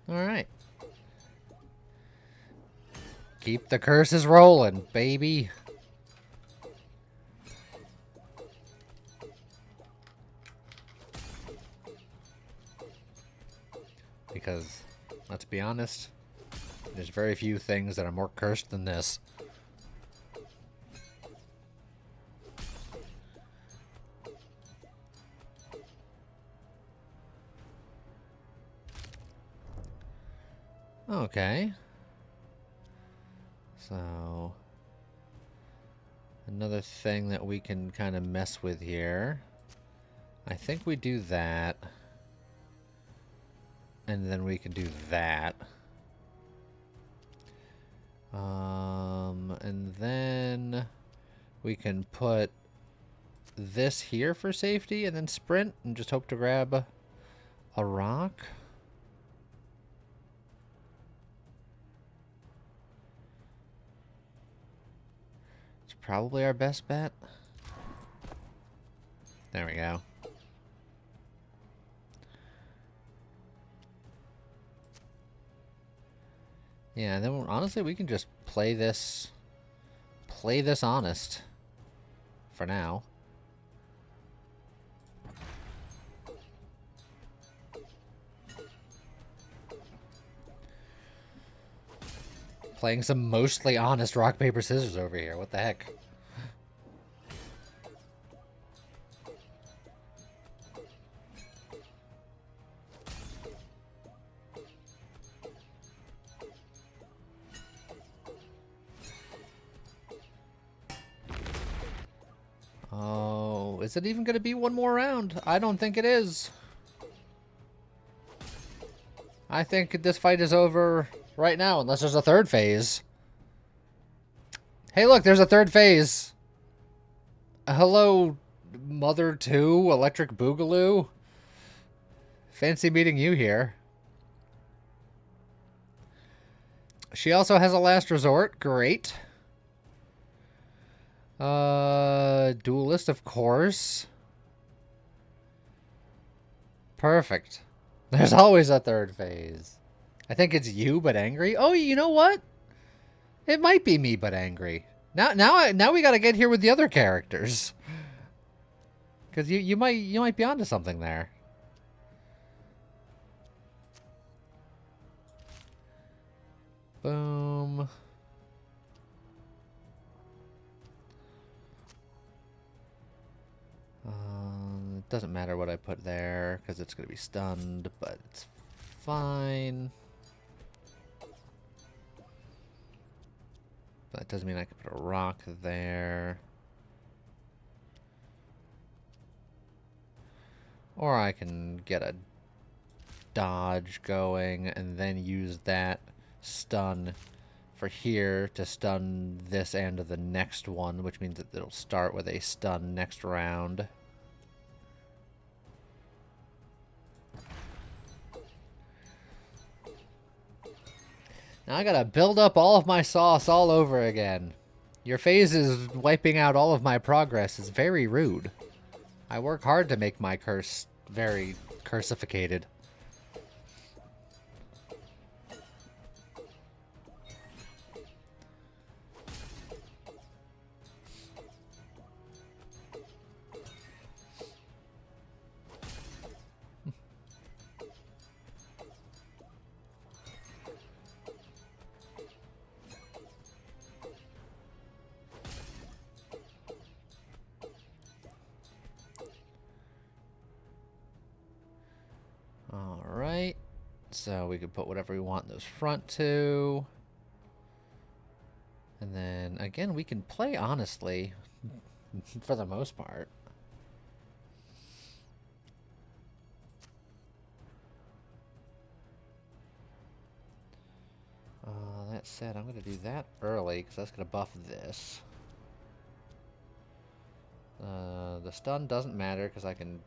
Speaker 1: Alright. Keep the curses rolling, baby. Because, let's be honest, there's very few things that are more cursed than this. Okay. So, another thing that we can kind of mess with here. I think we do that. And then we can do that. And then we can put this here for safety and then sprint and just hope to grab a rock. It's probably our best bet. There we go. Yeah, then honestly we can just play this honest for now. Playing some mostly honest rock, paper, scissors over here. What the heck? Oh, is it even going to be one more round? I don't think it is. I think this fight is over right now, unless there's a third phase. Hey, look, there's a third phase. Hello, Mother 2, Electric Boogaloo. Fancy meeting you here. She also has a last resort. Great. Duelist, of course. Perfect. There's always a third phase. I think it's you, but angry. Oh, you know what? It might be me, but angry. Now we gotta get here with the other characters. Because you might be onto something there. Boom. It doesn't matter what I put there because it's gonna be stunned, but it's fine. That doesn't mean I can put a rock there. Or I can get a dodge going and then use that stun for here to stun this and the next one, which means that it'll start with a stun next round. Now I gotta build up all of my sauce all over again. Your phase is wiping out all of my progress. It's very rude. I work hard to make my curse very cursificated. So we could put whatever we want in those front two. And then, again, we can play honestly for the most part. That said, I'm going to do that early because that's going to buff this. The stun doesn't matter because I can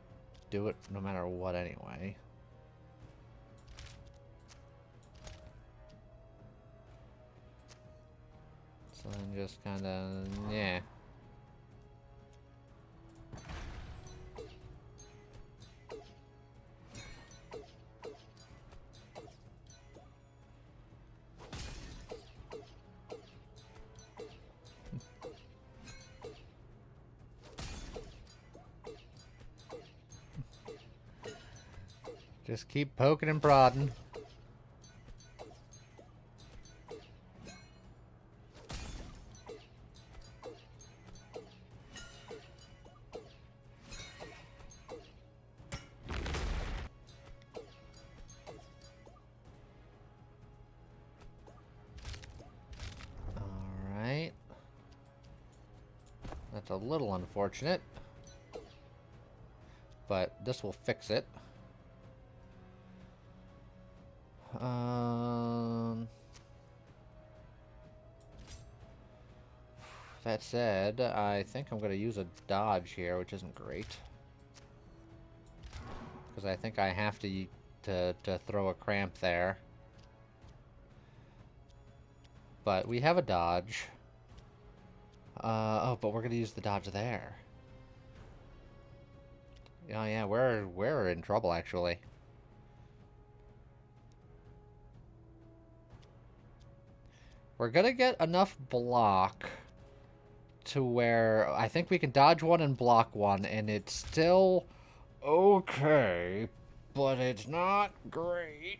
Speaker 1: do it no matter what anyway. So then just kind of, yeah. Just keep poking and prodding. Alright. That's a little unfortunate. But this will fix it. That said, I think I'm going to use a dodge here, which isn't great. Because I think I have to throw a cramp there. But we have a dodge. Oh, but we're going to use the dodge there. Oh yeah, we're in trouble actually. We're gonna get enough block to where I think we can dodge one and block one, and it's still okay, but it's not great.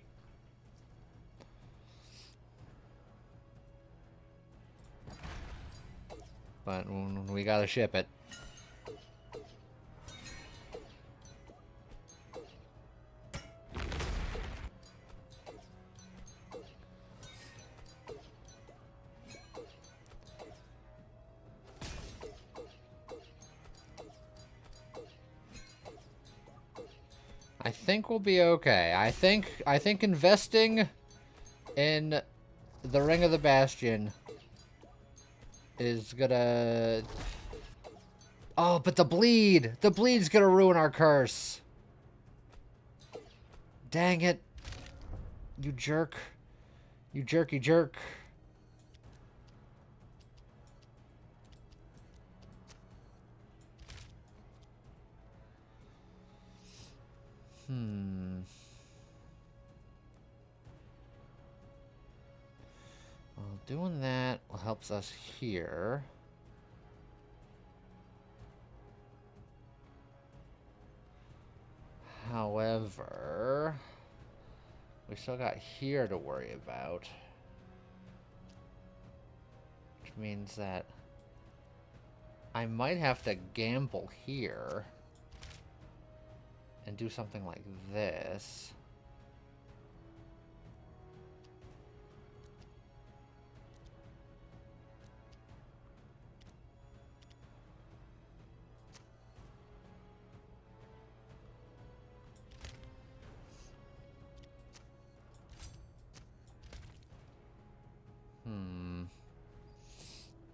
Speaker 1: But we gotta ship it. I think we'll be okay. I think investing in the Ring of the Bastion is gonna... Oh, but the bleed! The bleed's gonna ruin our curse! Dang it. You jerk. You jerky jerk. Well, doing that helps us here. However, we still got here to worry about. Which means that I might have to gamble here and do something like this.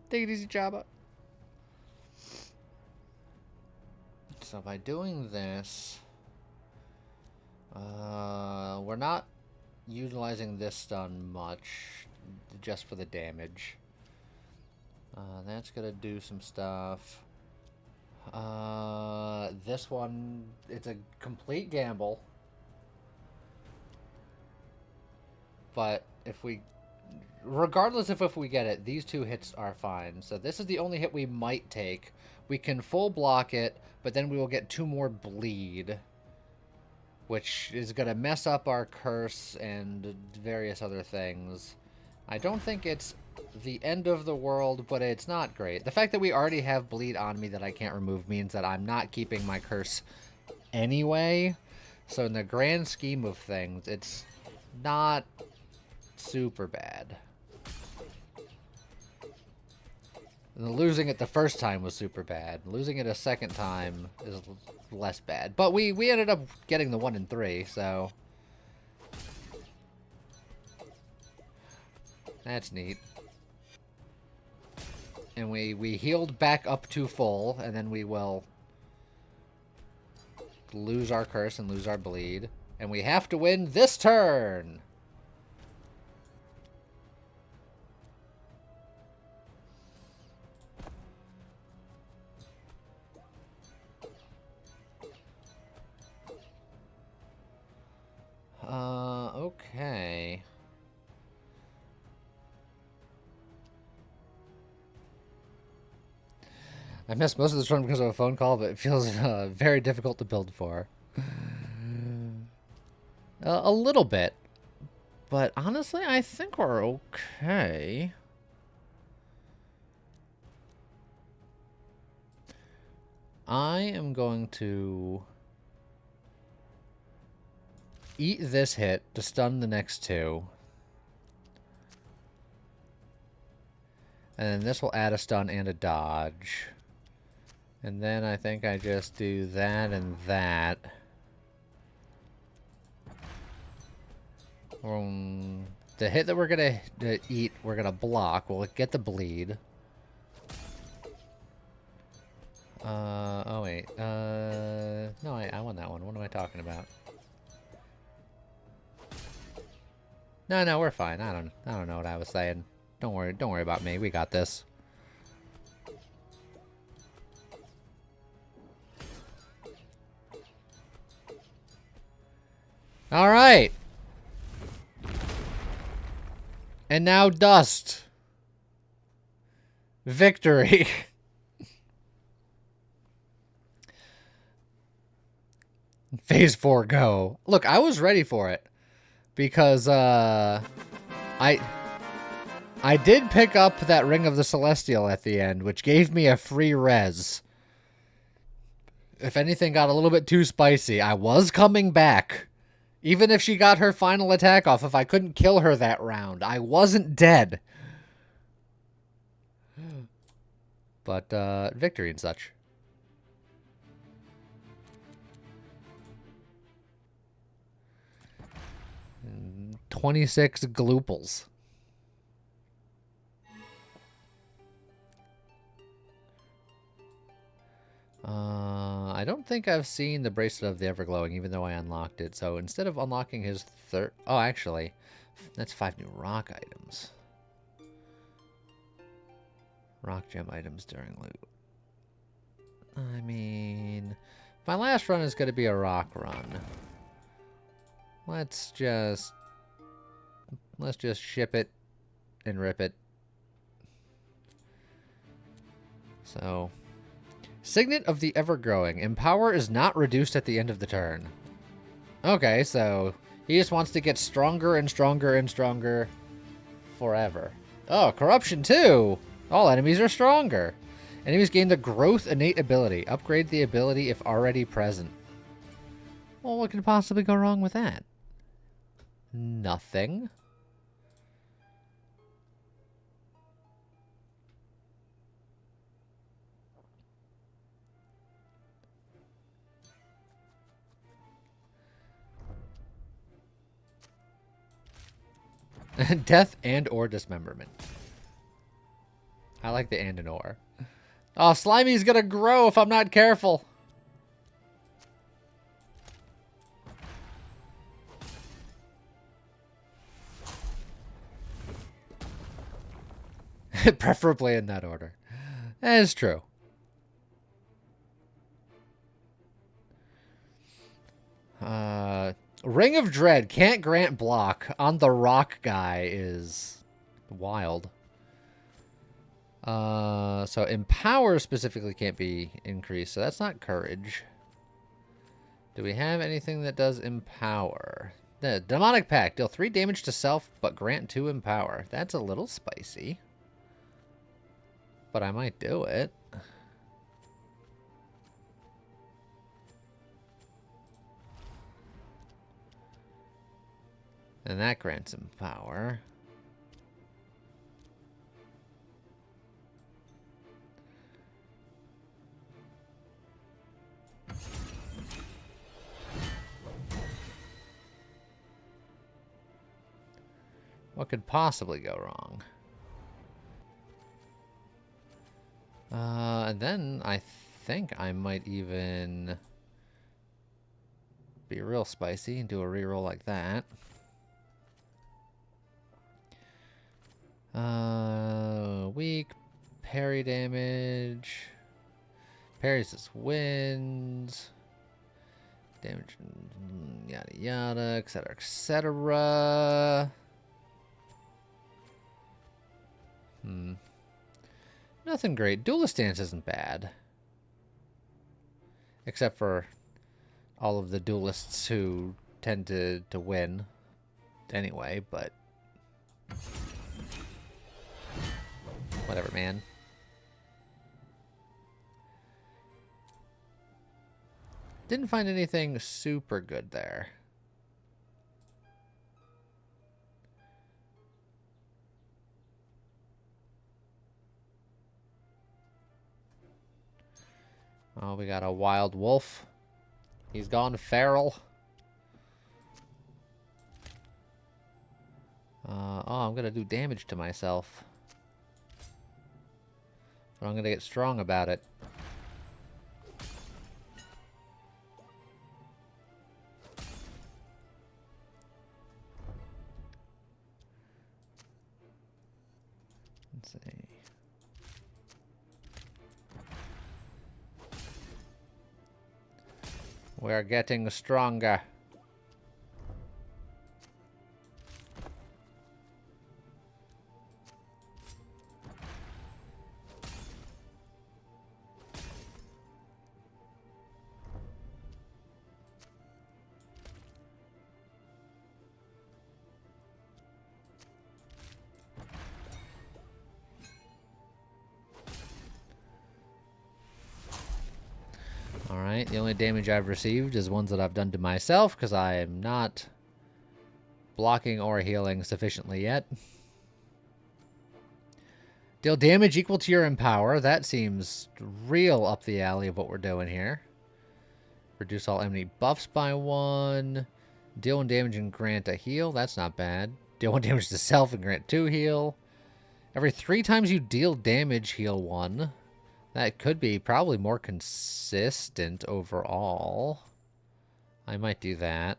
Speaker 1: Take it easy, Jabba. So by doing this, we're not utilizing this stun much, just for the damage. That's gonna do some stuff. This one, it's a complete gamble. But if we... Regardless of if we get it, these two hits are fine. So this is the only hit we might take. We can full block it, but then we will get 2 more bleed, which is going to mess up our curse and various other things. I don't think it's the end of the world, but it's not great. The fact that we already have bleed on me that I can't remove means that I'm not keeping my curse anyway. So in the grand scheme of things, it's not super bad. And losing it the first time was super bad. Losing it a second time is less bad. But we ended up getting the 1 and 3, so that's neat. And we healed back up to full, and then we will lose our curse and lose our bleed. And we have to win this turn! Okay. I missed most of this run because of a phone call, but it feels very difficult to build for. A little bit. But honestly, I think we're okay. I am going to eat this hit to stun the next two. And then this will add a stun and a dodge. And then I think I just do that and that. The hit that we're going to eat, we're going to block. We'll get the bleed. Oh wait. No, I want that one. What am I talking about? No, we're fine. I don't know what I was saying. Don't worry about me. We got this. All right. And now dust. Victory. Phase 4 go. Look, I was ready for it because I did pick up that Ring of the Celestial at the end, which gave me a free res. If anything got a little bit too spicy, I was coming back. Even if she got her final attack off, if I couldn't kill her that round, I wasn't dead. But, victory and such. 26 gloopals. I don't think I've seen the Bracelet of the Everglowing, even though I unlocked it. So instead of unlocking his third... Oh, actually, that's 5 new rock items. Rock gem items during loot. I mean, my last run is going to be a rock run. Let's just ship it and rip it. So, Signet of the Evergrowing. Empower is not reduced at the end of the turn. Okay, so he just wants to get stronger and stronger and stronger forever. Oh, Corruption too! All enemies are stronger. Enemies gain the Growth innate ability. Upgrade the ability if already present. Well, what could possibly go wrong with that? Nothing. Death and or dismemberment. I like the and or. Oh, Slimy's gonna grow if I'm not careful. Preferably in that order. That is true. Ring of Dread can't grant block on the rock guy is wild. So Empower specifically can't be increased, so that's not Courage. Do we have anything that does Empower? The Demonic Pact. Deal 3 damage to self, but grant 2 Empower. That's a little spicy. But I might do it. And that grants him power. What could possibly go wrong? And then I think I might even be real spicy and do a reroll like that. Weak. Parry damage. Parries his wins. Damage, yada yada, etc., etc. Nothing great. Duelist stance isn't bad. Except for all of the duelists who tend to win anyway, but whatever, man. Didn't find anything super good there. Oh, we got a wild wolf. He's gone feral. Oh, I'm gonna do damage to myself. But I'm gonna get strong about it. Let's see. We're getting stronger. Alright, the only damage I've received is ones that I've done to myself, because I am not blocking or healing sufficiently yet. Deal damage equal to your empower. That seems real up the alley of what we're doing here. Reduce all enemy buffs by 1. Deal 1 damage and grant a heal. That's not bad. Deal 1 damage to self and grant 2 heal. Every 3 times you deal damage, heal 1. That could be probably more consistent overall. I might do that.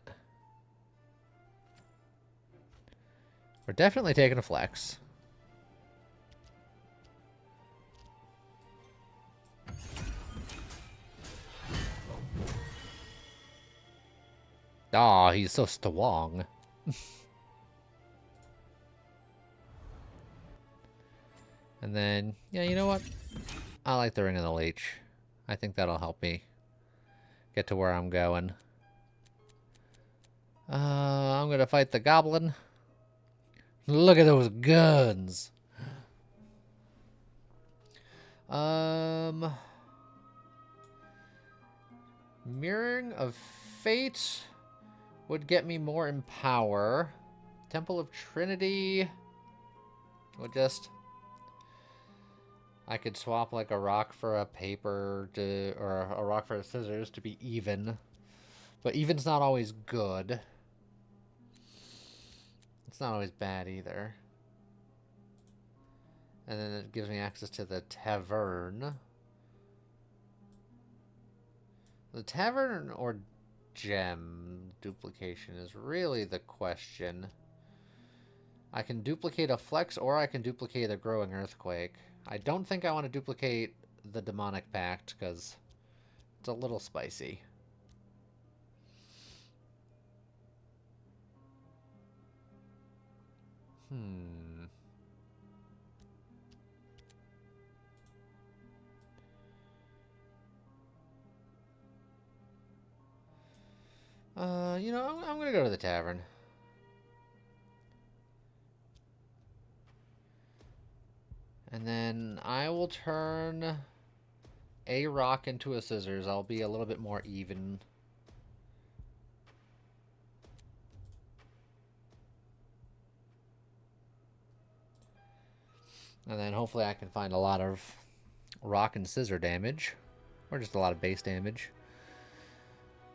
Speaker 1: We're definitely taking a flex. Aw, he's so strong. And then, yeah, you know what? I like the Ring of the Leech. I think that'll help me get to where I'm going. I'm gonna fight the goblin. Look at those guns. Mirroring of Fate would get me more in power. Temple of Trinity would just... I could swap like a rock for a paper to, or a rock for a scissors to be even. But even's not always good. It's not always bad either. And then it gives me access to the tavern. The tavern or gem duplication is really the question. I can duplicate a flex or I can duplicate a growing earthquake. I don't think I want to duplicate the demonic pact because it's a little spicy. You know, I'm gonna go to the tavern. And then I will turn a rock into a scissors. I'll be a little bit more even. And then hopefully I can find a lot of rock and scissor damage. Or just a lot of base damage.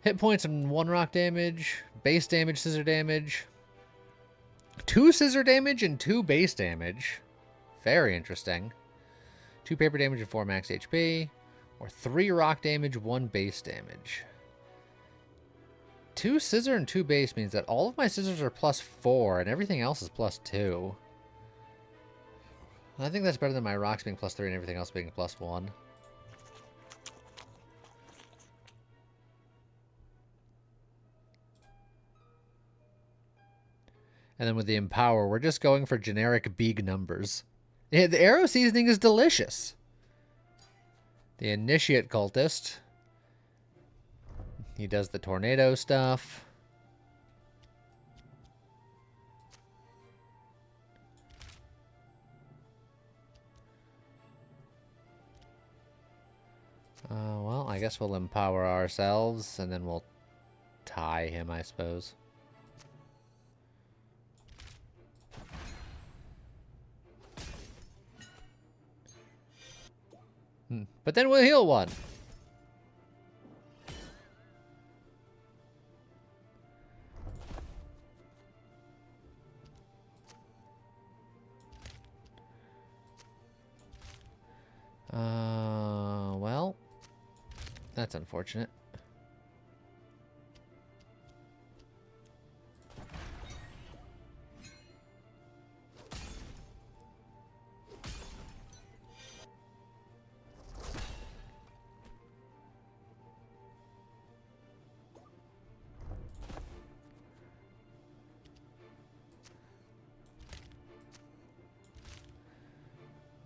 Speaker 1: Hit points and 1 rock damage. Base damage, scissor damage. 2 scissor damage and 2 base damage. Very interesting. 2 paper damage and 4 max HP. Or 3 rock damage, 1 base damage. 2 scissor and 2 base means that all of my scissors are +4 and everything else is +2. I think that's better than my rocks being +3 and everything else being +1. And then with the Empower, we're just going for generic big numbers. Yeah, the arrow seasoning is delicious. The Initiate Cultist. He does the tornado stuff. Well, I guess we'll empower ourselves, and then we'll tie him, I suppose. But then we'll heal one. Well, that's unfortunate.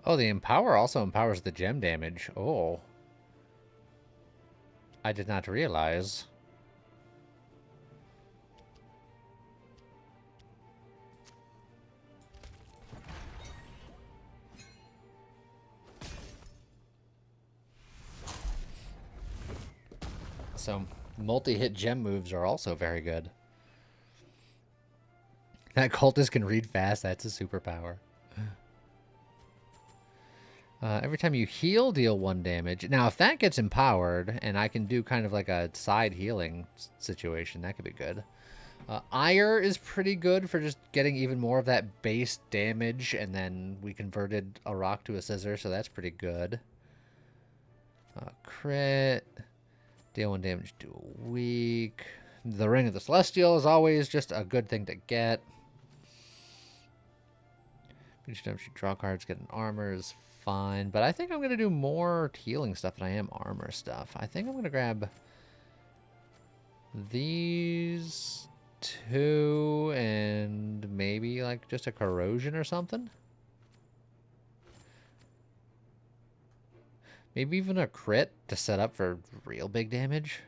Speaker 1: Oh, the Empower also empowers the gem damage. Oh. I did not realize. So, multi-hit gem moves are also very good. That cultist can read fast. That's a superpower. Every time you heal, deal 1 damage. Now, if that gets empowered, and I can do kind of like a side healing situation, that could be good. Ire is pretty good for just getting even more of that base damage, and then we converted a rock to a scissor, so that's pretty good. Crit. Deal 1 damage to a weak. The Ring of the Celestial is always just a good thing to get. Each time you draw cards, get an armor is fine. But I think I'm going to do more healing stuff than I am armor stuff. I think I'm going to grab these 2 and maybe like just a corrosion or something. Maybe even a crit to set up for real big damage.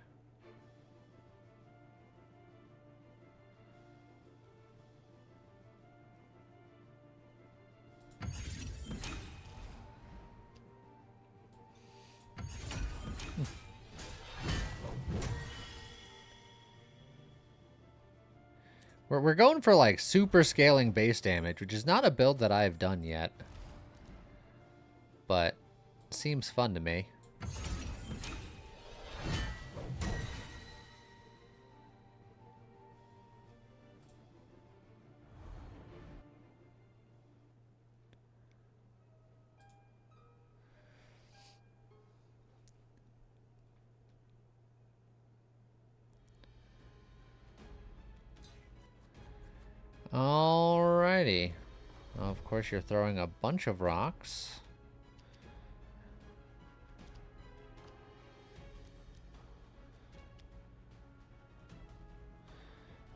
Speaker 1: We're going for like super scaling base damage, which is not a build that I've done yet. But seems fun to me. Alrighty. Well, of course, you're throwing a bunch of rocks.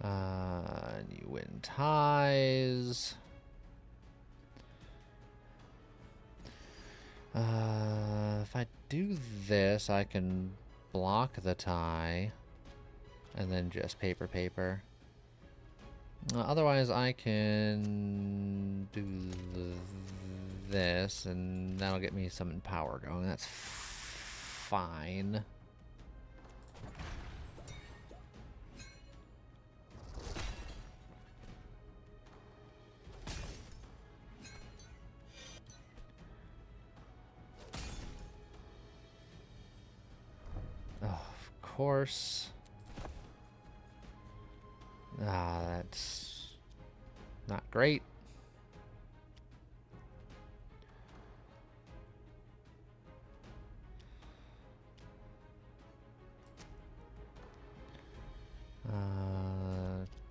Speaker 1: And you win ties. If I do this, I can block the tie. And then just paper, paper. Otherwise, I can do this, and that'll get me some power going. That's fine. course. Ah, that's not great.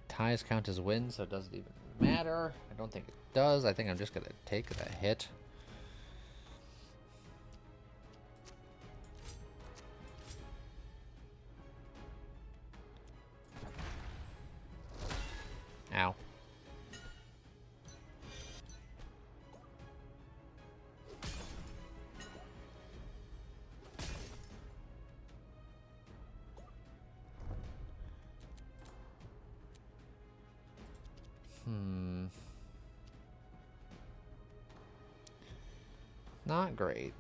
Speaker 1: Ties count as wins, so it doesn't even matter. I don't think it does. I think I'm just going to take the hit. Ow. Not great.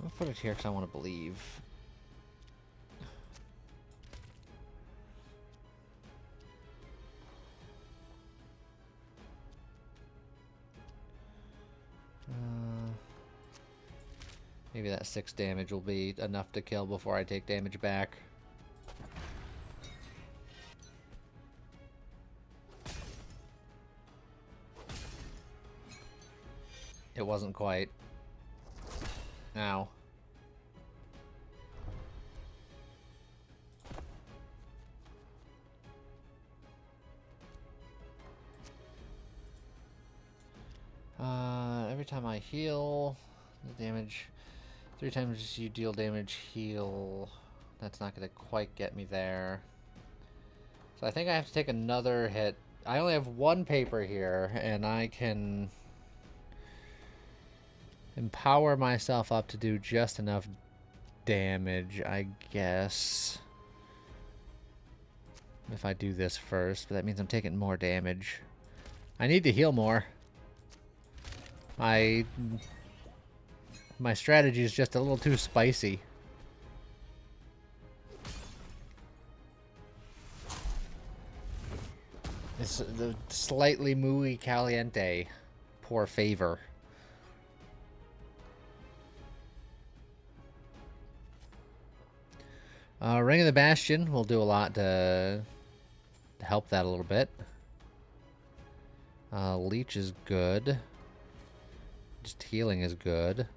Speaker 1: I'll put it here because I want to believe. Maybe that 6 damage will be enough to kill before I take damage back. It wasn't quite. Ow. Every time I heal, the damage... 3 times you deal damage, heal. That's not going to quite get me there. So I think I have to take another hit. I only have 1 paper here, and I can empower myself up to do just enough damage, I guess. If I do this first, but that means I'm taking more damage. I need to heal more. My strategy is just a little too spicy. It's the slightly muy caliente. Poor favor. Ring of the Bastion will do a lot to help that a little bit. Leech is good. Just healing is good.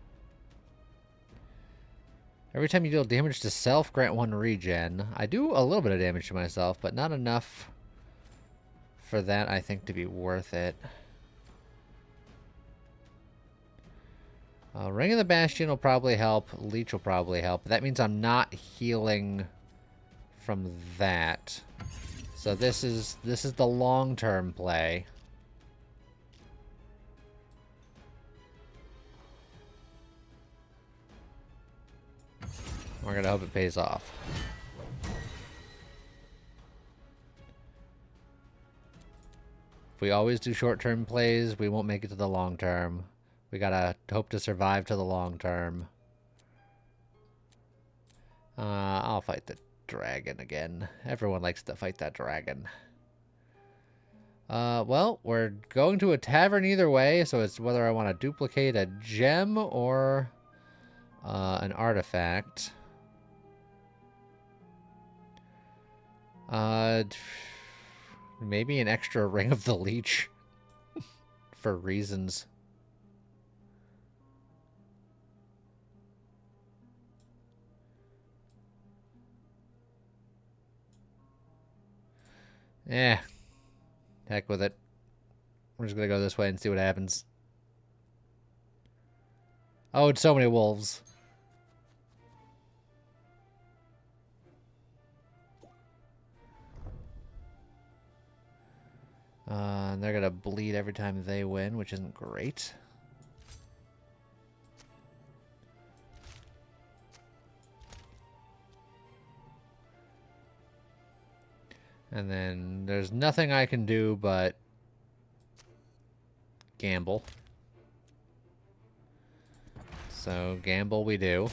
Speaker 1: Every time you deal damage to self, grant 1 regen. I do a little bit of damage to myself, but not enough for that, I think, to be worth it. Ring of the Bastion will probably help. Leech will probably help. That means I'm not healing from that. So this is the long-term play. We're going to hope it pays off. If we always do short-term plays, we won't make it to the long term. We gotta hope to survive to the long term. I'll fight the dragon again. Everyone likes to fight that dragon. Well, we're going to a tavern either way, so it's whether I want to duplicate a gem or an artifact. Maybe an extra Ring of the Leech for reasons. Eh. Heck with it. We're just gonna go this way and see what happens. Oh, it's so many wolves. They're gonna bleed every time they win, which isn't great. And then there's nothing I can do but gamble. So gamble we do.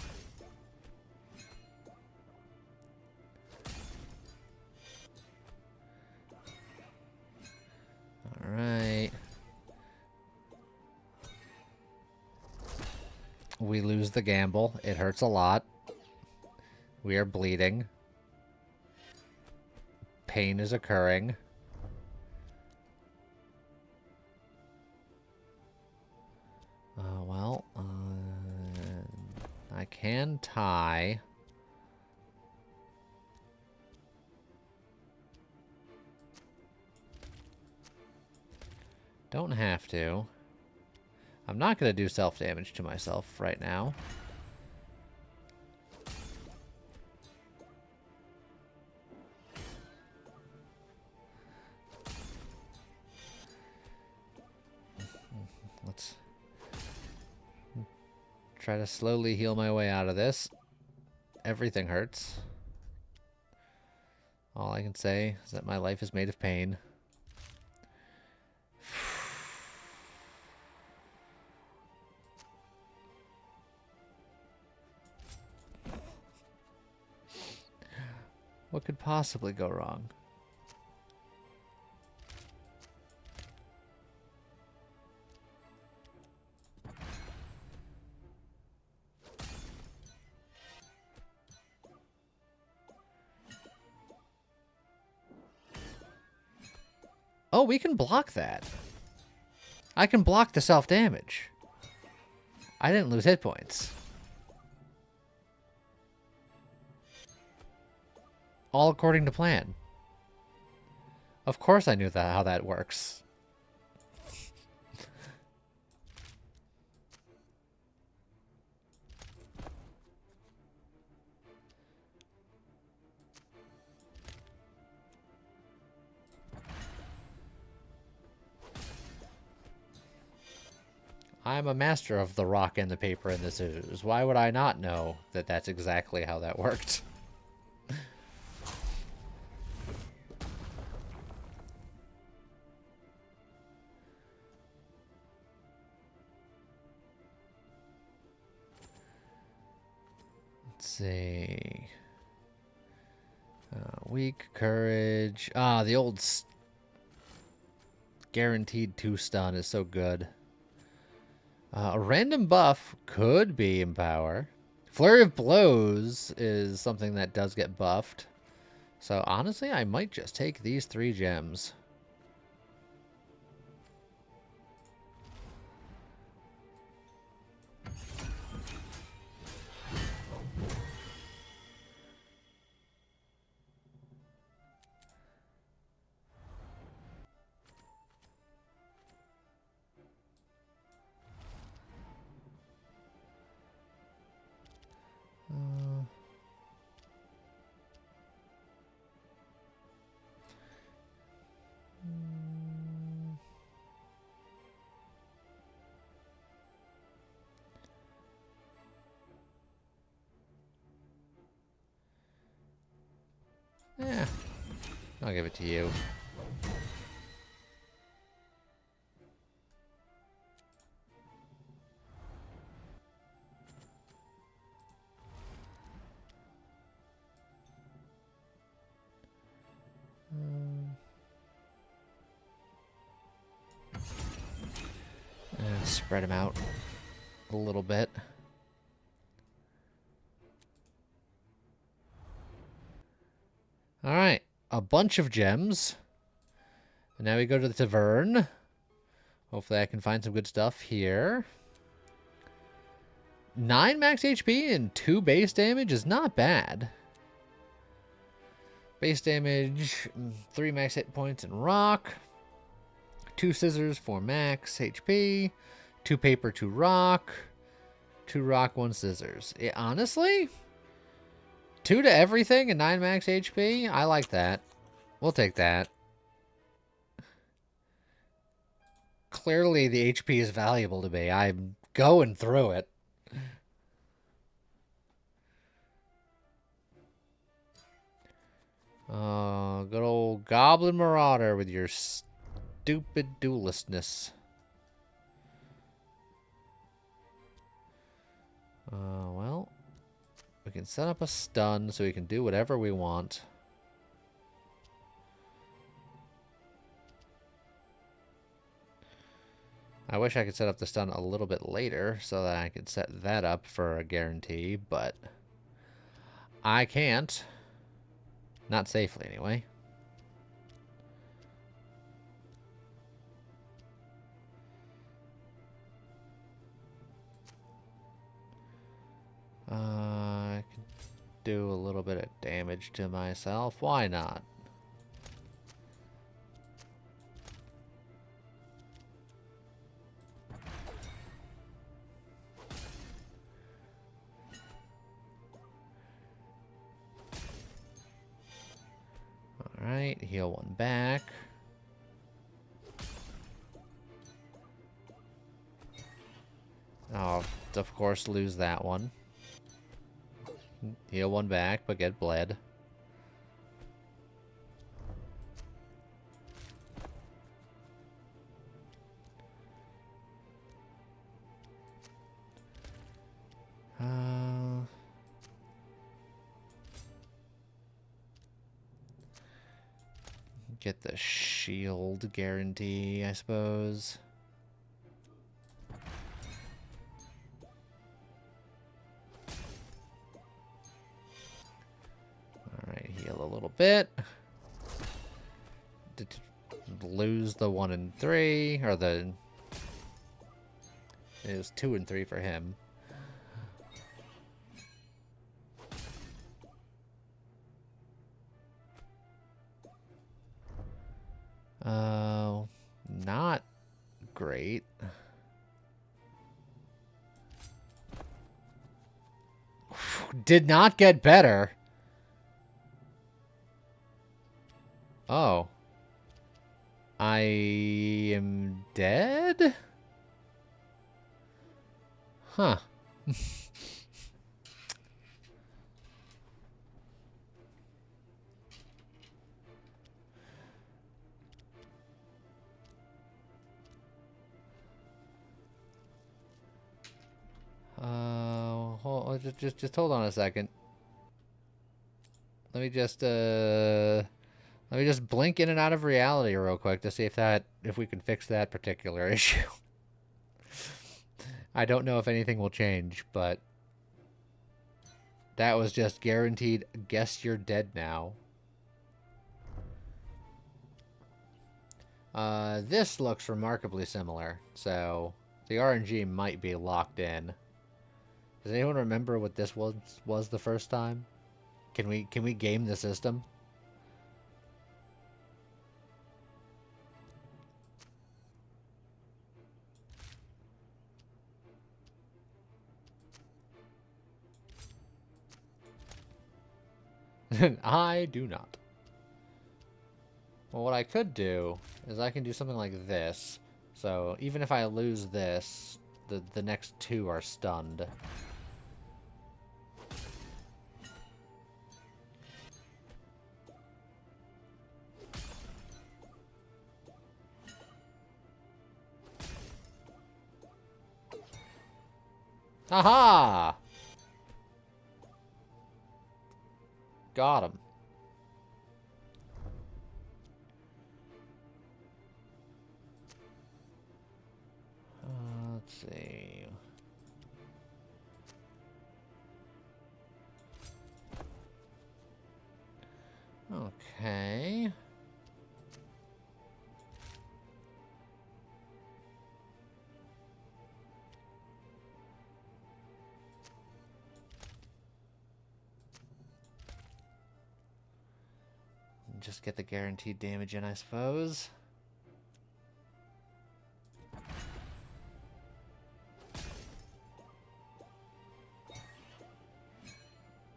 Speaker 1: Alright. We lose the gamble. It hurts a lot. We are bleeding. Pain is occurring. Well, I can tie. Don't have to. I'm not going to do self-damage to myself right now. Let's try to slowly heal my way out of this. Everything hurts. All I can say is that my life is made of pain. What could possibly go wrong? Oh, we can block that. I can block the self-damage. I didn't lose hit points. All according to plan. Of course I knew that how that works. I'm a master of the rock and the paper and the scissors. Why would I not know that that's exactly how that worked? Let's see. Weak, courage. Ah, the old guaranteed 2 stun is so good. A random buff could be Empower. Flurry of Blows is something that does get buffed. So honestly, I might just take these 3 gems. Yeah, I'll give it to you. Spread them out a little bit. Alright, a bunch of gems. And now we go to the tavern. Hopefully I can find some good stuff here. 9 max HP and 2 base damage is not bad. Base damage, 3 max hit points and rock. 2 scissors, 4 max HP. 2 paper, 2 rock. 2 rock, 1 scissors. Honestly, 2 to everything and 9 max HP? I like that. We'll take that. Clearly the HP is valuable to me. I'm going through it. Good old Goblin Marauder with your stupid duelistness. Well, we can set up a stun so we can do whatever we want. I wish I could set up the stun a little bit later so that I could set that up for a guarantee, but I can't. Not safely, anyway. I could do a little bit of damage to myself. Why not? Alright, heal one back. I'll, of course, lose that one. Heal one back, but get bled. Get the shield guarantee, I suppose. Alright, heal a little bit. Lose the 1 and 3, or the... It was 2 and 3 for him. Not great. Did not get better. Oh. I am dead? Huh. Just hold on a second. Let me just blink in and out of reality real quick to see if we can fix that particular issue. I don't know if anything will change, but that was just guaranteed. Guess you're dead now. This looks remarkably similar, so the RNG might be locked in. Does anyone remember what this was the first time? Can we game the system? I do not. Well, what I could do is I can do something like this. So even if I lose this, the next 2 are stunned. Aha! Got him. Let's see. Okay. Just get the guaranteed damage in, I suppose.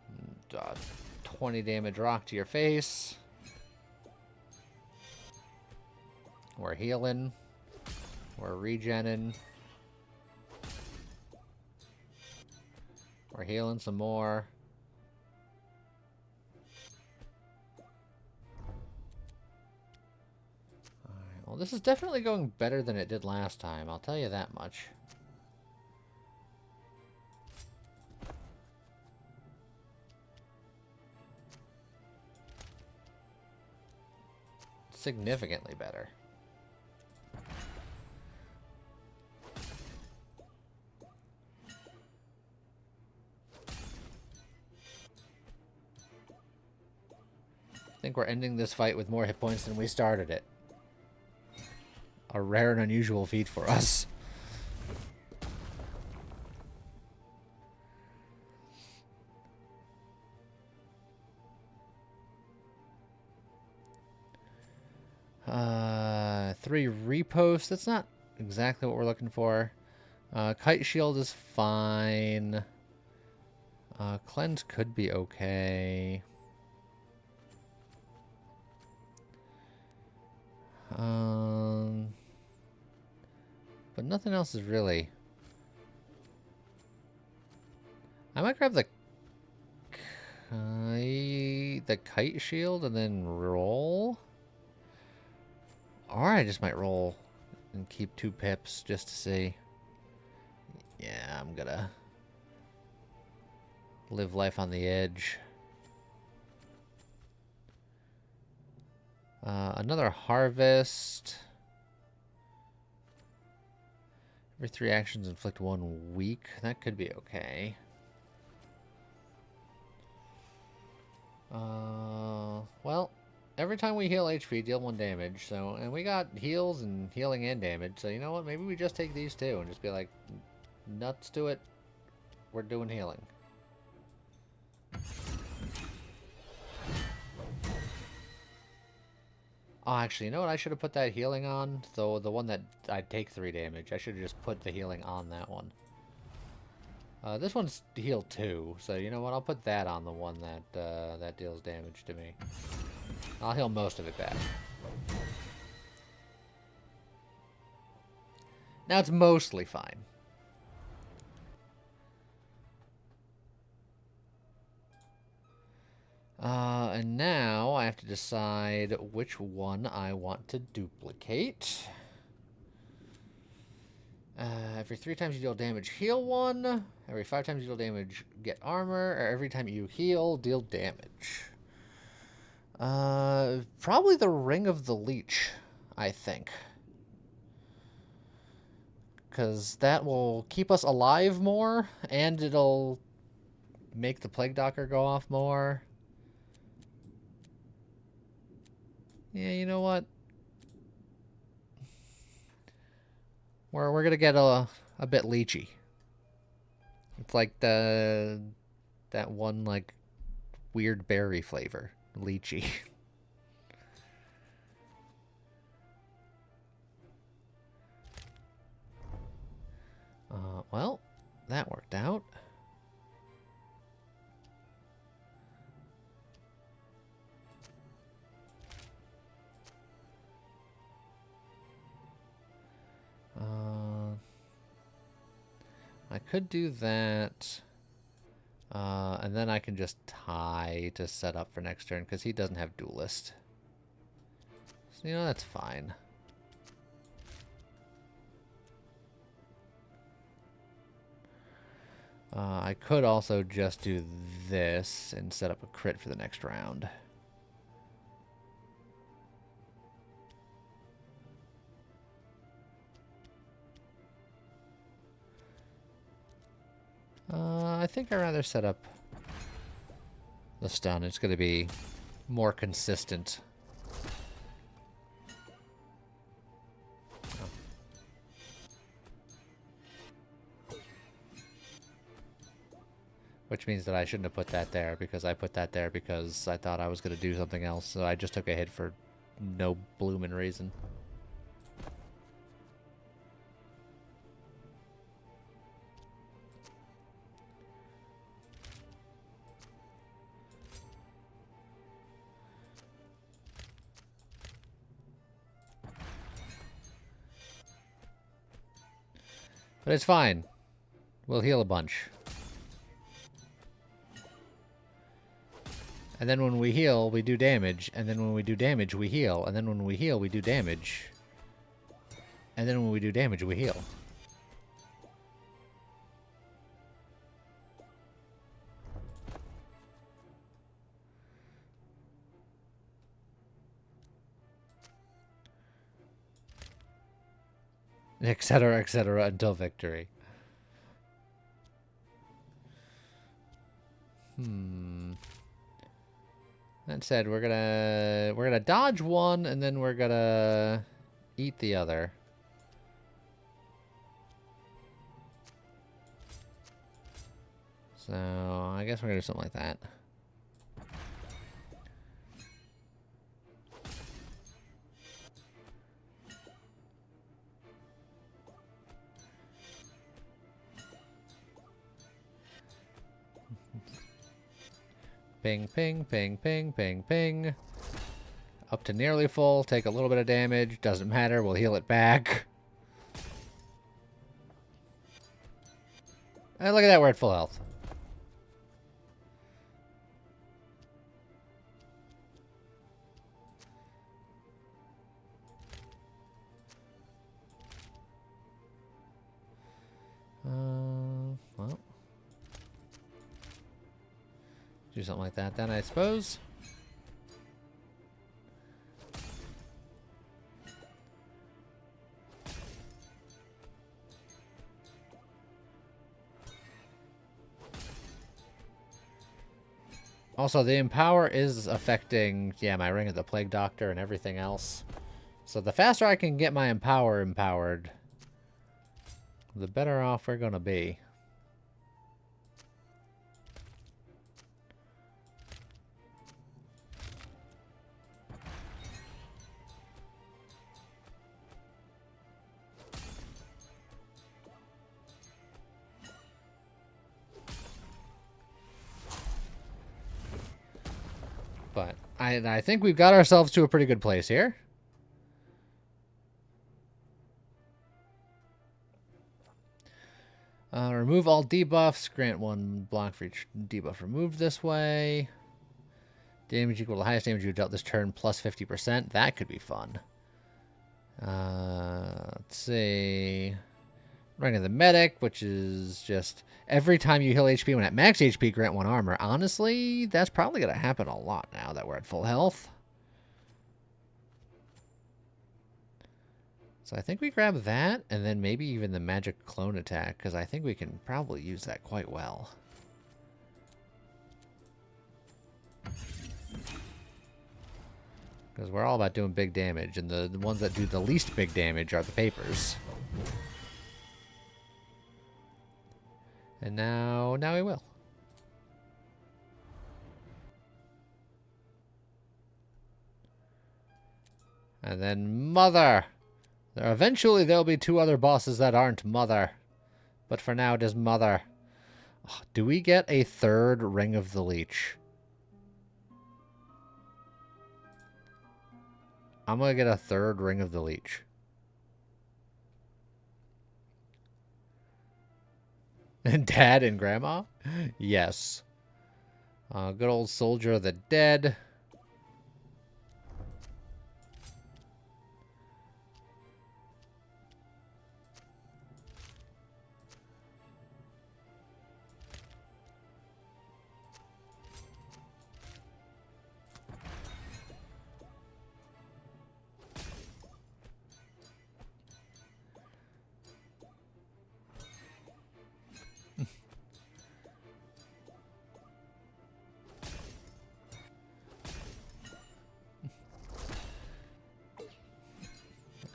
Speaker 1: And, 20 damage rock to your face. We're healing. We're regenning. We're healing some more. Alright, well, this is definitely going better than it did last time, I'll tell you that much. Significantly better. think we're ending this fight with more hit points than we started it. A rare and unusual feat for us. Three reposts. That's not exactly what we're looking for. Kite shield is fine. Cleanse could be okay. But nothing else is really. I might grab the kite shield and then roll. Or I just might roll and keep 2 pips just to see. Yeah, I'm gonna live life on the edge. Another harvest. Every 3 actions inflict 1 weak. That could be okay. Well, every time we heal HP, deal 1 damage. So, and we got heals and healing and damage. So you know what? Maybe we just take these 2 and just be like, nuts to it. We're doing healing. Oh, actually, you know what? I should have put that healing on. So the one that I take 3 damage. I should have just put the healing on that one. This one's heal 2, so you know what? I'll put that on the one that that deals damage to me. I'll heal most of it back. Now it's mostly fine. And now I have to decide which one I want to duplicate. Every 3 times you deal damage, heal 1. Every 5 times you deal damage, get armor. Or every time you heal, deal damage. Probably the Ring of the Leech, I think. Because that will keep us alive more, and it'll make the Plague Doctor go off more. Yeah, you know what? We're gonna get a bit leechy. It's like that one like weird berry flavor, lychee. Well, that worked out. I could do that. And then I can just tie to set up for next turn, because he doesn't have Duelist. So, you know, that's fine. I could also just do this and set up a crit for the next round. I think I'd rather set up the stun. It's going to be more consistent. Which means that I shouldn't have put that there, because I put that there because I thought I was going to do something else. So I just took a hit for no bloomin' reason. But it's fine. We'll heal a bunch. And then when we heal, we do damage. And then when we do damage, we heal. And then when we heal, we do damage. And then when we do damage, we heal. Etc., until victory. That instead we're gonna dodge one and then we're gonna eat the other. So I guess we're gonna do something like that. Ping, ping, ping, ping, ping, ping. Up to nearly full. Take a little bit of damage. Doesn't matter. We'll heal it back. And look at that. We're at full health. Well. Do something like that then, I suppose. Also, the Empower is affecting, yeah, my Ring of the Plague Doctor and everything else. So the faster I can get my Empower empowered, the better off we're gonna be. But I think we've got ourselves to a pretty good place here. Remove all debuffs. Grant one block for each debuff removed this way. Damage equal to the highest damage you dealt this turn plus 50%. That could be fun. Let's see. Ring of the Medic, which is just every time you heal HP when at max HP, grant one armor. Honestly, that's probably going to happen a lot now that we're at full health. So I think we grab that, and then maybe even the magic clone attack, because I think we can probably use that quite well. Because we're all about doing big damage, and the ones that do the least big damage are the papers. And now we will. And then Mother. Eventually there'll be 2 other bosses that aren't Mother. But for now it is Mother. Oh, do we get a 3rd Ring of the Leech? I'm going to get a 3rd Ring of the Leech. And Dad and Grandma? Yes. Good old Soldier of the Dead.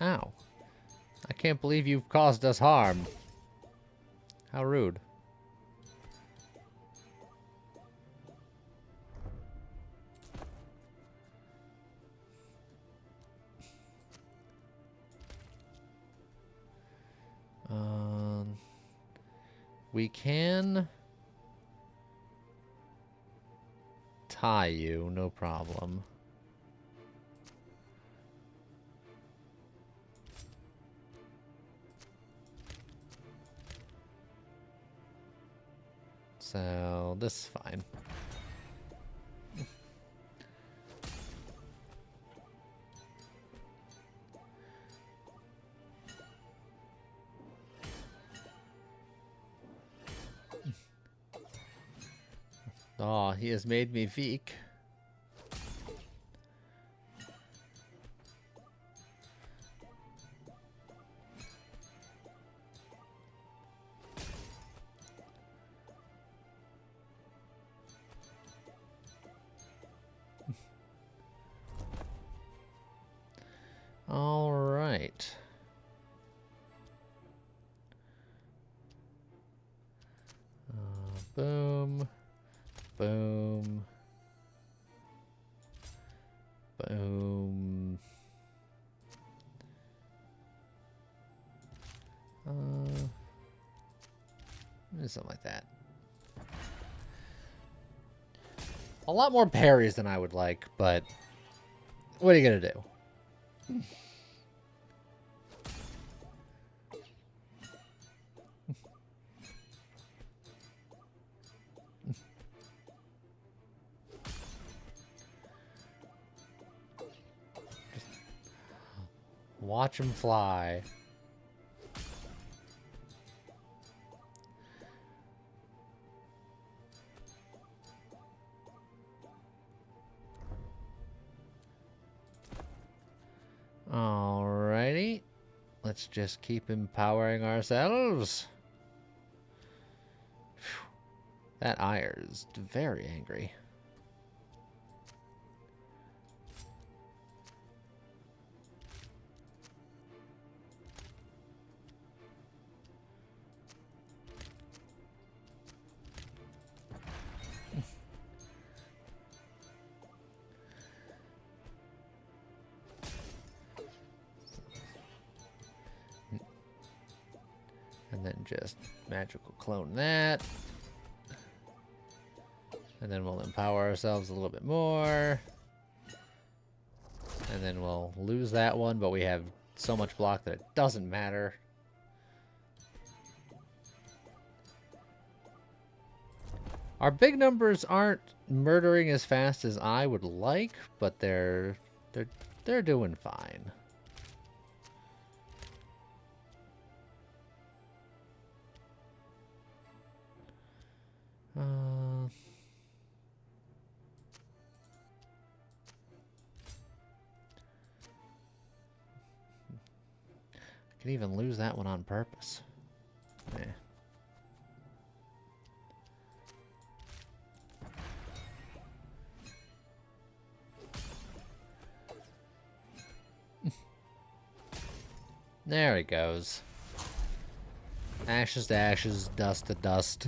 Speaker 1: Ow. I can't believe you've caused us harm. How rude. We can tie you, no problem. So, this is fine. Oh, he has made me weak. All right. Boom. Boom. Boom. Something like that. A lot more parries than I would like, but what are you gonna do? Just watch him fly. Alrighty. Let's just keep empowering ourselves. Phew. That ire is very angry. And then just magical clone that. And then we'll empower ourselves a little bit more. And then we'll lose that one, but we have so much block that it doesn't matter. Our big numbers aren't murdering as fast as I would like, but they're doing fine. I could even lose that one on purpose. Yeah. There he goes. Ashes to ashes, dust to dust.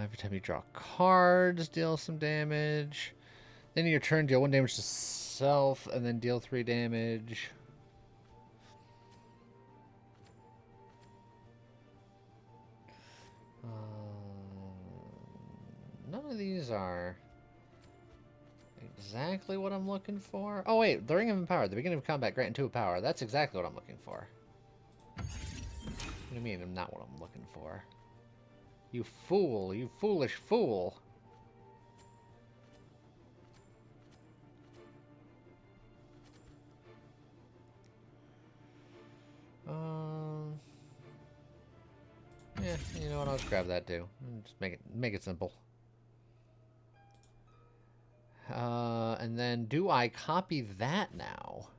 Speaker 1: Every time you draw cards, deal some damage. Then in your turn, deal 1 damage to self, and then deal 3 damage. None of these are exactly what I'm looking for. Oh wait, the Ring of Empower. The beginning of combat, grant 2 of power. That's exactly what I'm looking for. What do you mean I'm not what I'm looking for? You fool, you foolish fool. Yeah, you know what? I'll just grab that too. Just make it simple. And then do I copy that now?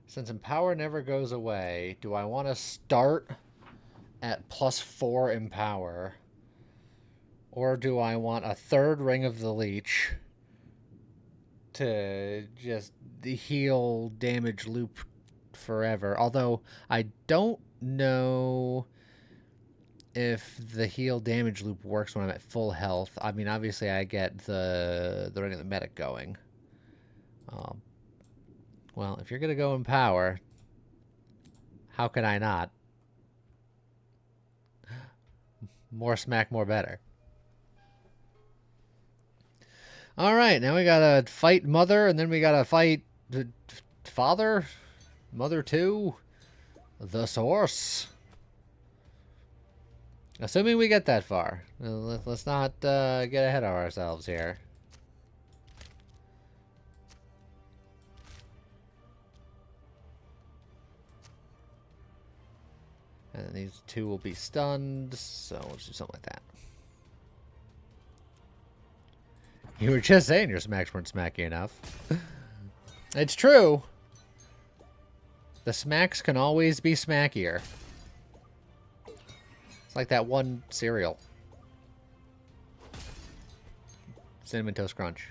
Speaker 1: Since Empower never goes away, do I want to start at +4 Empower? Or do I want a 3rd Ring of the Leech to just heal damage loop forever? Although I don't know if the heal damage loop works when I'm at full health. I mean, obviously I get the Ring of the Medic going. Well, if you're going to go Empower, how can I not? More smack, more better. Alright, now we gotta fight Mother, and then we gotta fight Father? Mother 2? The Source? Assuming we get that far. Let's not get ahead of ourselves here. And these 2 will be stunned, so let's do something like that. You were just saying your smacks weren't smacky enough. It's true. The smacks can always be smackier. Like that one cereal. Cinnamon Toast Crunch.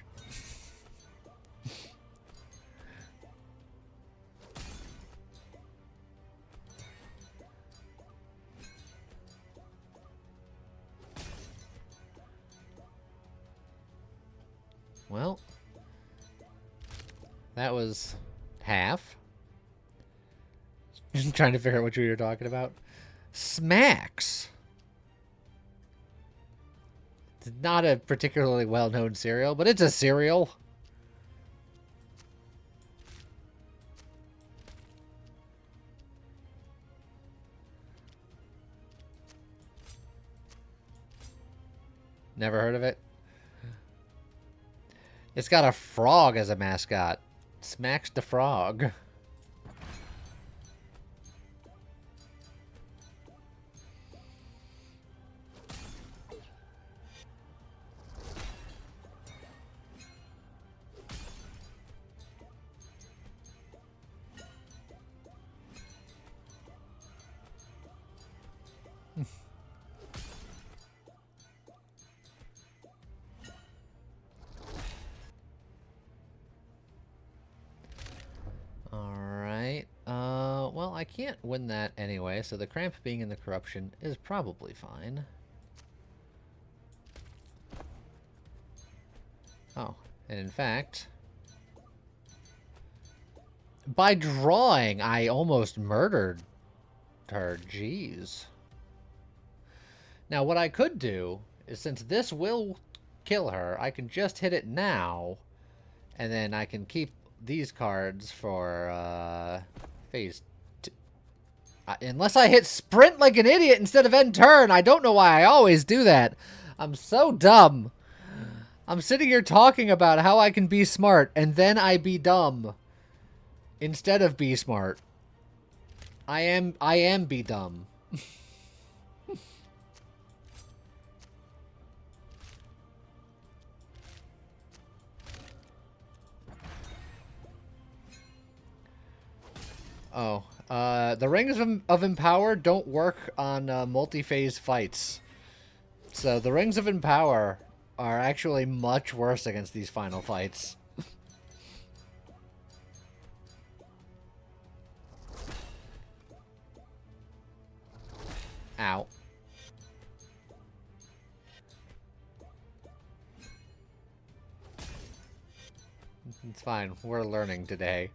Speaker 1: Well, that was half. Just trying to figure out what you were talking about. Smacks. It's not a particularly well-known cereal, but it's a cereal. Never heard of it? It's got a frog as a mascot. Smacks the frog. Alright. Well, I can't win that anyway, so the cramp being in the corruption is probably fine. Oh, and in fact, by drawing, I almost murdered her. Jeez. Now, what I could do is, since this will kill her, I can just hit it now, and then I can keep these cards for phase 2. Unless I hit sprint like an idiot instead of end turn. I don't know why I always do that. I'm so dumb. I'm sitting here talking about how I can be smart, and then I be dumb instead of be smart. I am be dumb. Oh, the Rings of Empower don't work on multi-phase fights. So the Rings of Empower are actually much worse against these final fights. Ow. It's fine. We're learning today.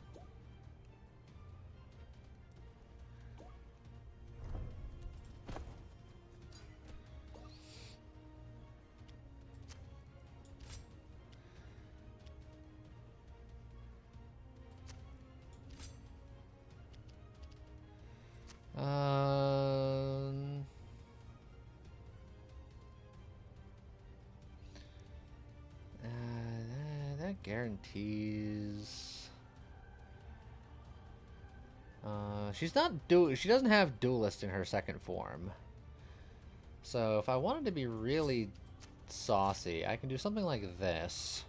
Speaker 1: That guarantees. She's not she doesn't have duelist in her second form. So if I wanted to be really saucy, I can do something like this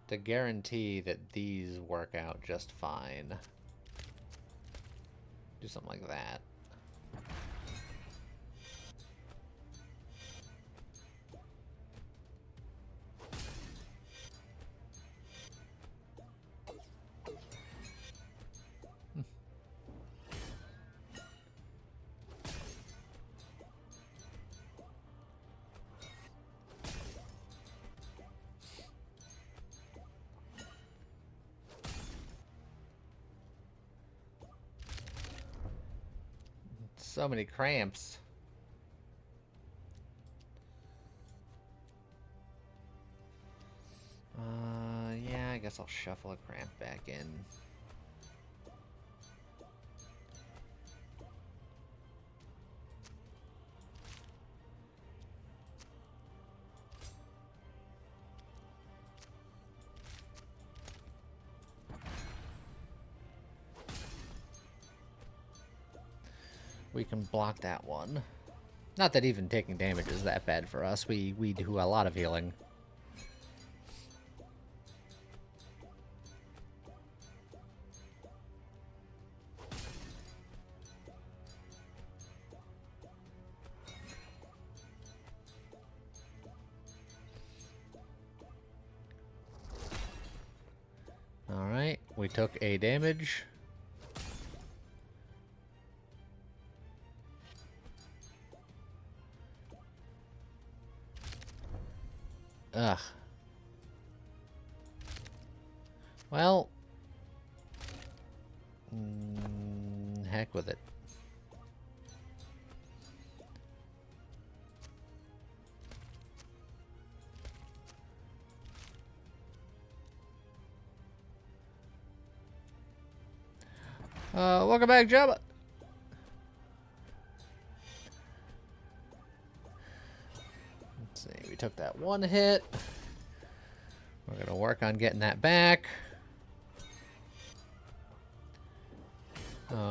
Speaker 1: to guarantee that these work out just fine. Do something like that. So many cramps. Yeah, I guess I'll shuffle a cramp back in. We can block that one. Not that even taking damage is that bad for us. We do a lot of healing. we took a damage. Ugh. Well, heck with it. Welcome back, Jabba. Let's see, we took that one hit. We're gonna work on getting that back.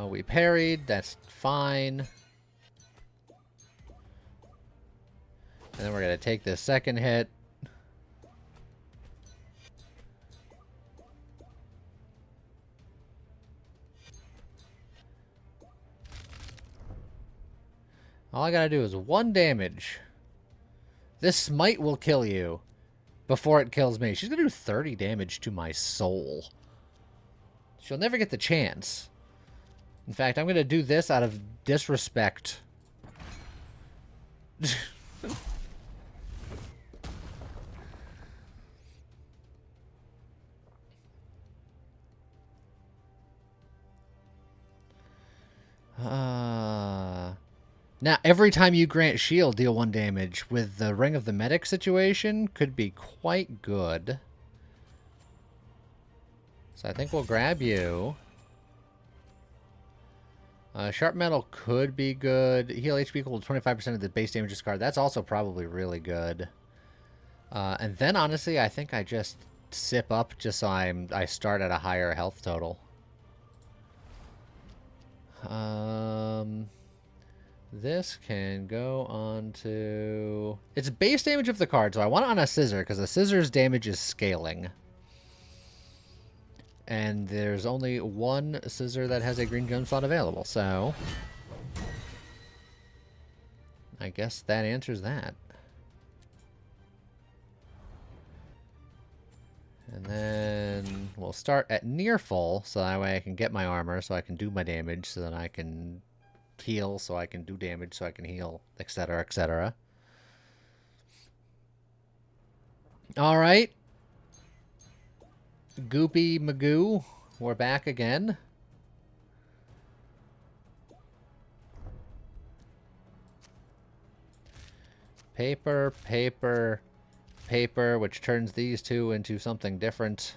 Speaker 1: We parried, that's fine. And then we're gonna take this second hit. All I gotta do is 1 damage. This smite will kill you before it kills me. She's gonna do 30 damage to my soul. She'll never get the chance. In fact, I'm gonna do this out of disrespect. Now, every time you grant shield, deal 1 damage. With the Ring of the Medic situation, could be quite good. So I think we'll grab you. Sharp Metal could be good. Heal HP equal to 25% of the base damage discard. That's also probably really good. And then, honestly, I think I just sip up just so I start at a higher health total. This can go on to... It's base damage of the card, so I want it on a scissor, because a scissor's damage is scaling. And there's only 1 scissor that has a green gem slot available, so... I guess that answers that. And then we'll start at near full, so that way I can get my armor, so I can do my damage, so that I can heal, so I can do damage, so I can heal, etc., etc. Alright. Goopy Magoo, we're back again. Paper, paper, paper, which turns these two into something different.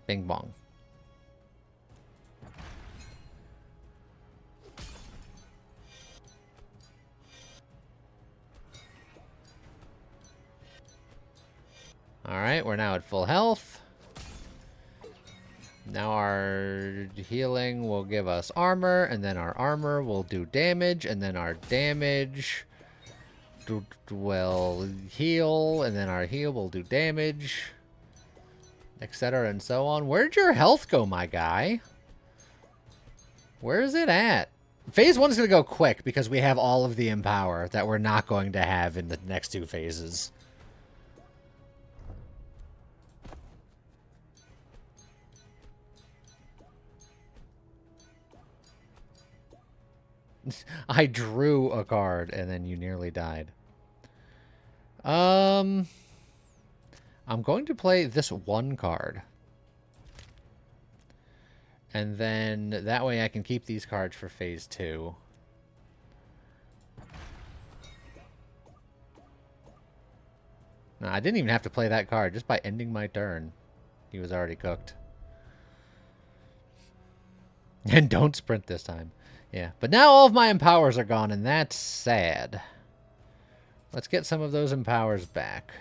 Speaker 1: Bing bong. Alright, we're now at full health. Now our healing will give us armor, and then our armor will do damage, and then our damage will heal, and then our heal will do damage, etc. and so on. Where'd your health go, my guy? Where is it at? Phase 1 is going to go quick because we have all of the empower that we're not going to have in the next 2 phases. I drew a card and then you nearly died. I'm going to play this 1 card. And then that way I can keep these cards for phase 2. No, I didn't even have to play that card. Just by ending my turn, he was already cooked. And don't sprint this time. Yeah, but now all of my empowers are gone, and that's sad. Let's get some of those empowers back.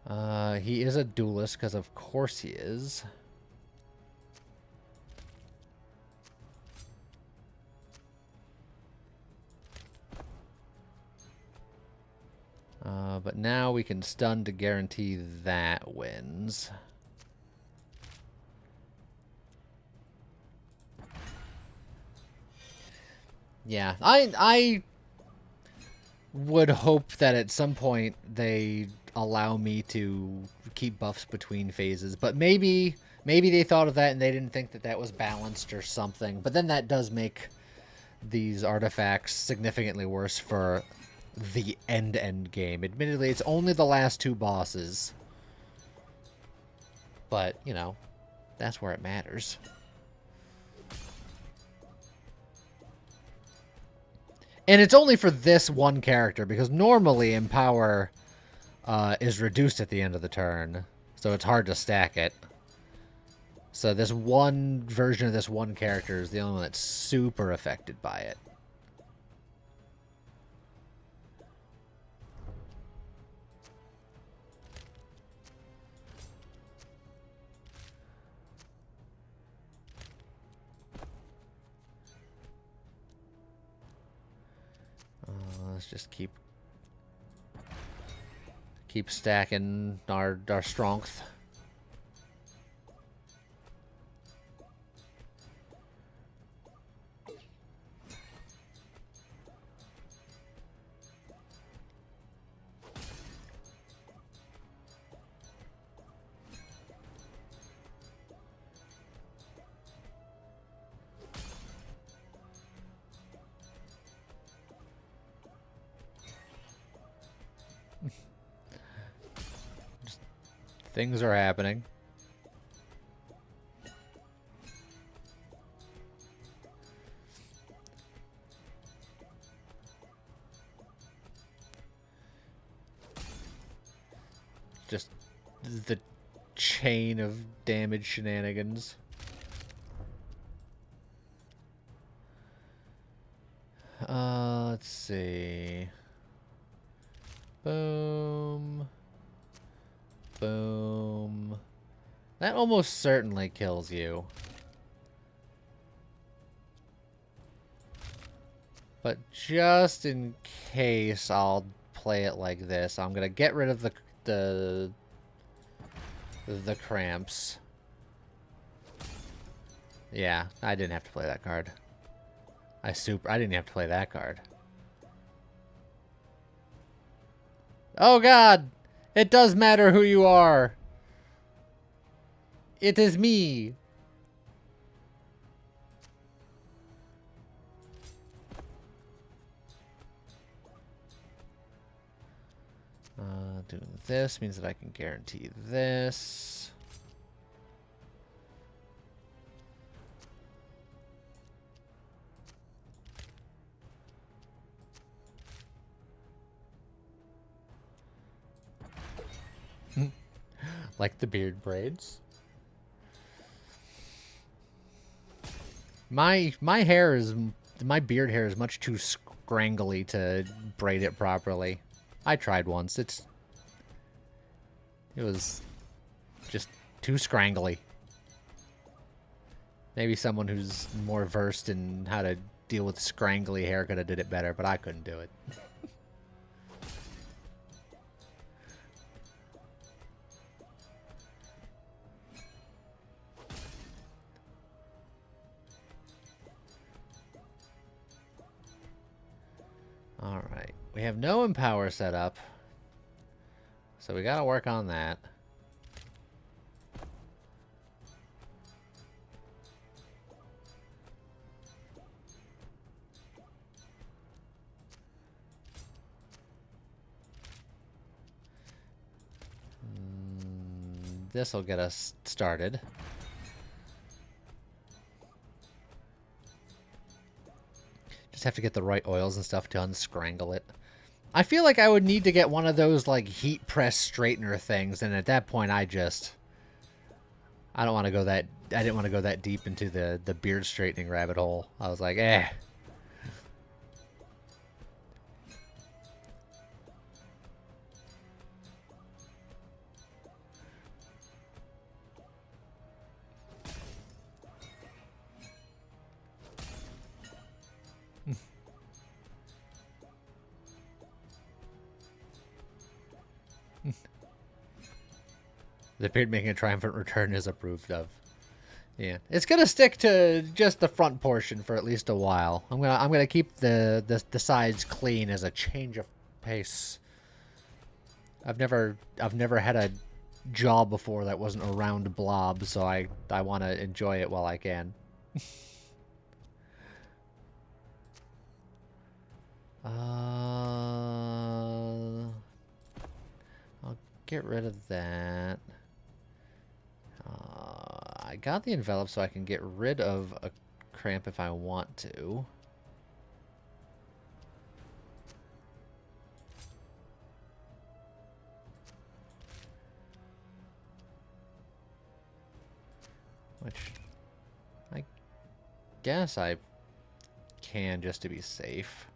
Speaker 1: He is a duelist, because of course he is. But now we can stun to guarantee that wins. Yeah, I would hope that at some point they allow me to keep buffs between phases. But maybe they thought of that and they didn't think that that was balanced or something. But then that does make these artifacts significantly worse for the end game. Admittedly, it's only the last 2 bosses. But, you know, that's where it matters. And it's only for this one character, because normally Empower is reduced at the end of the turn, so it's hard to stack it. So this one version of this one character is the only one that's super affected by it. Let's just keep stacking our strength. Things are happening. Just the chain of damage shenanigans. Let's see. Boom. Boom. That almost certainly kills you. But just in case, I'll play it like this. I'm gonna get rid of the cramps. Yeah, I didn't have to play that card. I didn't have to play that card. Oh god! It does matter who you are. It is me. Doing this means that I can guarantee this. Like the beard braids. My beard hair is much too scrangly to braid it properly. I tried once. It was just too scrangly. Maybe someone who's more versed in how to deal with scrangly hair could have did it better, but I couldn't do it. Alright, we have no Empower set up, so we gotta work on that. This'll get us started. Just have to get the right oils and stuff to unscrangle it. I feel like I would need to get one of those, like, heat press straightener things, and at that point I don't want to go that... I didn't want to go that deep into the beard straightening rabbit hole. I was like, eh. The beard making a triumphant return is approved of. Yeah, it's gonna stick to just the front portion for at least a while. I'm gonna keep the sides clean as a change of pace. I've never had a job before that wasn't a round blob, so I want to enjoy it while I can. I'll get rid of that. I got the envelope so I can get rid of a cramp if I want to. Which I guess I can just to be safe.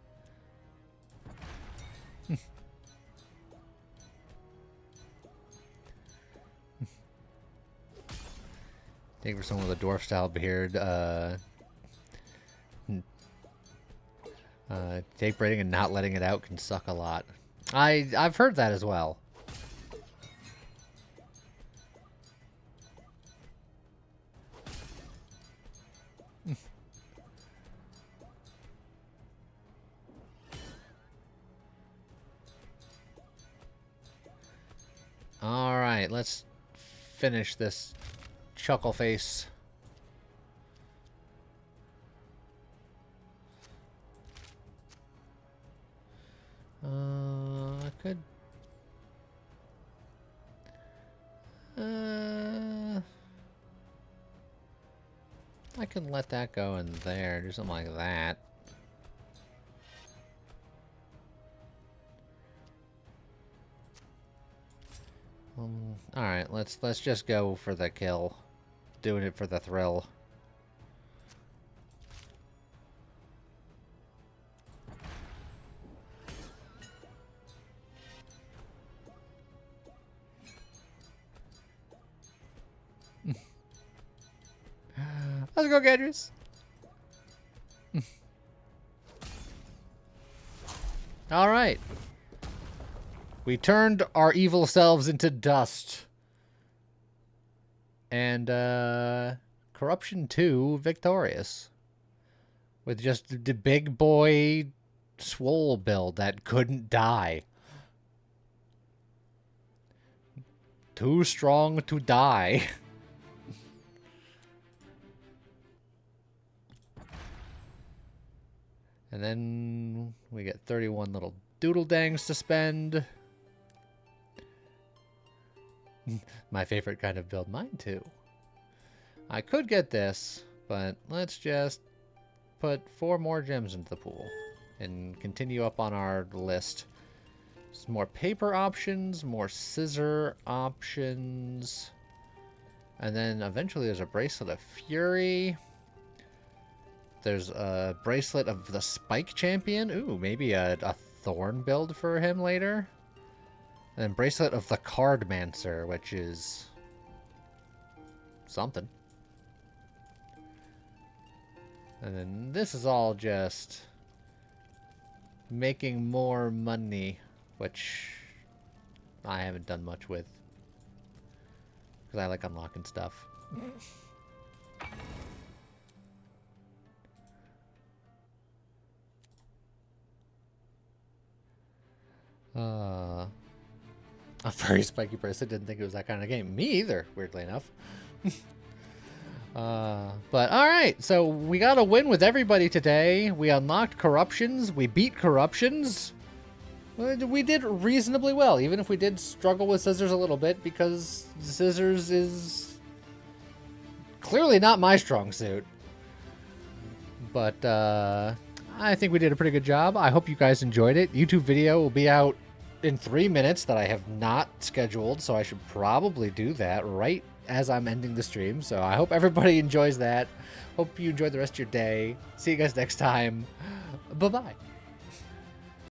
Speaker 1: Take for someone with a dwarf-style beard. Tape braiding and not letting it out can suck a lot. I've heard that as well. All right, let's finish this chuckle face. I could. I can let that go in there. Do something like that. All right, let's just go for the kill. Doing it for the thrill. Let's go, Gadrus. All right. We turned our evil selves into dust. And, Corruption 2 victorious. With just the big boy swole build that couldn't die. Too strong to die. And then we get 31 little doodle dangs to spend. My favorite kind of build. Mine too. I could get this, but let's just put 4 more gems into the pool and continue up on our list. Some more paper options, more scissor options, and then eventually there's a bracelet of fury. There's a bracelet of the Spike Champion. Ooh, maybe a thorn build for him later. And then bracelet of the Handmancers, which is something. And then this is all just making more money, which I haven't done much with. Because I like unlocking stuff. A furry spiky bracelet. Didn't think it was that kind of game. Me either, weirdly enough. But alright, so we got a win with everybody today. We unlocked corruptions. We beat corruptions. We did reasonably well, even if we did struggle with scissors a little bit, because scissors is clearly not my strong suit. But I think we did a pretty good job. I hope you guys enjoyed it. YouTube video will be out in 3 minutes that I have not scheduled, so I should probably do that right as I'm ending the stream. So I hope everybody enjoys that. Hope you enjoy the rest of your day. See you guys next time. Bye-bye.